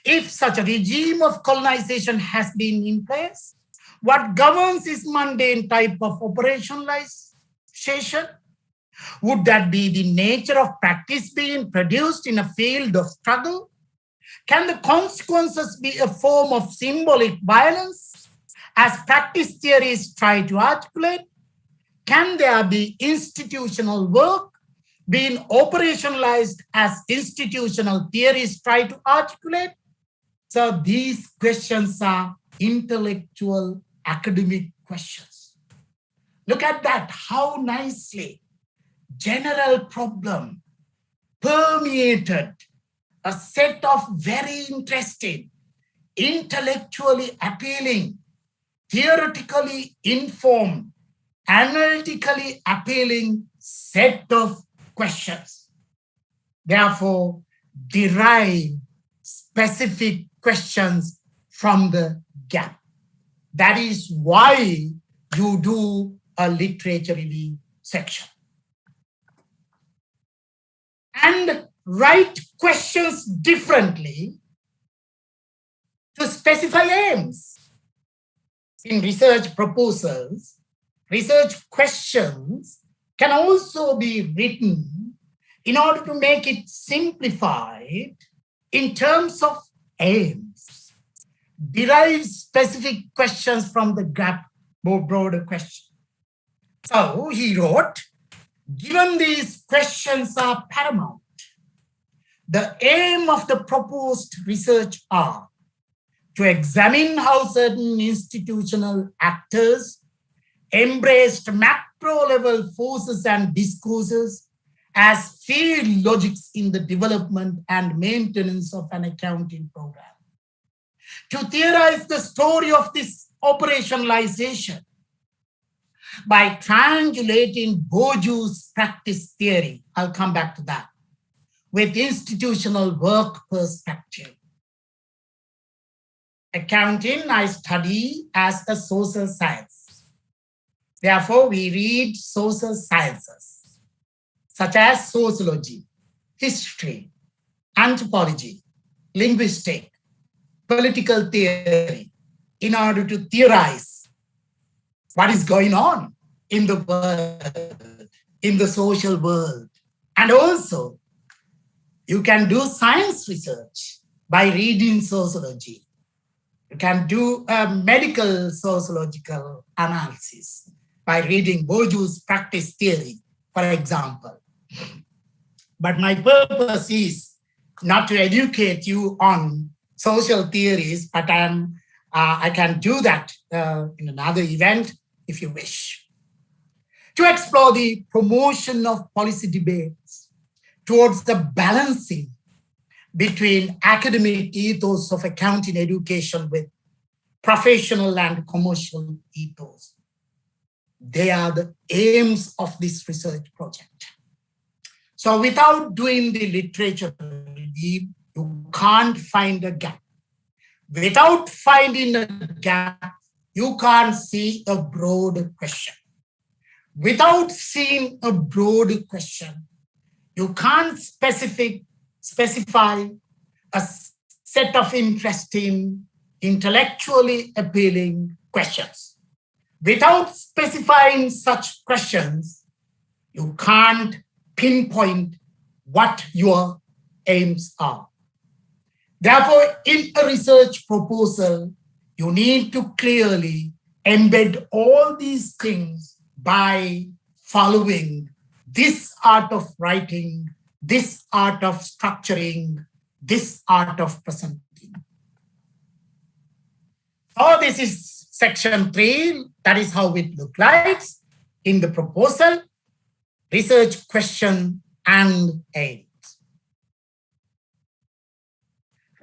If such a regime of colonization has been in place, what governs this mundane type of operationalization? Would that be the nature of practice being produced in a field of struggle? Can the consequences be a form of symbolic violence, as practice theories try to articulate? Can there be institutional work being operationalized as institutional theories try to articulate? So these questions are intellectual academic questions. Look at that, how nicely general problem permeated a set of very interesting, intellectually appealing, theoretically informed, analytically appealing set of questions. Therefore, derive specific questions from the gap. That is why you do a literature review section. And write questions differently to specify aims. In research proposals, research questions can also be written in order to make it simplified in terms of aims. Derive specific questions from the gap, more broader question. So he wrote, given these questions are paramount, the aim of the proposed research are to examine how certain institutional actors embraced macro-level forces and discourses as field logics in the development and maintenance of an accounting program. To theorize the story of this operationalization by triangulating Bourdieu's practice theory, I'll come back to that, with institutional work perspective. accounting I study as a social science. Therefore, we read social sciences, such as sociology, history, anthropology, linguistics, political theory, in order to theorize what is going on in the world, in the social world. And also, you can do science research by reading sociology. You can do a medical sociological analysis by reading Bourdieu's practice theory, for example. But my purpose is not to educate you on social theories, but I can do that in another event if you wish. To explore the promotion of policy debates towards the balancing between academic ethos of accounting education with professional and commercial ethos. They are the aims of this research project. So without doing the literature review, you can't find a gap. Without finding a gap, you can't see a broad question. Without seeing a broad question, you can't specify a set of interesting, intellectually appealing questions. Without specifying such questions, you can't pinpoint what your aims are. Therefore, in a research proposal, you need to clearly embed all these things by following this art of writing, this art of structuring, this art of presenting. So this is section 3. That is how it looks like in the proposal, research question and aims.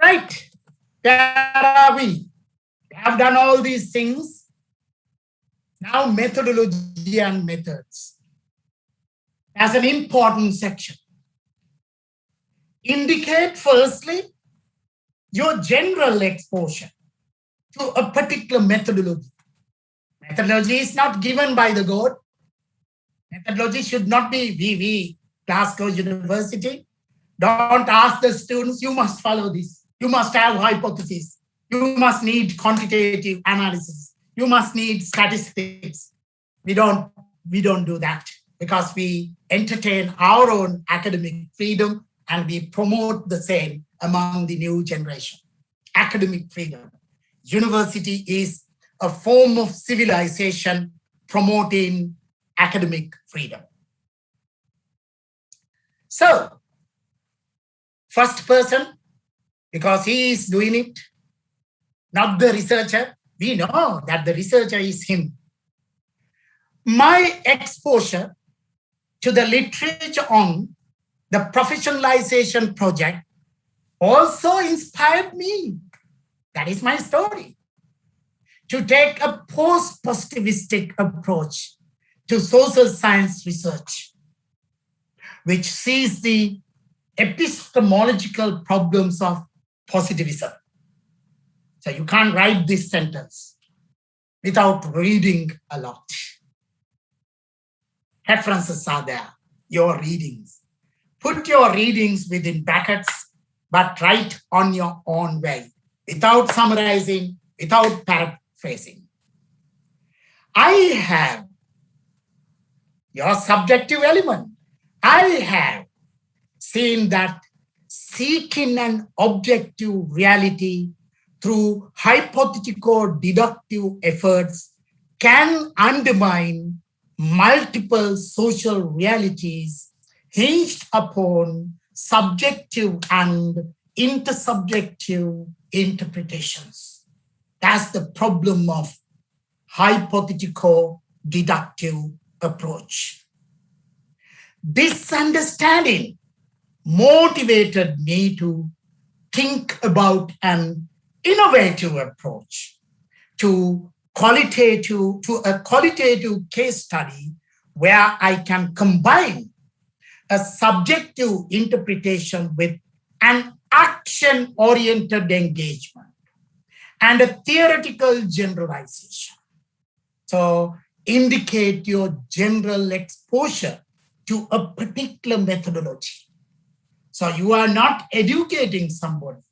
Right, where are we? We have done all these things. Now methodology and methods. As an important section. Indicate firstly your general exposure to a particular methodology. Methodology is not given by the God. Methodology should not be VV, Glasgow University. Don't ask the students, you must follow this. You must have hypotheses. You must need quantitative analysis. You must need statistics. We don't do that because we entertain our own academic freedom and we promote the same among the new generation. Academic freedom. University is a form of civilization promoting academic freedom. So, first person, because he is doing it, not the researcher. We know that the researcher is him. My exposure to the literature on the professionalization project also inspired me. That is my story. To take a post-positivistic approach to social science research, which sees the epistemological problems of positivism. So you can't write this sentence without reading a lot. References are there, your readings. Put your readings within brackets, but write on your own way, without summarizing, without paraphrasing. I have your subjective element. I have seen that seeking an objective reality through hypothetico-deductive efforts can undermine multiple social realities hinged upon subjective and intersubjective interpretations. That's the problem of hypothetico-deductive approach. This understanding motivated me to think about an innovative approach to a qualitative case study where I can combine a subjective interpretation with an action-oriented engagement. and a theoretical generalization. So indicate your general exposure to a particular methodology. So you are not educating somebody,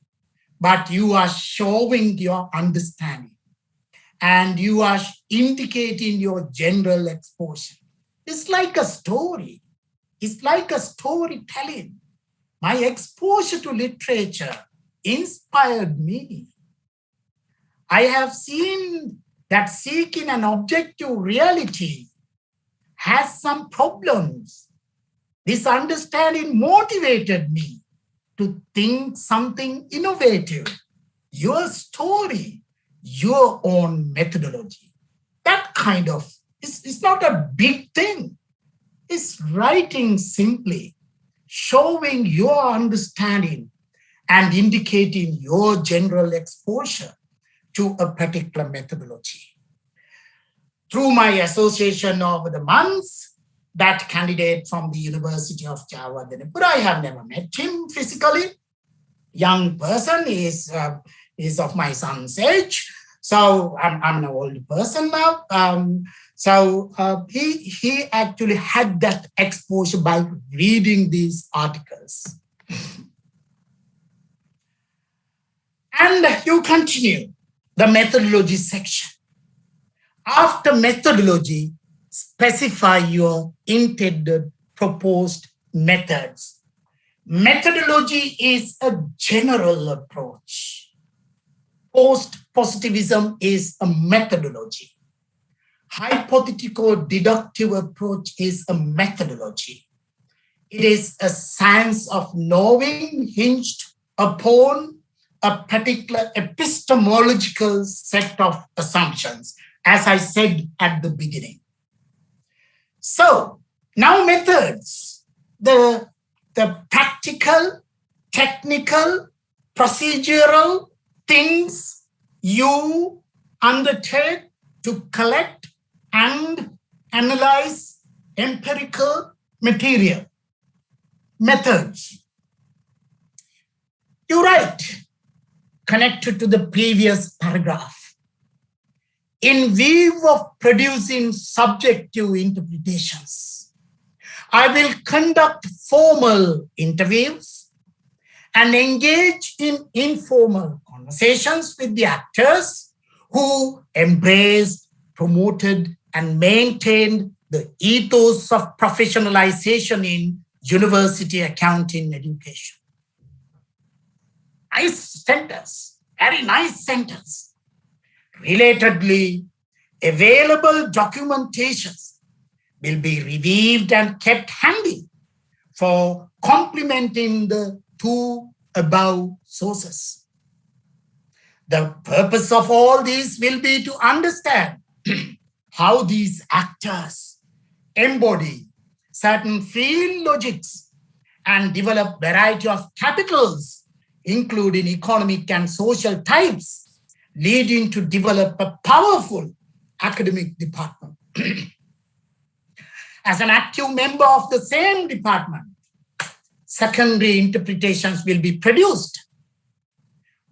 but you are showing your understanding and you are indicating your general exposure. It's like a story. It's like a storytelling. My exposure to literature inspired me. I have seen that seeking an objective reality has some problems. This understanding motivated me to think something innovative. Your story, your own methodology. That kind of, it's not a big thing. It's writing simply, showing your understanding and indicating your general exposure to a particular methodology. Through my association over the months, that candidate from the University of Java, I have never met him physically. Young person is of my son's age. So I'm an old person now. He actually had that exposure by reading these articles. And you continue the methodology section. After methodology, specify your intended proposed methods. Methodology is a general approach. Post-positivism is a methodology. Hypothetical-deductive approach is a methodology. It is a science of knowing hinged upon a particular epistemological set of assumptions, as I said at the beginning. So now methods, the practical, technical, procedural things you undertake to collect and analyze empirical material. Methods. You write, connected to the previous paragraph. In view of producing subjective interpretations, I will conduct formal interviews and engage in informal conversations with the actors who embraced, promoted, and maintained the ethos of professionalization in university accounting education. Nice sentence, very nice sentence. Relatedly, available documentations will be reviewed and kept handy for complementing the two above sources. The purpose of all these will be to understand how these actors embody certain field logics and develop variety of capitals, including economic and social types, leading to develop a powerful academic department. As an active member of the same department, secondary interpretations will be produced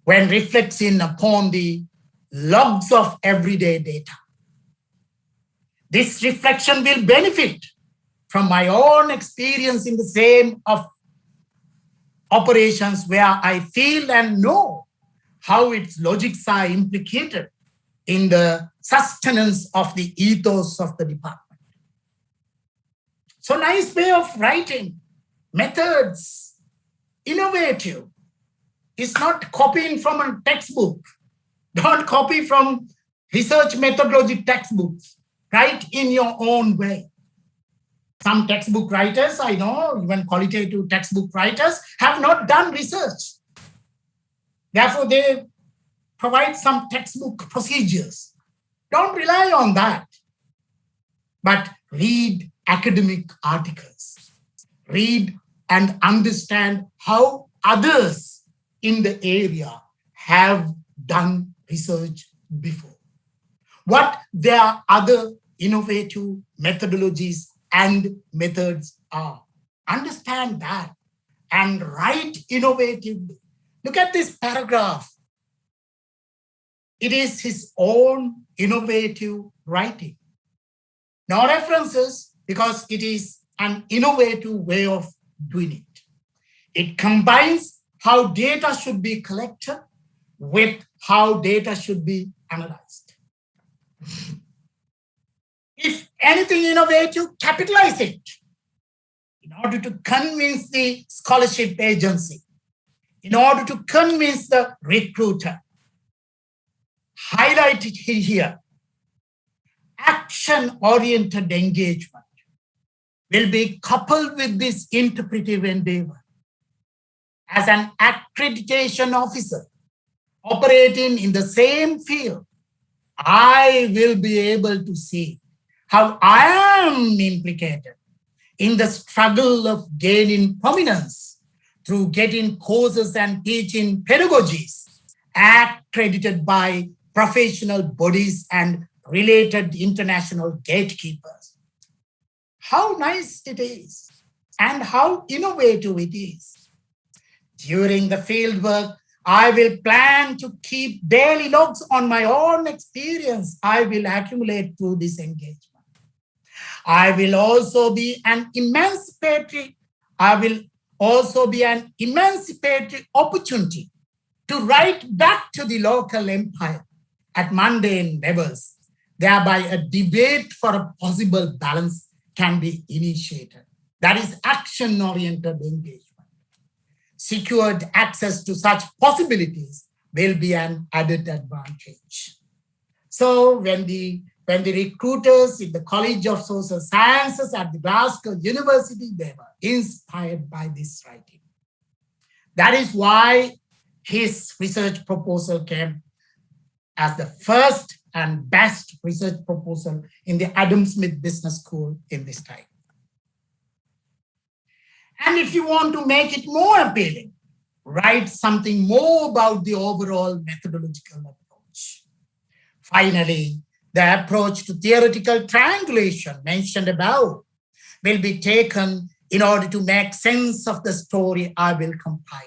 when reflecting upon the logs of everyday data. This reflection will benefit from my own experience in the same of operations where I feel and know how its logics are implicated in the sustenance of the ethos of the department. So nice way of writing. Methods, innovative. It's not copying from a textbook. Don't copy from research methodology textbooks. Write in your own way. Some textbook writers, I know, even qualitative textbook writers, have not done research. Therefore, they provide some textbook procedures. Don't rely on that, but read academic articles. Read and understand how others in the area have done research before. What their other innovative methodologies and methods are. Understand that and write innovatively. Look at this paragraph. it is his own innovative writing. No references, because it is an innovative way of doing it. It combines how data should be collected with how data should be analyzed. If anything innovative, capitalize it in order to convince the scholarship agency, in order to convince the recruiter. Highlight it here. Action-oriented engagement will be coupled with this interpretive endeavor. As an accreditation officer operating in the same field, I will be able to see how I am implicated in the struggle of gaining prominence through getting courses and teaching pedagogies accredited by professional bodies and related international gatekeepers. How nice it is and how innovative it is. During the fieldwork, I will plan to keep daily logs on my own experience I will accumulate through this engagement. I will also be an emancipatory opportunity to write back to the local empire at mundane levels. Thereby a debate for a possible balance can be initiated. That is action-oriented engagement. Secured access to such possibilities will be an added advantage. So when the recruiters in the College of Social Sciences at the Glasgow University, they were inspired by this writing. That is why his research proposal came as the first and best research proposal in the Adam Smith Business School in this time. And if you want to make it more appealing, write something more about the overall methodological approach. Finally, the approach to theoretical triangulation mentioned above will be taken in order to make sense of the story I will compile.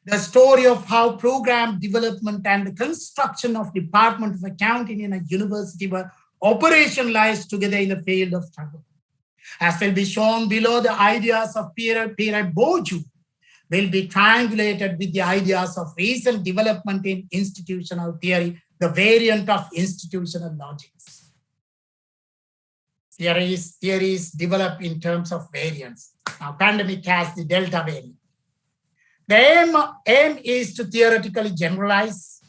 The story of how program development and the construction of Department of Accounting in a university were operationalized together in the field of struggle. As will be shown below, the ideas of Pierre Bourdieu will be triangulated with the ideas of recent development in institutional theory, the variant of institutional logics. Theories develop in terms of variants. Now, pandemic has the Delta variant. The aim is to theoretically generalize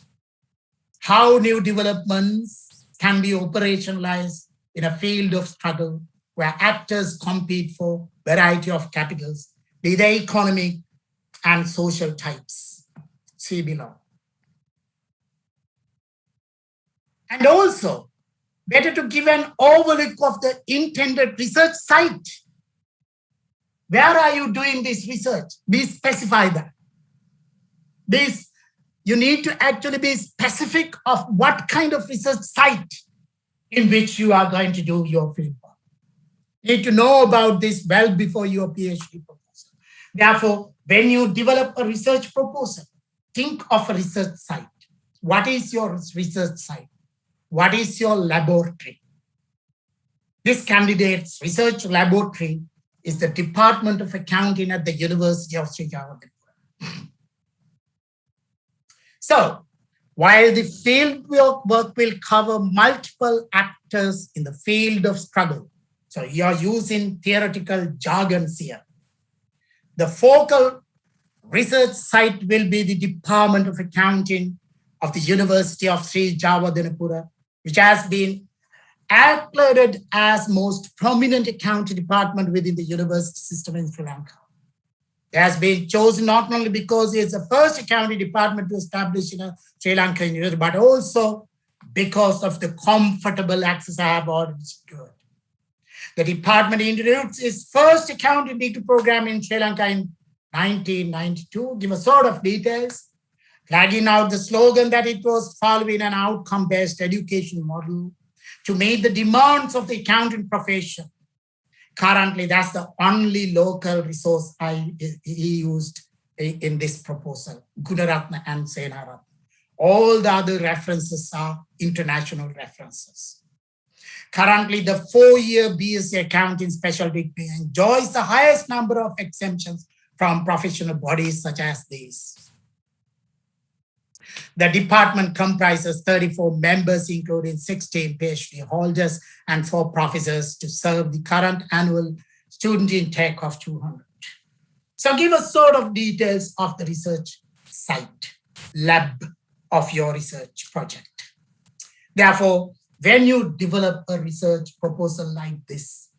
how new developments can be operationalized in a field of struggle where actors compete for a variety of capitals, be they economic and social types. See below. And also, better to give an overlook of the intended research site. Where are you doing this research? Be specify that. You need to actually be specific of what kind of research site in which you are going to do your fieldwork. You need to know about this well before your PhD proposal. Therefore, when you develop a research proposal, think of a research site. What is your research site? What is your laboratory? This candidate's research laboratory is the Department of Accounting at the University of Sri Jawa-Denpura. So, while the field work will cover multiple actors in the field of struggle, so you are using theoretical jargons here, the focal research site will be the Department of Accounting of the University of Sri Jawa-Denpura, which has been acclaimed as most prominent accounting department within the university system in Sri Lanka. It has been chosen not only because it's the first accounting department to establish in Sri Lanka university, but also because of the comfortable access I have already secured. The department introduced its first accounting degree program in Sri Lanka in 1992. Give a sort of details, flagging out the slogan that it was following an outcome-based education model to meet the demands of the accounting profession. Currently, that's the only local resource I used in this proposal, Gunaratna and Senaratna. All the other references are international references. Currently, the 4-year BSc Accounting specialty degree enjoys the highest number of exemptions from professional bodies such as these. The department comprises 34 members, including 16 PhD holders and 4 professors to serve the current annual student intake of 200. So give us sort of details of the research site, lab of your research project. Therefore, when you develop a research proposal like this,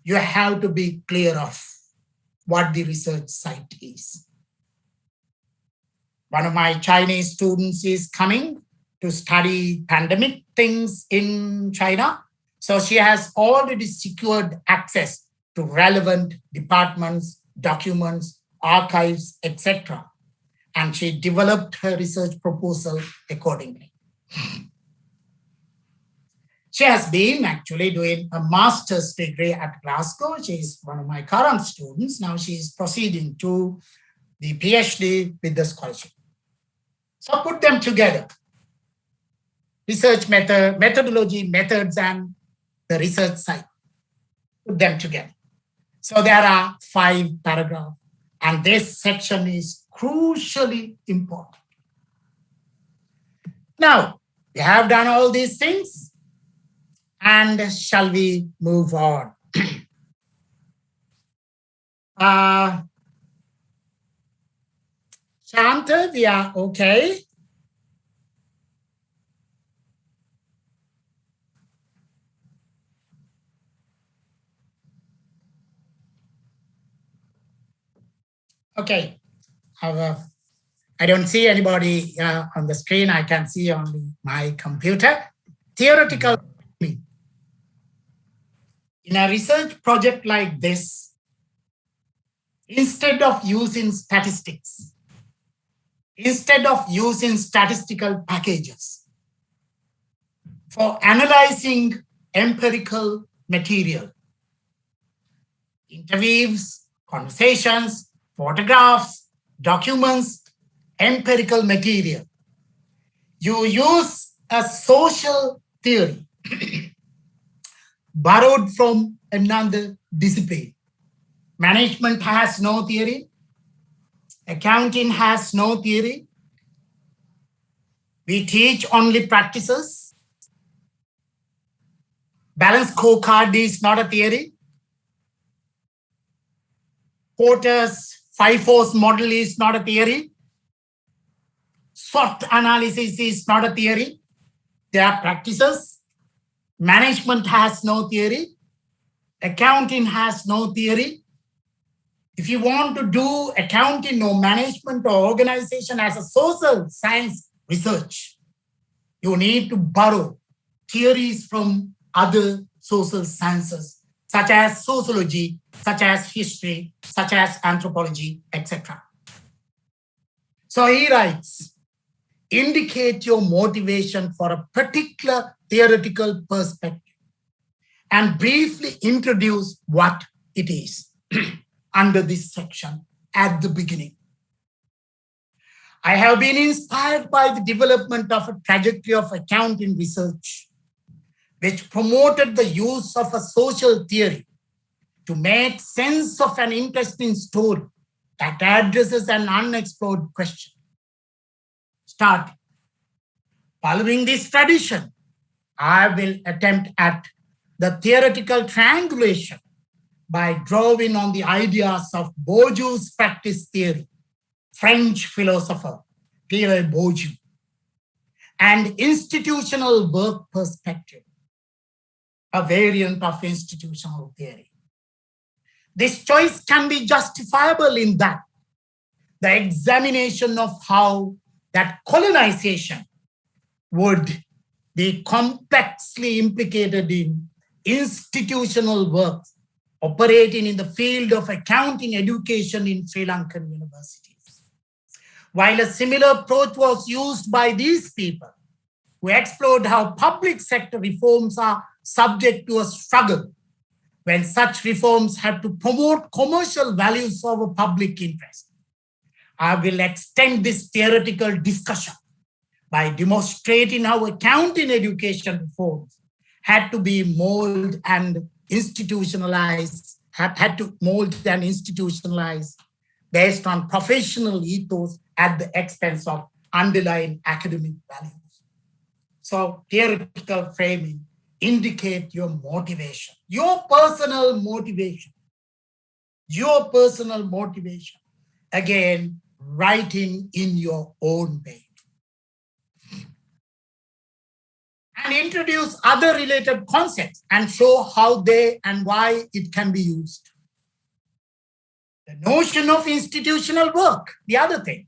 you have to be clear of what the research site is. One of my Chinese students is coming to study pandemic things in China. So she has already secured access to relevant departments, documents, archives, etc. And she developed her research proposal accordingly. She has been actually doing a master's degree at Glasgow. She is one of my current students. Now she is proceeding to the PhD with the scholarship. So put them together. Research method, methodology, methods, and the research site. Put them together. So there are 5 paragraphs, and this section is crucially important. Now, we have done all these things, and shall we move on? Shanta, we are okay. Okay. I don't see anybody on the screen. I can see only my computer. Theoretical. In a research project like this, instead of using statistics, instead of using statistical packages for analyzing empirical material, interviews, conversations, photographs, documents, empirical material, you use a social theory borrowed from another discipline. Management has no theory. Accounting has no theory. We teach only practices. Balanced scorecard is not a theory. Porter's 5-force model is not a theory. SWOT analysis is not a theory. They are practices. Management has no theory. Accounting has no theory. If you want to do accounting or management or organization as a social science research, you need to borrow theories from other social sciences, such as sociology, such as history, such as anthropology, etc. So he writes, indicate your motivation for a particular theoretical perspective and briefly introduce what it is under this section at the beginning. I have been inspired by the development of a trajectory of accounting research, which promoted the use of a social theory to make sense of an interesting story that addresses an unexplored question. Starting. Following this tradition, I will attempt at the theoretical triangulation by drawing on the ideas of Bourdieu's practice theory, French philosopher Pierre Bourdieu, and institutional work perspective, a variant of institutional theory. This choice can be justifiable in that the examination of how that colonization would be complexly implicated in institutional work operating in the field of accounting education in Sri Lankan universities. While a similar approach was used by these people who explored how public sector reforms are subject to a struggle when such reforms have to promote commercial values over public interest, I will extend this theoretical discussion by demonstrating how accounting education reforms had to be molded and institutionalized, had to mold and institutionalize based on professional ethos at the expense of underlying academic values. So theoretical framing indicate your motivation, your personal motivation. Again, writing in your own way. And introduce other related concepts and show how they and why it can be used. The notion of institutional work, the other thing,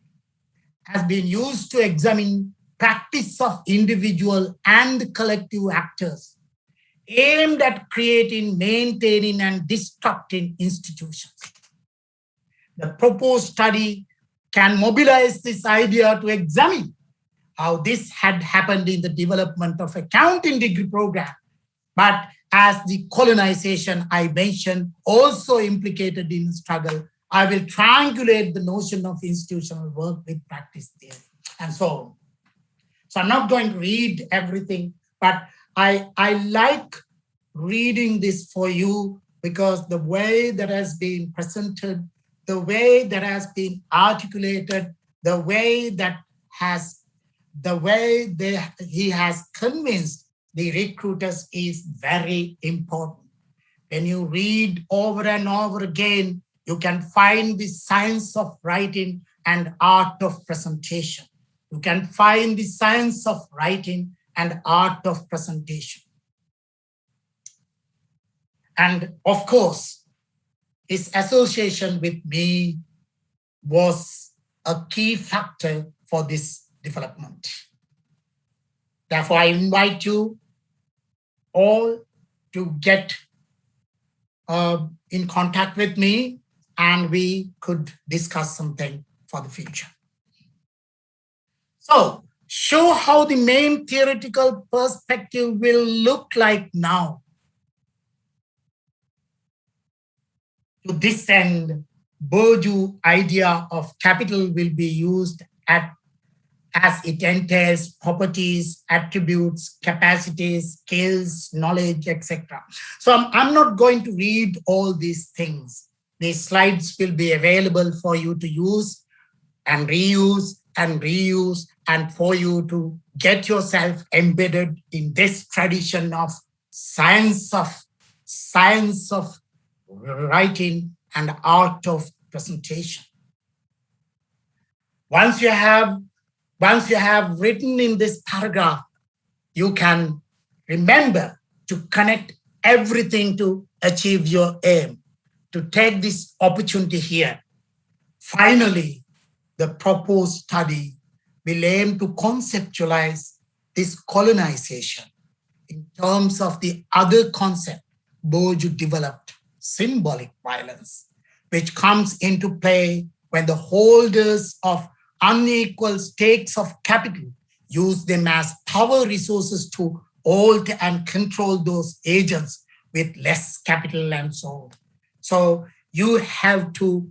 has been used to examine practice of individual and collective actors aimed at creating, maintaining, and disrupting institutions. The proposed study can mobilize this idea to examine how this had happened in the development of accounting degree program, but as the colonization I mentioned also implicated in the struggle, I will triangulate the notion of institutional work with practice theory and so on. So I'm not going to read everything, but I like reading this for you because the way that has been presented, the way that has been articulated, the way he has convinced the recruiters is very important. When you read over and over again, you can find the science of writing and art of presentation. You can find the science of writing and art of presentation. And of course, his association with me was a key factor for this development. Therefore, I invite you all to get in contact with me and we could discuss something for the future. So, show how the main theoretical perspective will look like now. To this end, Bourdieu's idea of capital will be used as it entails properties, attributes, capacities, skills, knowledge, etc. So I'm not going to read all these things. These slides will be available for you to use and reuse and reuse, and for you to get yourself embedded in this tradition of science of writing and art of presentation. Once you have written in this paragraph, you can remember to connect everything to achieve your aim, to take this opportunity here. Finally, the proposed study will aim to conceptualize this colonization in terms of the other concept Bourdieu developed, symbolic violence, which comes into play when the holders of unequal stakes of capital use them as power resources to alter and control those agents with less capital and so on. So you have to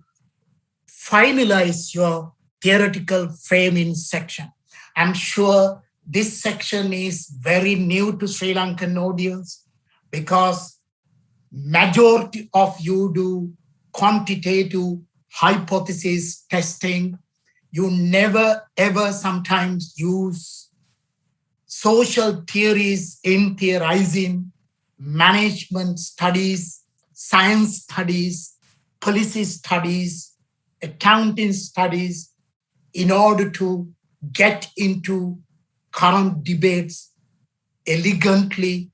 finalize your theoretical framing section. I'm sure this section is very new to Sri Lankan audience because majority of you do quantitative hypothesis testing. You never ever sometimes use social theories in theorizing, management studies, science studies, policy studies, accounting studies, in order to get into current debates elegantly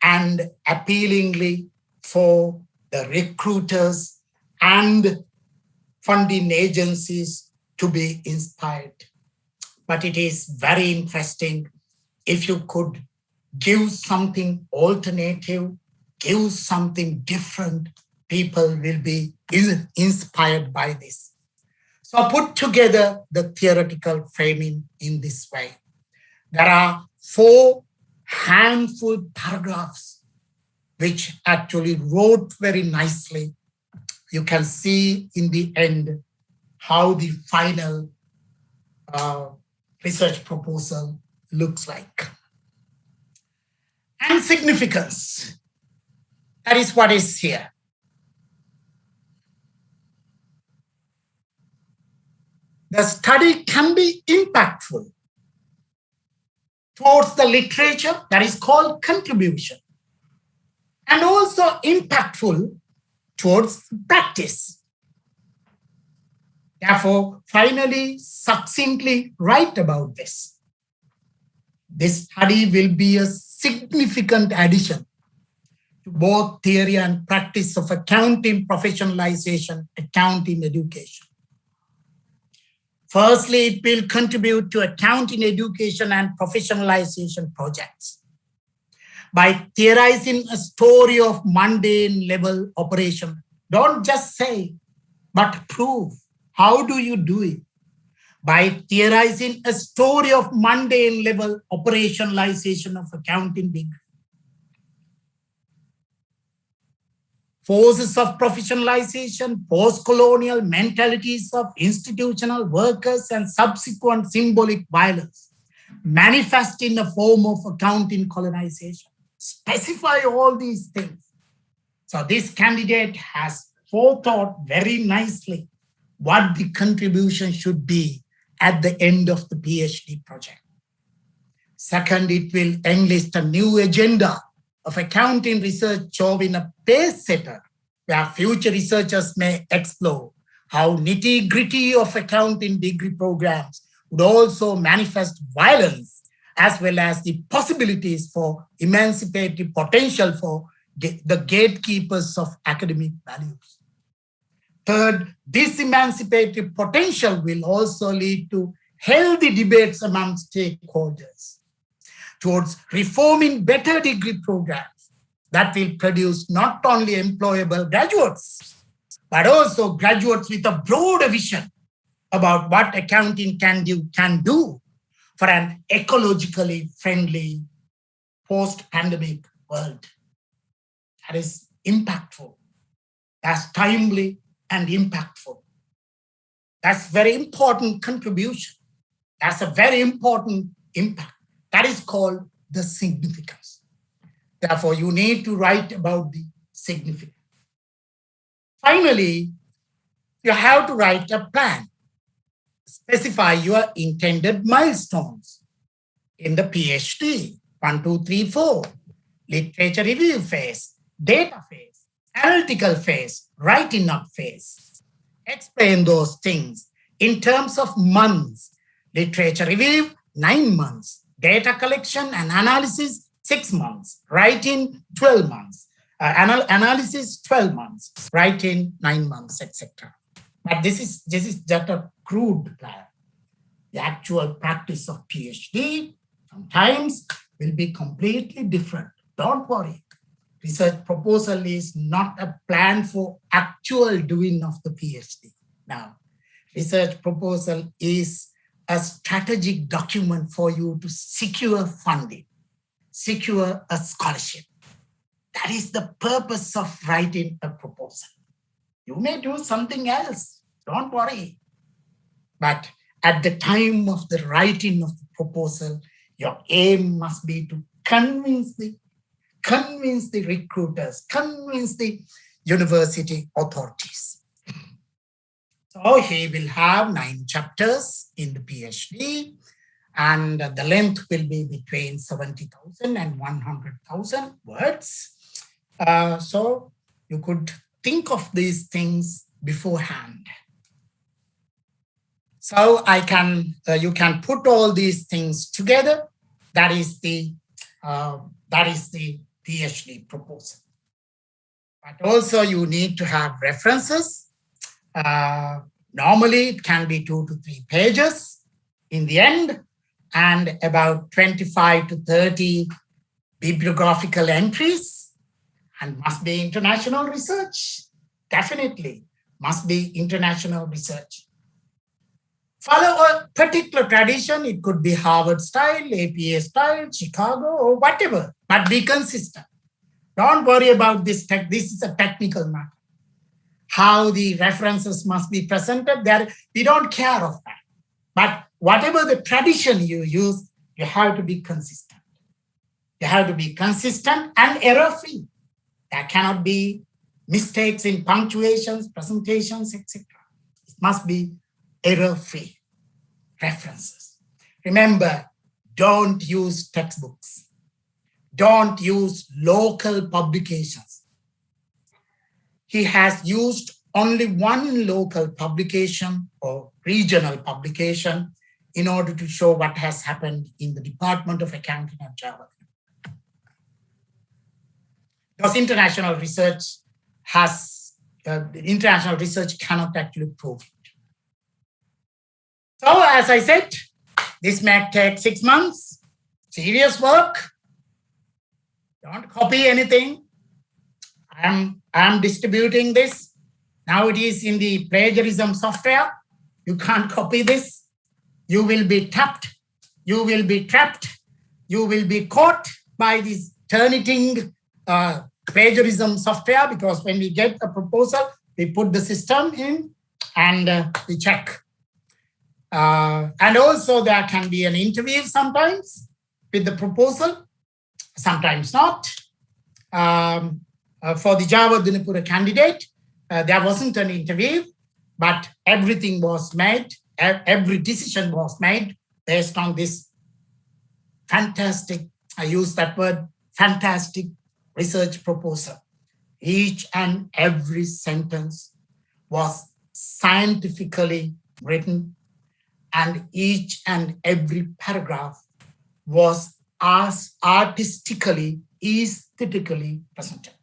and appealingly for the recruiters and funding agencies to be inspired. But it is very interesting if you could give something alternative, give something different, people will be inspired by this. So I put together the theoretical framing in this way. There are 4 handful paragraphs which actually wrote very nicely. You can see in the end how the final research proposal looks like. And significance. That is what is here. The study can be impactful towards the literature, that is called contribution, and also impactful towards practice. Therefore, finally, succinctly write about this. This study will be a significant addition to both theory and practice of accounting professionalization, accounting education. Firstly, it will contribute to accounting education and professionalization projects by theorizing a story of mundane level operation. Don't just say, but prove. How do you do it? By theorizing a story of mundane level operationalization of accounting degree. Forces of professionalization, post-colonial mentalities of institutional workers, and subsequent symbolic violence manifest in the form of accounting colonization. Specify all these things. So this candidate has forethought very nicely what the contribution should be at the end of the PhD project. Second, it will enlist a new agenda of accounting research showing a pace setter where future researchers may explore how nitty-gritty of accounting degree programs would also manifest violence as well as the possibilities for emancipative potential for the gatekeepers of academic values. Third, this emancipative potential will also lead to healthy debates among stakeholders towards reforming better degree programs that will produce not only employable graduates, but also graduates with a broader vision about what accounting can do for an ecologically friendly post-pandemic world. That is impactful. That's timely and impactful. That's very important contribution. That's a very important impact. That is called the significance. Therefore, you need to write about the significance. Finally, you have to write a plan. Specify your intended milestones in the PhD, 1, 2, 3, 4, literature review phase, data phase, analytical phase, writing up phase. Explain those things in terms of months. Literature review, 9 months. Data collection and analysis, 6 months. Writing, 12 months. Analysis, 12 months. Writing, 9 months, etc. But this is just a crude plan. The actual practice of PhD sometimes will be completely different. Don't worry. Research proposal is not a plan for actual doing of the PhD. Now, research proposal is a strategic document for you to secure funding, secure a scholarship. That is the purpose of writing a proposal. You may do something else, don't worry. But at the time of the writing of the proposal, your aim must be to convince the recruiters, convince the university authorities. So he will have 9 chapters in the PhD, and the length will be between 70,000 and 100,000 words. So you could think of these things beforehand. So you can put all these things together. That is the PhD proposal. But also you need to have references. Normally it can be 2 to 3 pages in the end, and about 25 to 30 bibliographical entries, and must be international research. Definitely must be international research. Follow a particular tradition. It could be Harvard style, APA style, Chicago, or whatever, but be consistent. Don't worry about this. This is a technical matter. How the references must be presented, we don't care of that. But whatever the tradition you use, you have to be consistent. You have to be consistent and error-free. There cannot be mistakes in punctuations, presentations, etc. It must be error-free. References. Remember, don't use textbooks. Don't use local publications. He has used only one local publication or regional publication in order to show what has happened in the Department of Accounting at Java. Because international research cannot actually prove it. So as I said, this may take 6 months, serious work. Don't copy anything. I am distributing this. Now it is in the plagiarism software. You can't copy this. You will be tapped. You will be trapped. You will be caught by this Turnitin plagiarism software, because when we get a proposal, we put the system in and we check. And also there can be an interview sometimes with the proposal, sometimes not. For the Java Dinapura candidate, there wasn't an interview, but everything was made, every decision was made based on this fantastic, I use that word, fantastic research proposal. Each and every sentence was scientifically written, and each and every paragraph was as artistically, aesthetically presented.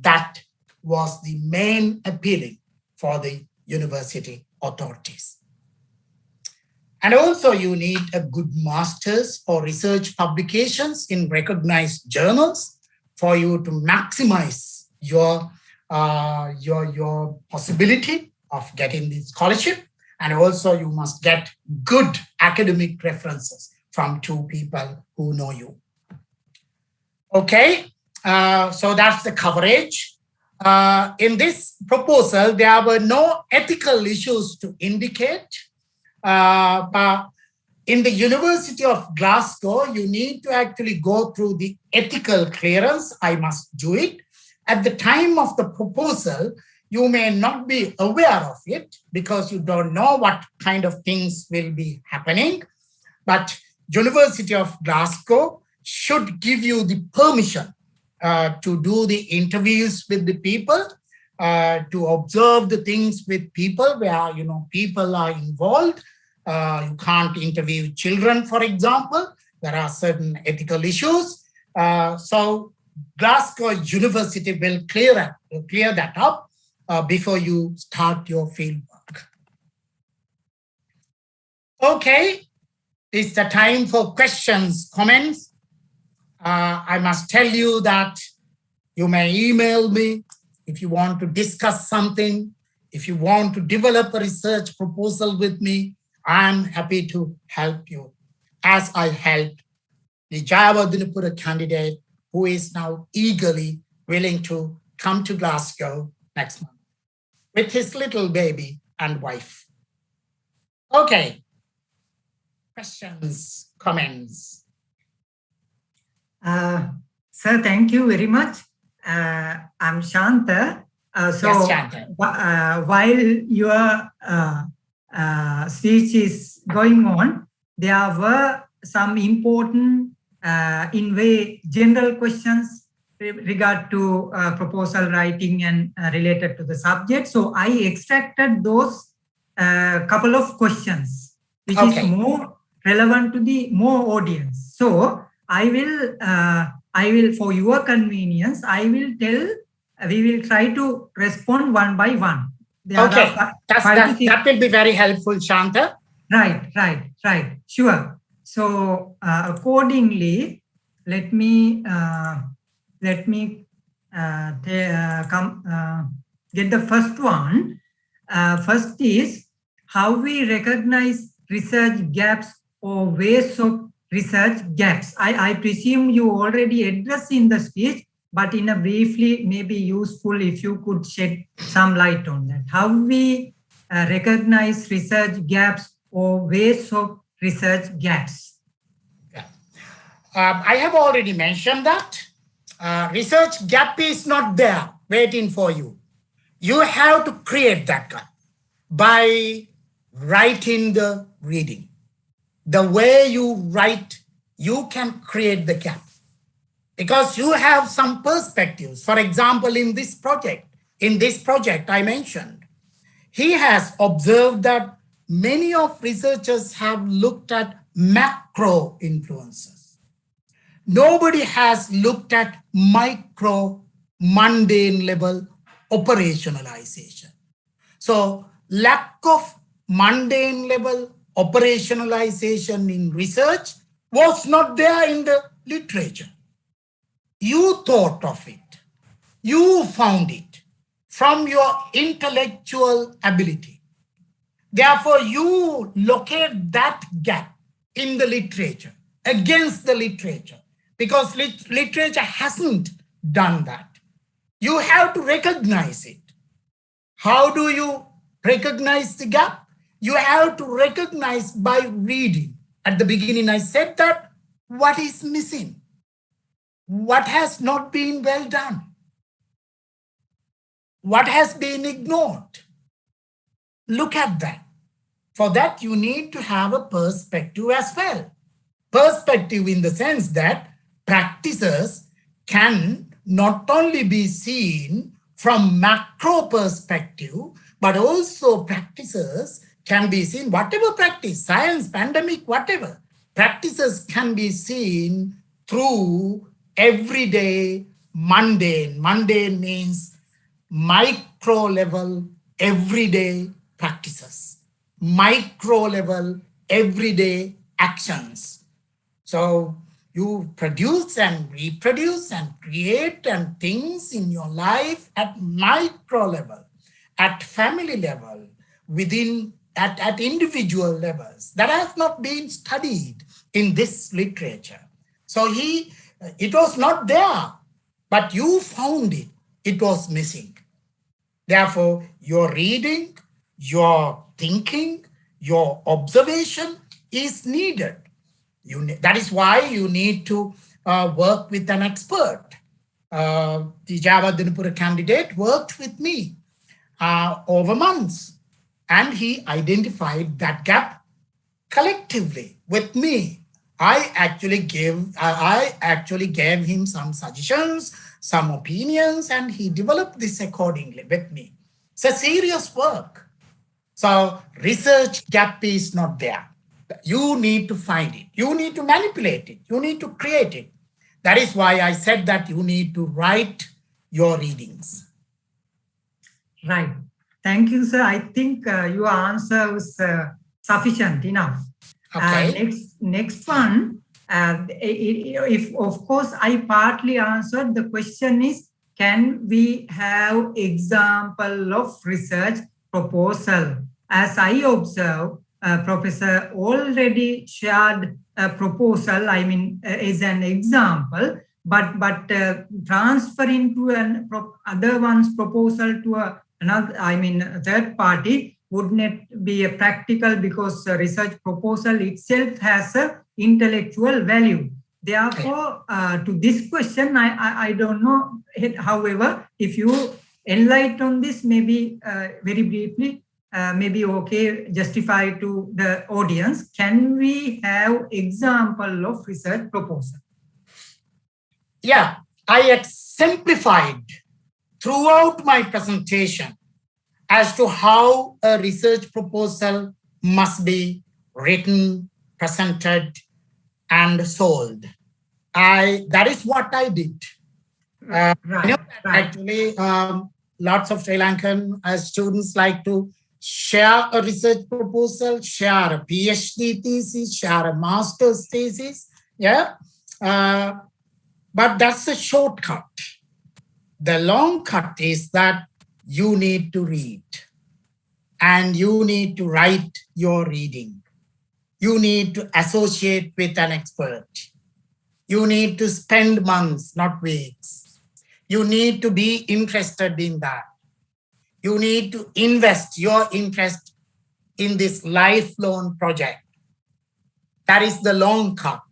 That was the main appealing for the university authorities. And also you need a good master's or research publications in recognized journals for you to maximize your possibility of getting the scholarship. And also you must get good academic references from 2 people who know you. Okay, so that's the coverage. In this proposal, there were no ethical issues to indicate. But in the University of Glasgow, you need to actually go through the ethical clearance. I must do it. At the time of the proposal, you may not be aware of it because you don't know what kind of things will be happening. But University of Glasgow should give you the permission to do the interviews with the people, to observe the things with people where, people are involved. You can't interview children, for example. There are certain ethical issues. So Glasgow University will clear that up before you start your fieldwork. Okay, it's the time for questions, comments. I must tell you that you may email me if you want to discuss something, if you want to develop a research proposal with me. I'm happy to help you, as I helped the Java Dinapura candidate who is now eagerly willing to come to Glasgow next month with his little baby and wife. Okay, questions, comments? Sir, thank you very much. I'm Shanta. Yes, Shanta. While your speech is going on, there were some important general questions regard to proposal writing and related to the subject. So I extracted those couple of questions, which is more relevant to the more audience. So I will, for your convenience, we will try to respond one by one. Okay, that will be very helpful, Shanta. Right. Sure. So accordingly, let me get the first one. First is how we recognize research gaps or ways of research gaps. I presume you already addressed in the speech, but in a briefly, maybe useful if you could shed some light on that. How we recognize research gaps or ways of research gaps? I have already mentioned that research gap is not there waiting for you. You have to create that gap by writing the reading. The way you write, you can create the gap because you have some perspectives. For example, in this project I mentioned, he has observed that many of researchers have looked at macro influences. Nobody has looked at micro, mundane level operationalization. So lack of mundane level operationalization in research was not there in the literature. You thought of it. You found it from your intellectual ability. Therefore, you locate that gap in the literature, against the literature, because literature hasn't done that. You have to recognize it. How do you recognize the gap? You have to recognize by reading. At the beginning, I said that what is missing? What has not been well done? What has been ignored? Look at that. For that, you need to have a perspective as well. Perspective in the sense that practices can not only be seen from macro perspective, but also practices can be seen, whatever practice, science, pandemic, whatever, practices can be seen through everyday mundane. Mundane means micro level everyday practices, micro level everyday actions. So you produce and reproduce and create and things in your life at micro level, at family level, within at individual levels that has not been studied in this literature. So it was not there, but you found it. It was missing. Therefore, your reading, your thinking, your observation is needed. That is why you need to work with an expert. The Java Dinapura candidate worked with me over months, and he identified that gap collectively with me. I actually gave him some suggestions, some opinions, and he developed this accordingly with me. It's a serious work. So research gap is not there. You need to find it. You need to manipulate it. You need to create it. That is why I said that you need to write your readings. Right. Thank you, sir. I think your answer was sufficient enough. Okay. Next one, if of course I partly answered, the question is, can we have example of research proposal? As I observe, Professor already shared a proposal, is an example, but transferring to other one's proposal to another, third party would not be a practical, because research proposal itself has a intellectual value. Therefore, to this question, I don't know. However, if you enlighten on this, maybe very briefly, maybe okay, justify to the audience. Can we have example of research proposal? Yeah, I exemplified throughout my presentation as to how a research proposal must be written, presented, and sold. That is what I did. Right. Actually, lots of Sri Lankan students like to share a research proposal, share a PhD thesis, share a master's thesis. Yeah. But that's a shortcut. The long cut is that you need to read and you need to write your reading. You need to associate with an expert. You need to spend months, not weeks. You need to be interested in that. You need to invest your interest in this lifelong project. That is the long cut.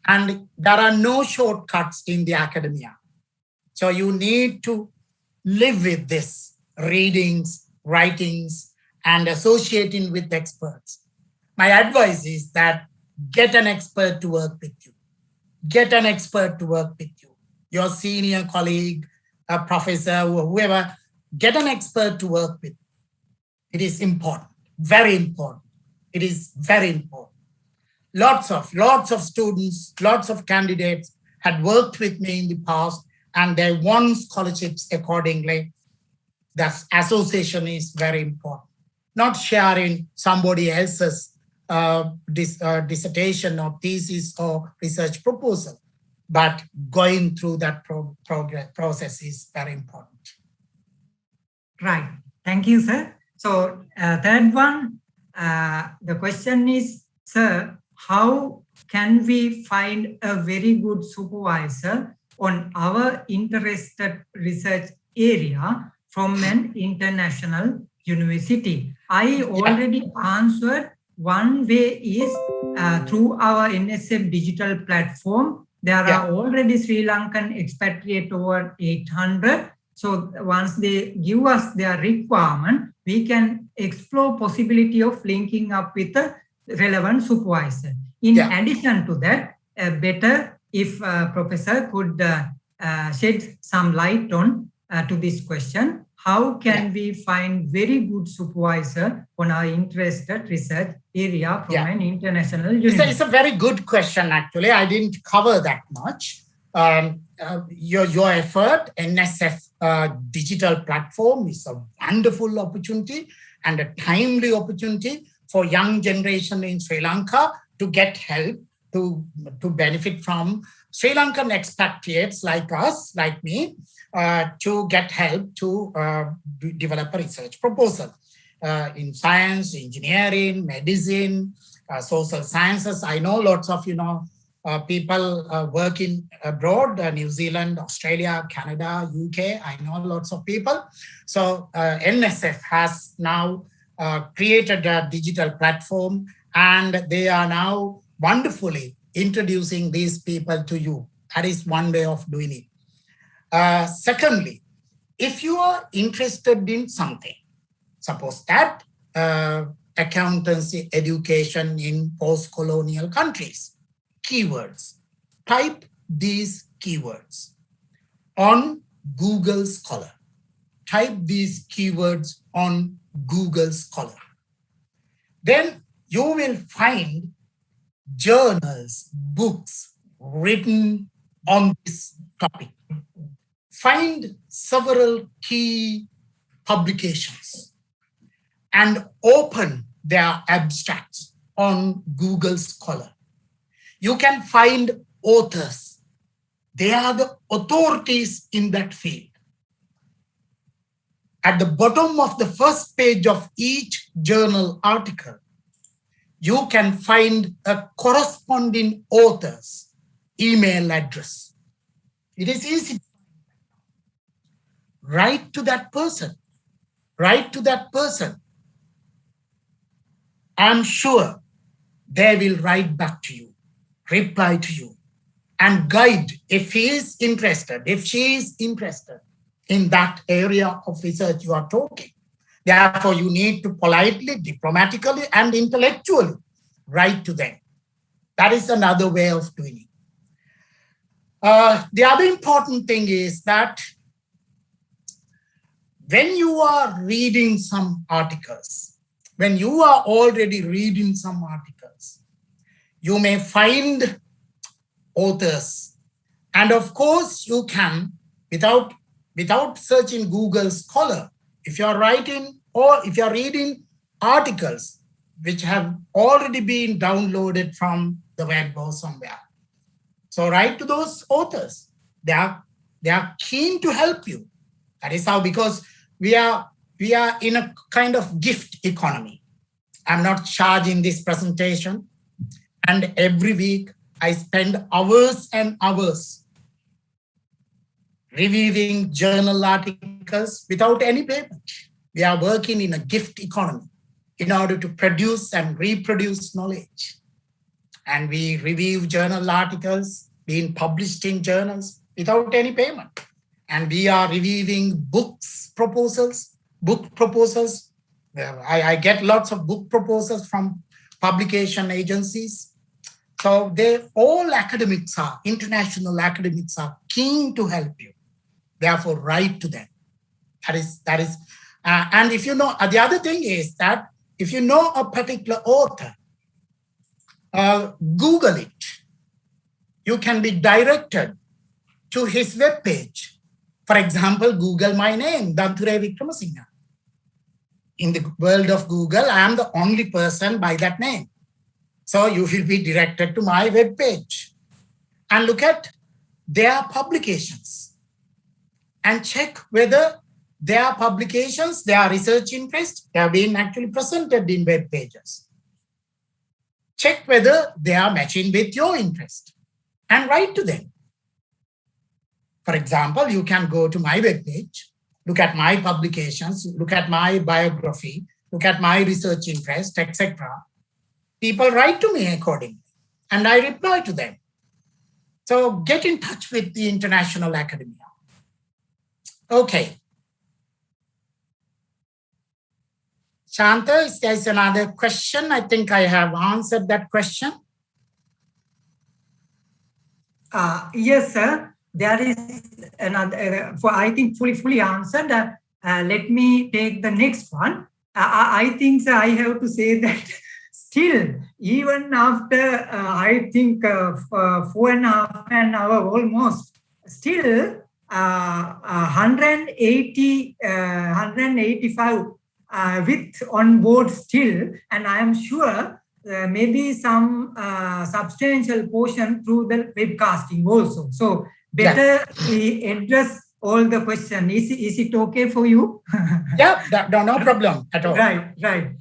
And there are no shortcuts in the academia. So you need to live with this readings, writings, and associating with experts. My advice is that get an expert to work with you. Get an expert to work with you. Your senior colleague, a professor, or whoever, get an expert to work with. It is important, very important. It is very important. Lots of students, lots of candidates had worked with me in the past and they won scholarships accordingly. The association is very important. Not sharing somebody else's dissertation or thesis or research proposal, but going through that process is very important. Right. Thank you, sir. So third one, the question is, sir, how can we find a very good supervisor on our interested research area from an international university? I already answered. One way is through our NSF Digital Platform. There are already Sri Lankan expatriate over 800. So once they give us their requirement, we can explore possibility of linking up with a relevant supervisor. In addition to that, better if professor could shed some light on to this question. How can we find very good supervisor on our interested research area from an international university? It's a very good question, actually. I didn't cover that much. Your effort, NSF Digital Platform, is a wonderful opportunity and a timely opportunity for young generation in Sri Lanka to get help, to benefit from Sri Lankan expatriates like us, like me, to get help to develop a research proposal in science, engineering, medicine, social sciences. I know lots of, people working abroad, New Zealand, Australia, Canada, UK. I know lots of people. So NSF has now created a digital platform and they are now wonderfully introducing these people to you. That is one way of doing it. Secondly, if you are interested in something, suppose that accountancy education in post-colonial countries, keywords, type these keywords on Google Scholar. Type these keywords on Google Scholar. Then you will find journals, books written on this topic. Find several key publications and open their abstracts on Google Scholar. You can find authors. They are the authorities in that field. At the bottom of the first page of each journal article, you can find a corresponding author's email address. It is easy. Write to that person. Write to that person. I'm sure they will write back to you, reply to you, and guide if he is interested, if she is interested in that area of research you are talking. Therefore, you need to politely, diplomatically, and intellectually write to them. That is another way of doing it. The other important thing is that when you are reading some articles, when you are already reading some articles, you may find authors. And of course, you can, without searching Google Scholar, if you're writing or if you're reading articles which have already been downloaded from the web or somewhere. So write to those authors. They are keen to help you. That is how, because we are in a kind of gift economy. I'm not charging this presentation. And every week I spend hours and hours reviewing journal articles without any payment. We are working in a gift economy. in order to produce and reproduce knowledge. And we review journal articles being published in journals without any payment. And we are reviewing book proposals. I get lots of book proposals from publication agencies. So all academics international academics are keen to help you. Therefore, write to them. That is, and if you know, the other thing is that if you know a particular author, Google it. You can be directed to his webpage. For example, Google my name, Danture Wickramasinghe. In the world of Google, I am the only person by that name. So you will be directed to my webpage and look at their publications and check whether their publications, their research interests, they have been actually presented in web pages. Check whether they are matching with your interest and write to them. For example, you can go to my webpage, look at my publications, look at my biography, look at my research interest, etc. People write to me accordingly, and I reply to them. So get in touch with the international academia. Okay. Shanta, if there's another question, I think I have answered that question. Yes, sir. There is another, I think fully answered. Let me take the next one. I think, sir, I have to say that still, even after, I think, 4.5 hours almost, still 185 with on board still, and I am sure maybe some substantial portion through the webcasting also. So better we address all the question. Is it okay for you? Yeah, no problem at all. Right.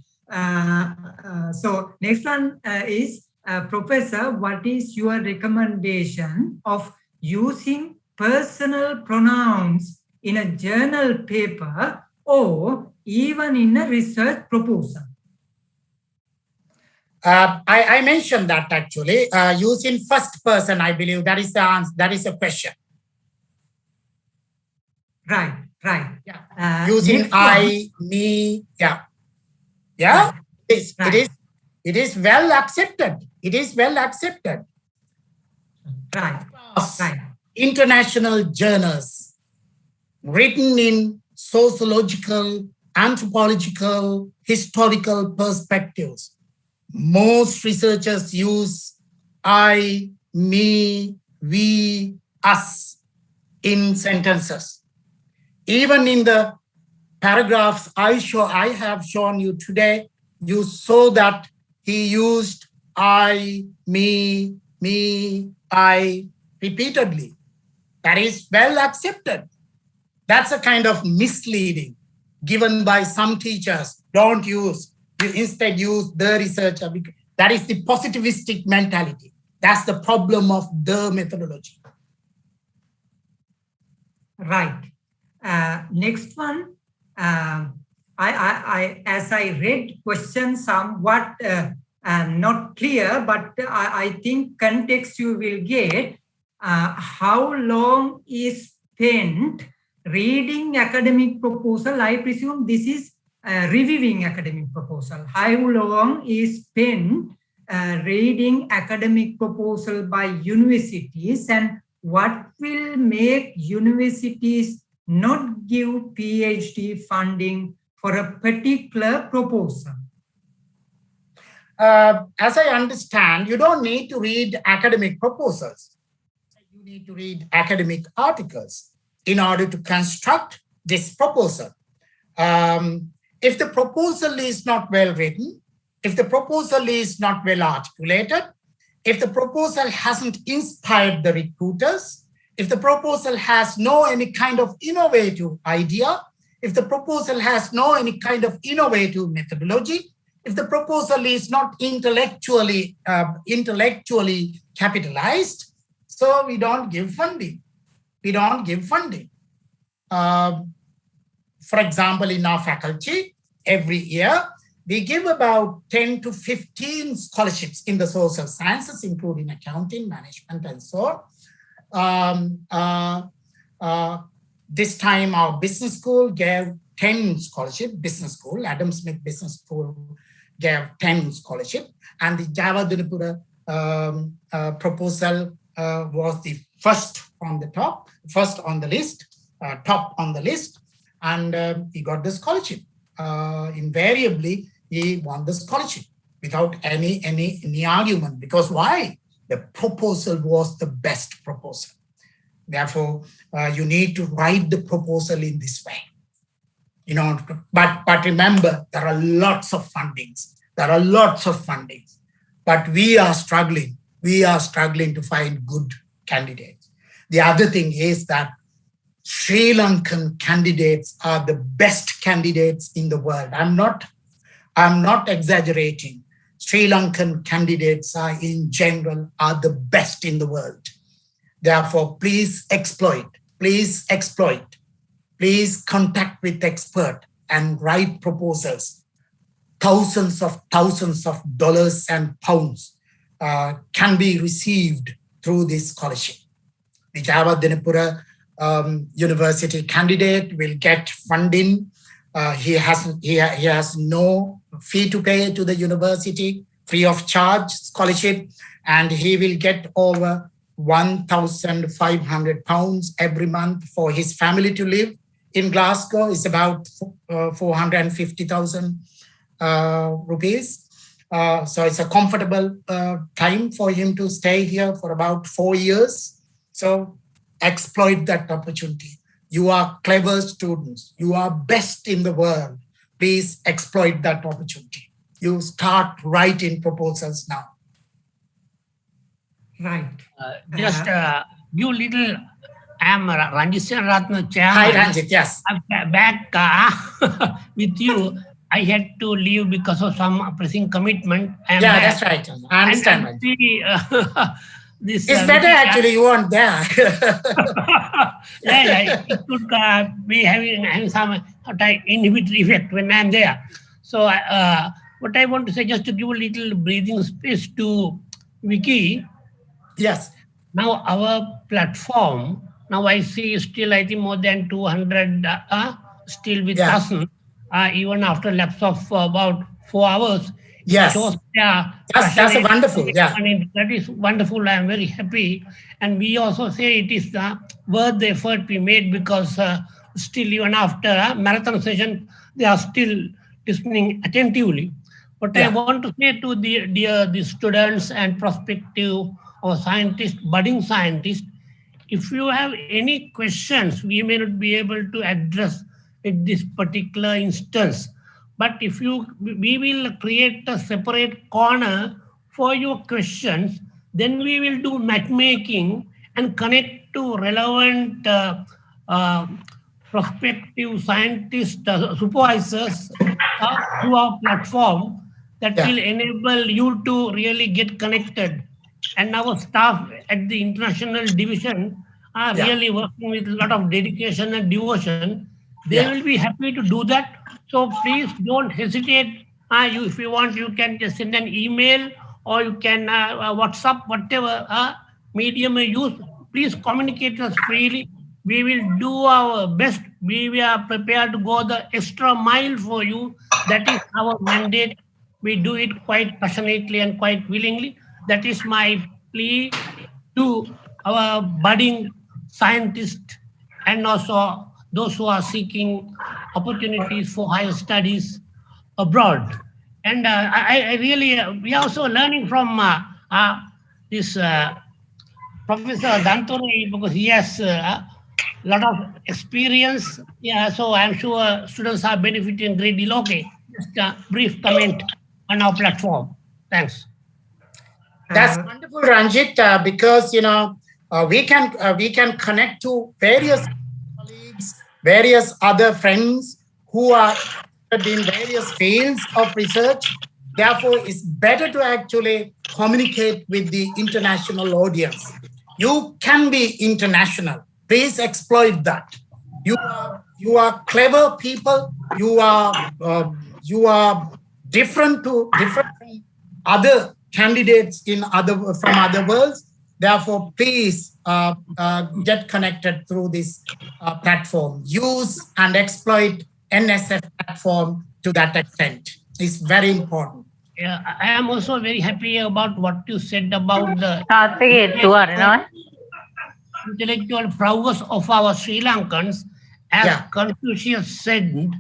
So next one is, Professor, what is your recommendation of using personal pronouns in a journal paper or even in a research proposal? I mentioned that actually, using first person, I believe that is the answer, that is a question. Right. Yeah. Using I, me, yeah. It is well accepted. It is well accepted. Right. International journals written in sociological, anthropological, historical perspectives. Most researchers use I, me, we, us in sentences. Even in the paragraphs I have shown you today, you saw that he used I, me, I repeatedly. That is well accepted. That's a kind of misleading given by some teachers. Don't use, you instead use the researcher. That is the positivistic mentality. That's the problem of the methodology. Right. Next one, as I read question somewhat not clear, but I think context you will get. How long is spent reading academic proposal? I presume this is reviewing academic proposal. How long is spent reading academic proposal by universities, and what will make universities not give PhD funding for a particular proposal? As I understand, you don't need to read academic proposals. You need to read academic articles in order to construct this proposal. If the proposal is not well written, if the proposal is not well articulated, if the proposal hasn't inspired the recruiters, if the proposal has no any kind of innovative idea, if the proposal has no any kind of innovative methodology, if the proposal is not intellectually capitalized, so we don't give funding. We don't give funding. For example, in our faculty, every year we give about 10 to 15 scholarships in the social sciences, including accounting, management, and so on. This time, our business school gave 10 scholarships. Business school, Adam Smith Business School gave 10 scholarships. And the Java Dinapura proposal was the first on the top, first on the list, top on the list. And he got the scholarship. Invariably, he won the scholarship without any argument. Because why? The proposal was the best proposal. Therefore, you need to write the proposal in this way. But remember, there are lots of fundings. There are lots of fundings. But we are struggling. We are struggling to find good candidates. The other thing is that Sri Lankan candidates are the best candidates in the world. I'm not exaggerating. Sri Lankan candidates are in general are the best in the world. Therefore, please exploit. Please exploit. Please contact with expert and write proposals. Thousands of dollars and pounds can be received through this scholarship. The Java Dinapura University candidate will get funding. He has no fee to pay to the university, free of charge scholarship, and he will get over £1,500 every month for his family to live. In Glasgow, it's about 450,000 rupees. So it's a comfortable time for him to stay here for about 4 years. So exploit that opportunity. You are clever students. You are best in the world. Please exploit that opportunity. You start writing proposals now. Right. Just give little. I am Ranjit Ratna Chairman. Hi, Ranjit. Yes. Back with you. I had to leave because of some pressing commitment. That's right. I understand. This, it's better actually you weren't there. It could be having some inhibitory effect when I'm there. So what I want to say, just to give a little breathing space to Vicky. Yes. Now our platform, now I see still I think more than 200 still with us, even after lapse of about 4 hours. Yes. Shows, that's a wonderful. Yeah. That is wonderful. I am very happy. And we also say it is worth the effort we made because still even after a marathon session, they are still listening attentively. But I want to say to the students and prospective or scientists, budding scientists, if you have any questions, we may not be able to address at this particular instance. But if we will create a separate corner for your questions, then we will do matchmaking and connect to relevant prospective scientists, supervisors through our platform that will enable you to really get connected. And our staff at the international division are really working with a lot of dedication and devotion. They will be happy to do that. So please don't hesitate. If you want, you can just send an email or you can WhatsApp, whatever medium you use. Please communicate us freely. We will do our best. We are prepared to go the extra mile for you. That is our mandate. We do it quite passionately and quite willingly. That is my plea to our budding scientists and also those who are seeking opportunities for higher studies abroad. And I really, we are also learning from this Professor Dantore because he has a lot of experience. Yeah, so I'm sure students are benefiting great deal. Okay, just a brief comment on our platform. Thanks. That's wonderful, Ranjit, because we can connect to various colleagues, various other friends who are in various fields of research. Therefore, it's better to actually communicate with the international audience. You can be international. Please exploit that. You are clever people. You are different from other candidates from other worlds. Therefore, please get connected through this platform. Use and exploit NSF platform to that extent. It's very important. Yeah, I am also very happy about what you said about the intellectual prowess of our Sri Lankans. As Confucius said,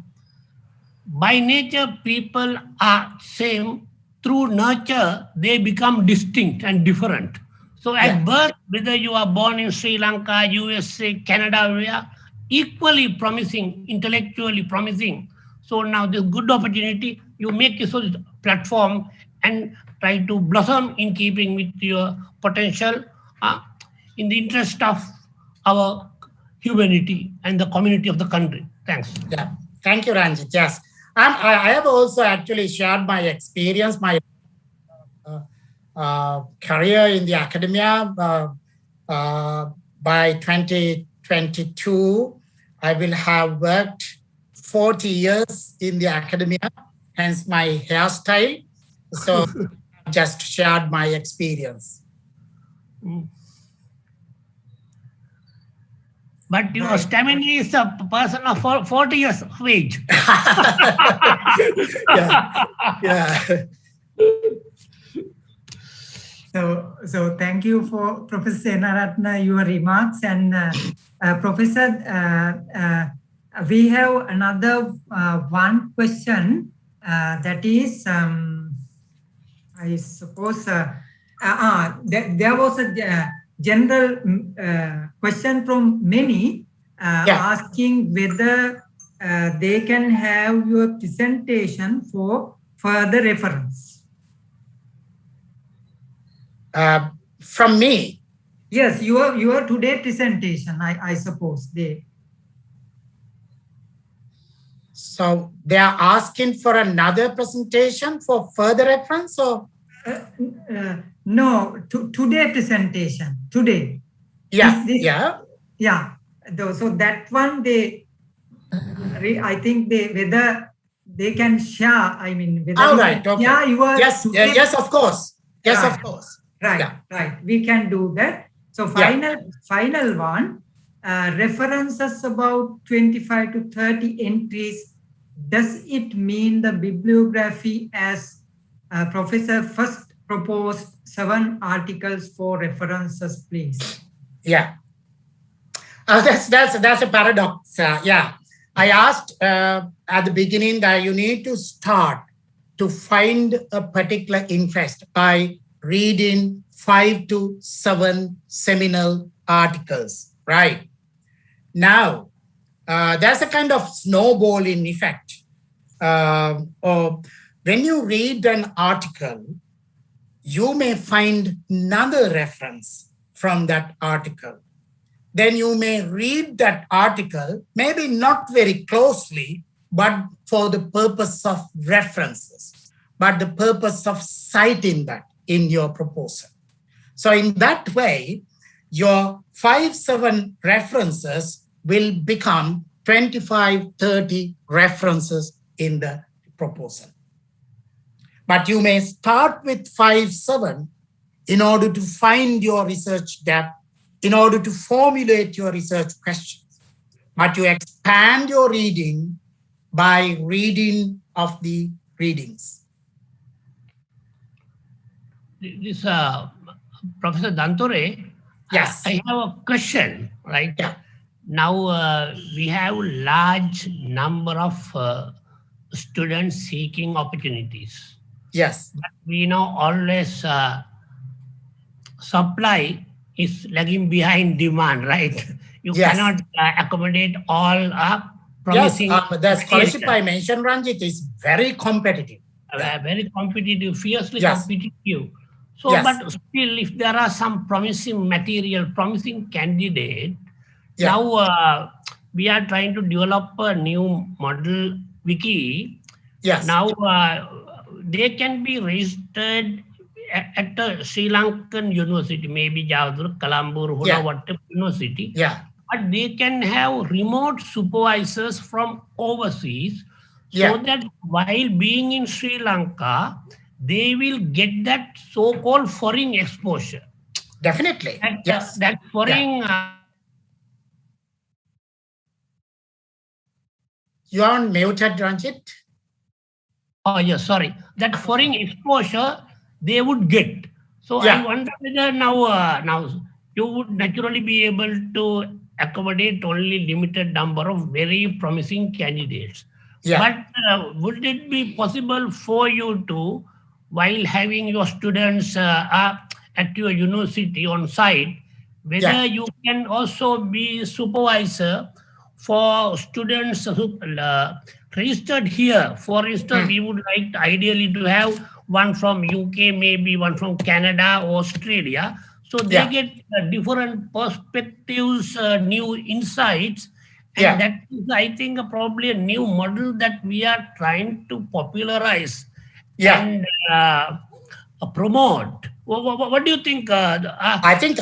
by nature, people are same. Through nurture, they become distinct and different. So at birth, whether you are born in Sri Lanka, USA, Canada, we are equally promising, intellectually promising. So now this good opportunity, you make this platform and try to blossom in keeping with your potential in the interest of our humanity and the community of the country. Thanks. Yeah, thank you, Ranjit. Yes, I have also actually shared my experience, my career in the academia. By 2022, I will have worked 40 years in the academia, hence my hairstyle. So I just shared my experience. But your stamina is a person of 40 years of age. Yeah. So thank you for Professor Senaratna, your remarks. And Professor, we have another one question that is, I suppose, there was a general question from many asking whether they can have your presentation for further reference. From me? Yes, your today presentation, I suppose. So they are asking for another presentation for further reference, or? No, today presentation, today. Yeah. So that one, I think whether they can share, I mean, whether all right, okay. Yes, of course. Yes, right. Of course. Right. We can do that. So final one, references about 25 to 30 entries. Does it mean the bibliography as Professor first proposed 7 articles for references, please? Yeah. That's a paradox. I asked at the beginning that you need to start to find a particular interest by reading 5 to 7 seminal articles, right? Now, there's a kind of snowballing effect. Or when you read an article, you may find another reference from that article. Then you may read that article, maybe not very closely, but for the purpose of references, but the purpose of citing that in your proposal. So in that way, your 5-7 references will become 25-30 references in the proposal. But you may start with 5-7 in order to find your research depth, in order to formulate your research questions. But you expand your reading by reading of the readings. This Professor Dantore, yes, I have a question, right? Yeah. Now we have large number of students seeking opportunities. Yes. But we know always supply is lagging behind demand, right? You cannot accommodate all promising. Yes, the scholarship I mentioned, Ranjit, is very competitive. Very competitive, fiercely competitive. So, but still, if there are some promising material, promising candidate, now we are trying to develop a new model wiki. Yes. Now they can be registered at a Sri Lankan university, maybe Jawadhar, Kalambur, whatever university. Yeah. But they can have remote supervisors from overseas. so that while being in Sri Lanka, they will get that so-called foreign exposure. Definitely. That foreign. You are muted, Ranjit. Oh, yes, sorry. That foreign exposure they would get. So I wonder whether now you would naturally be able to accommodate only limited number of very promising candidates. But would it be possible for you to, while having your students at your university on site, whether you can also be supervisor for students registered here? For instance, we would like ideally to have one from UK, maybe one from Canada or Australia. So they get different perspectives, new insights. And that is, I think, probably a new model that we are trying to popularize and promote. What do you think? I think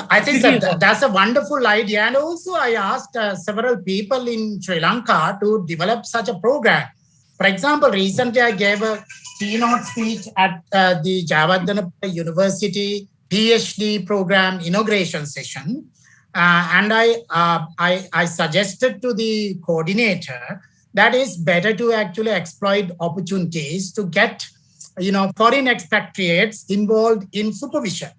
that's a wonderful idea. And also I asked several people in Sri Lanka to develop such a program. For example, recently I gave a keynote speech at the Javadhanapura University PhD program inauguration session. And I suggested to the coordinator that it's better to actually exploit opportunities to get foreign expatriates involved in supervision.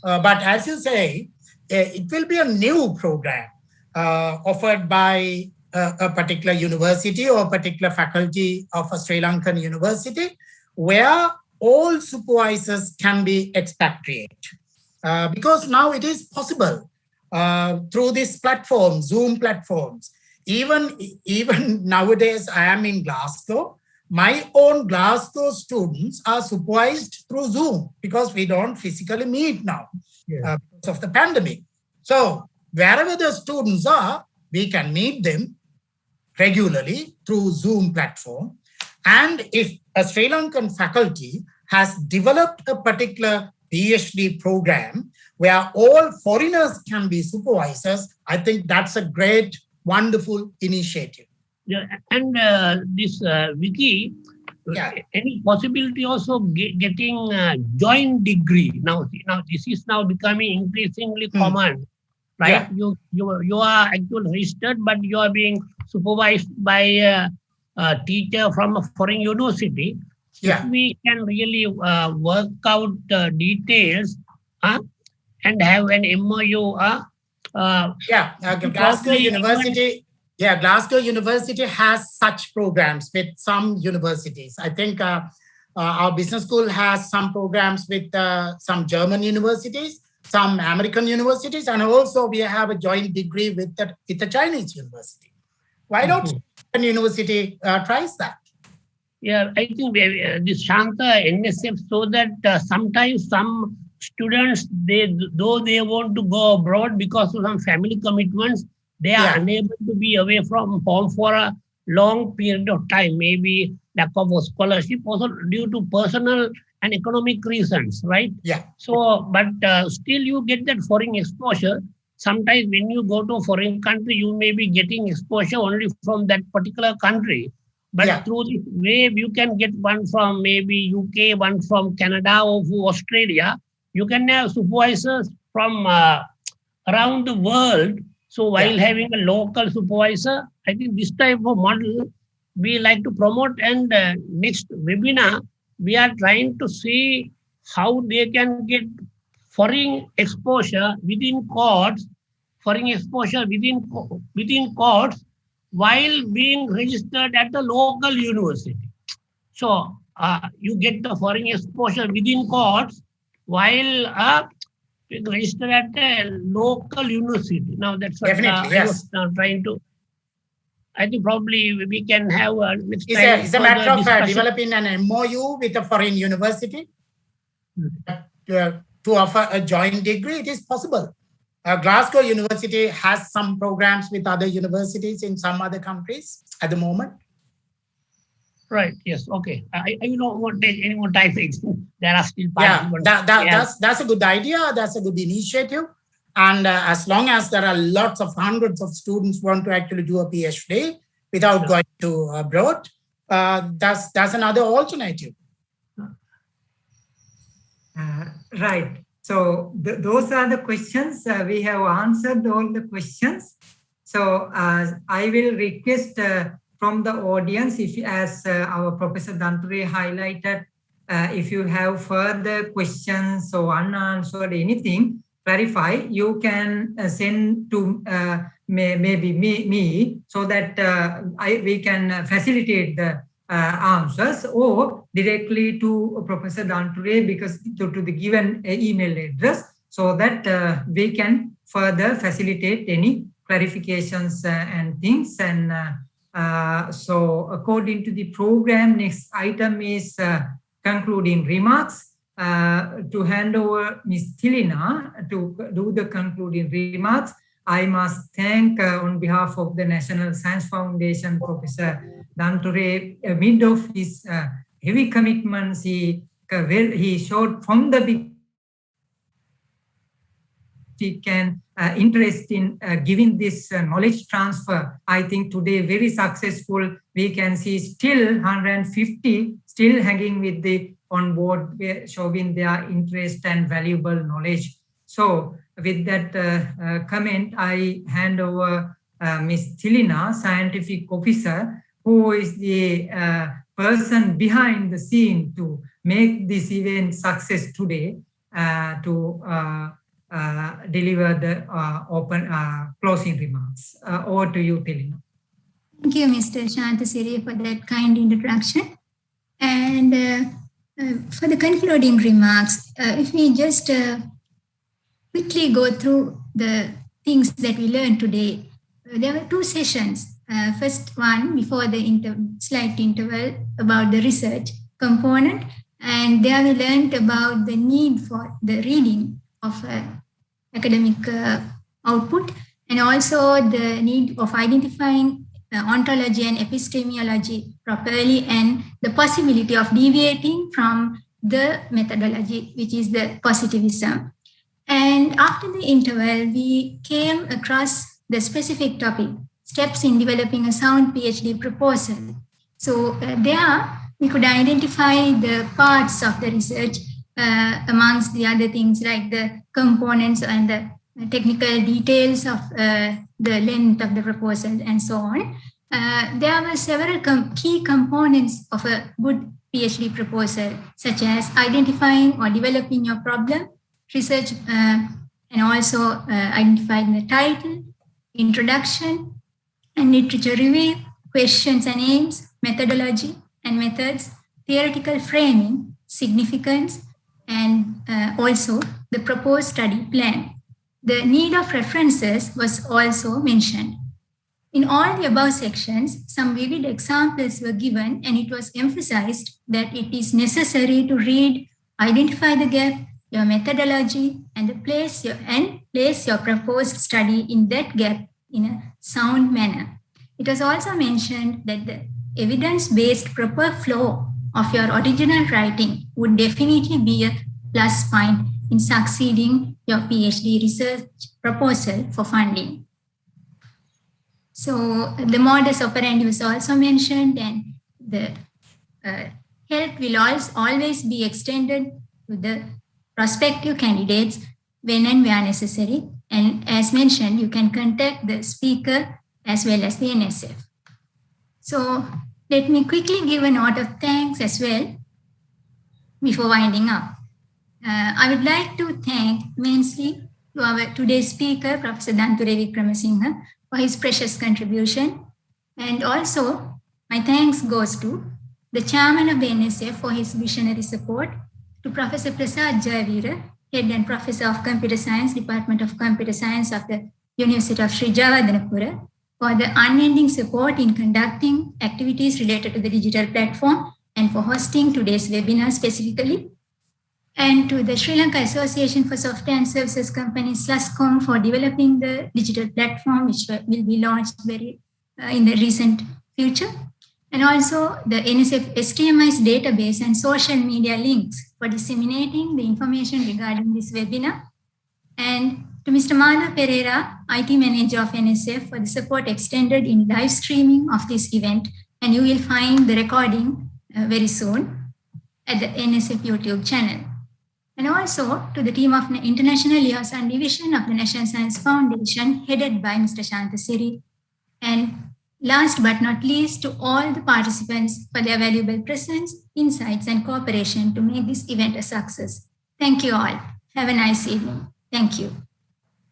But as you say, it will be a new program offered by a particular university or particular faculty of a Sri Lankan university, where all supervisors can be expatriate. Because now it is possible through this platform, Zoom platforms. Even nowadays, I am in Glasgow. My own Glasgow students are supervised through Zoom because we don't physically meet now because of the pandemic. So wherever the students are, we can meet them regularly through Zoom platform. And if a Sri Lankan faculty has developed a particular PhD program where all foreigners can be supervisors, I think that's a great, wonderful initiative. Yeah, and this Vicky, any possibility also getting joint degree? Now this is now becoming increasingly common, right? You are actually registered, but you are being supervised by a teacher from a foreign university. If we can really work out details and have an MOU. Glasgow University. Glasgow University has such programs with some universities. I think our business school has some programs with some German universities, some American universities, and also we have a joint degree with the Chinese university. Why don't a university tries that? Yeah, I think this Shanta NSF, so that sometimes some students, though they want to go abroad because of some family commitments, they are unable to be away from home for a long period of time, maybe lack of a scholarship, also due to personal and economic reasons, right? So, but still you get that foreign exposure. Sometimes when you go to a foreign country, you may be getting exposure only from that particular country. But through this wave, you can get one from maybe UK, one from Canada or Australia. You can have supervisors from around the world. So while having a local supervisor, I think this type of model we like to promote. And next webinar, we are trying to see how they can get foreign exposure within courts, within courts, while being registered at the local university. So you get the foreign exposure within courts while registered at a local university. Now that's what I was trying to. I think probably we can have next time. It's a matter of developing an MOU with a foreign university to offer a joint degree. It is possible. Glasgow University has some programs with other universities in some other countries at the moment. Right. Yes. Okay. I don't want to take any more time. There are still that's a good idea. That's a good initiative. And as long as there are lots of hundreds of students who want to actually do a PhD without going to abroad, that's another alternative. Right. So those are the questions. We have answered all the questions. So I will request from the audience, if as our Professor Danture highlighted, if you have further questions or unanswered anything, clarify, you can send to maybe me so that we can facilitate the answers, or directly to Professor Danture, because to the given email address, so that we can further facilitate any clarifications and things. And so according to the program, next item is concluding remarks. To hand over Ms. Tilina to do the concluding remarks, I must thank on behalf of the National Science Foundation, Professor Danture, amid of his heavy commitments, he showed from the beginning he can interest in giving this knowledge transfer. I think today very successful. We can see still 150 still hanging with the on board, showing their interest and valuable knowledge. So with that comment, I hand over Ms. Tilina, scientific officer, who is the person behind the scene to make this event success today, to deliver the open closing remarks. Over to you, Tilina. Thank you, Mr. Shantasiri, for that kind introduction. And for the concluding remarks, if we just quickly go through the things that we learned today, there were 2 sessions. First one, before the slight interval, about the research component, and there we learned about the need for the reading of academic output, and also the need of identifying ontology and epistemology properly, and the possibility of deviating from the methodology, which is the positivism. And after the interval, we came across the specific topic, steps in developing a sound PhD proposal. So there we could identify the parts of the research amongst the other things like the components and the technical details of the length of the proposal and so on. There were several key components of a good PhD proposal, such as identifying or developing your problem, research, and also identifying the title, introduction, and literature review, questions and aims, methodology and methods, theoretical framing, significance, and also the proposed study plan. The need of references was also mentioned. In all the above sections, some vivid examples were given, and it was emphasized that it is necessary to read, identify the gap, your methodology, and place your proposed study in that gap in a sound manner. It was also mentioned that the evidence-based proper flow of your original writing would definitely be a plus point in succeeding your PhD research proposal for funding. So the modus operandi was also mentioned, and the help will always be extended to the prospective candidates when and where necessary. And as mentioned, you can contact the speaker as well as the NSF. So let me quickly give a note of thanks as well before winding up. I would like to thank immensely to our today's speaker, Professor Danture Wickramasinghe, for his precious contribution. And also, my thanks goes to the chairman of the NSF for his visionary support, to Professor Prasad Jayavira, Head and Professor of Computer Science, Department of Computer Science of the University of Sri Jawadanapura, for the unending support in conducting activities related to the digital platform and for hosting today's webinar specifically. And to the Sri Lanka Association for Software and Services Companies, SLASCOM, for developing the digital platform, which will be launched in the recent future. And also the NSF STMI's database and social media links for disseminating the information regarding this webinar. And to Mr. Madhav Pereira, IT Manager of NSF, for the support extended in live streaming of this event and you will find the recording very soon at the NSF YouTube channel. And also to the team of the International Liaison Division of the National Science Foundation, headed by Mr. Shantasiri. And last but not least, to all the participants for their valuable presence, insights, and cooperation to make this event a success. Thank you all. Have a nice evening. Thank you.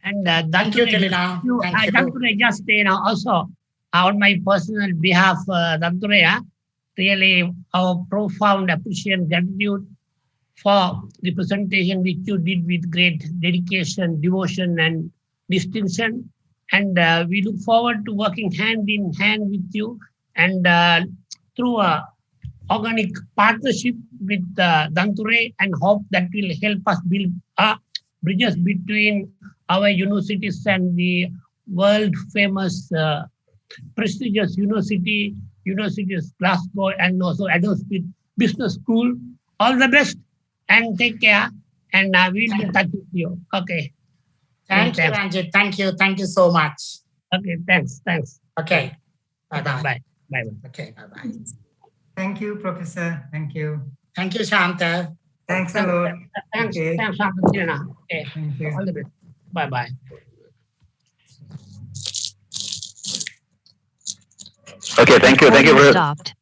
And Thank you, Tilina. Danture, just also on my personal behalf, Danture, really our profound appreciation, gratitude for the presentation which you did with great dedication, devotion, and distinction. And we look forward to working hand in hand with you, and through a organic partnership with Danture, and hope that will help us build bridges between our universities and the world famous prestigious universities Glasgow, and also Adam Smith Business School. All the best and take care, and we'll be in touch with you. Okay. Thank you, Ranjit. Thank you so much. Okay, thanks. Okay. Bye-bye. Bye. Okay, bye-bye. Thank you, Professor. Thank you. Thank you, Shanta. Thanks a lot. Thanks, Okay. thanks, Shanta. Okay. Thank you. All the best. Bye-bye. Okay, thank you. Recording stopped.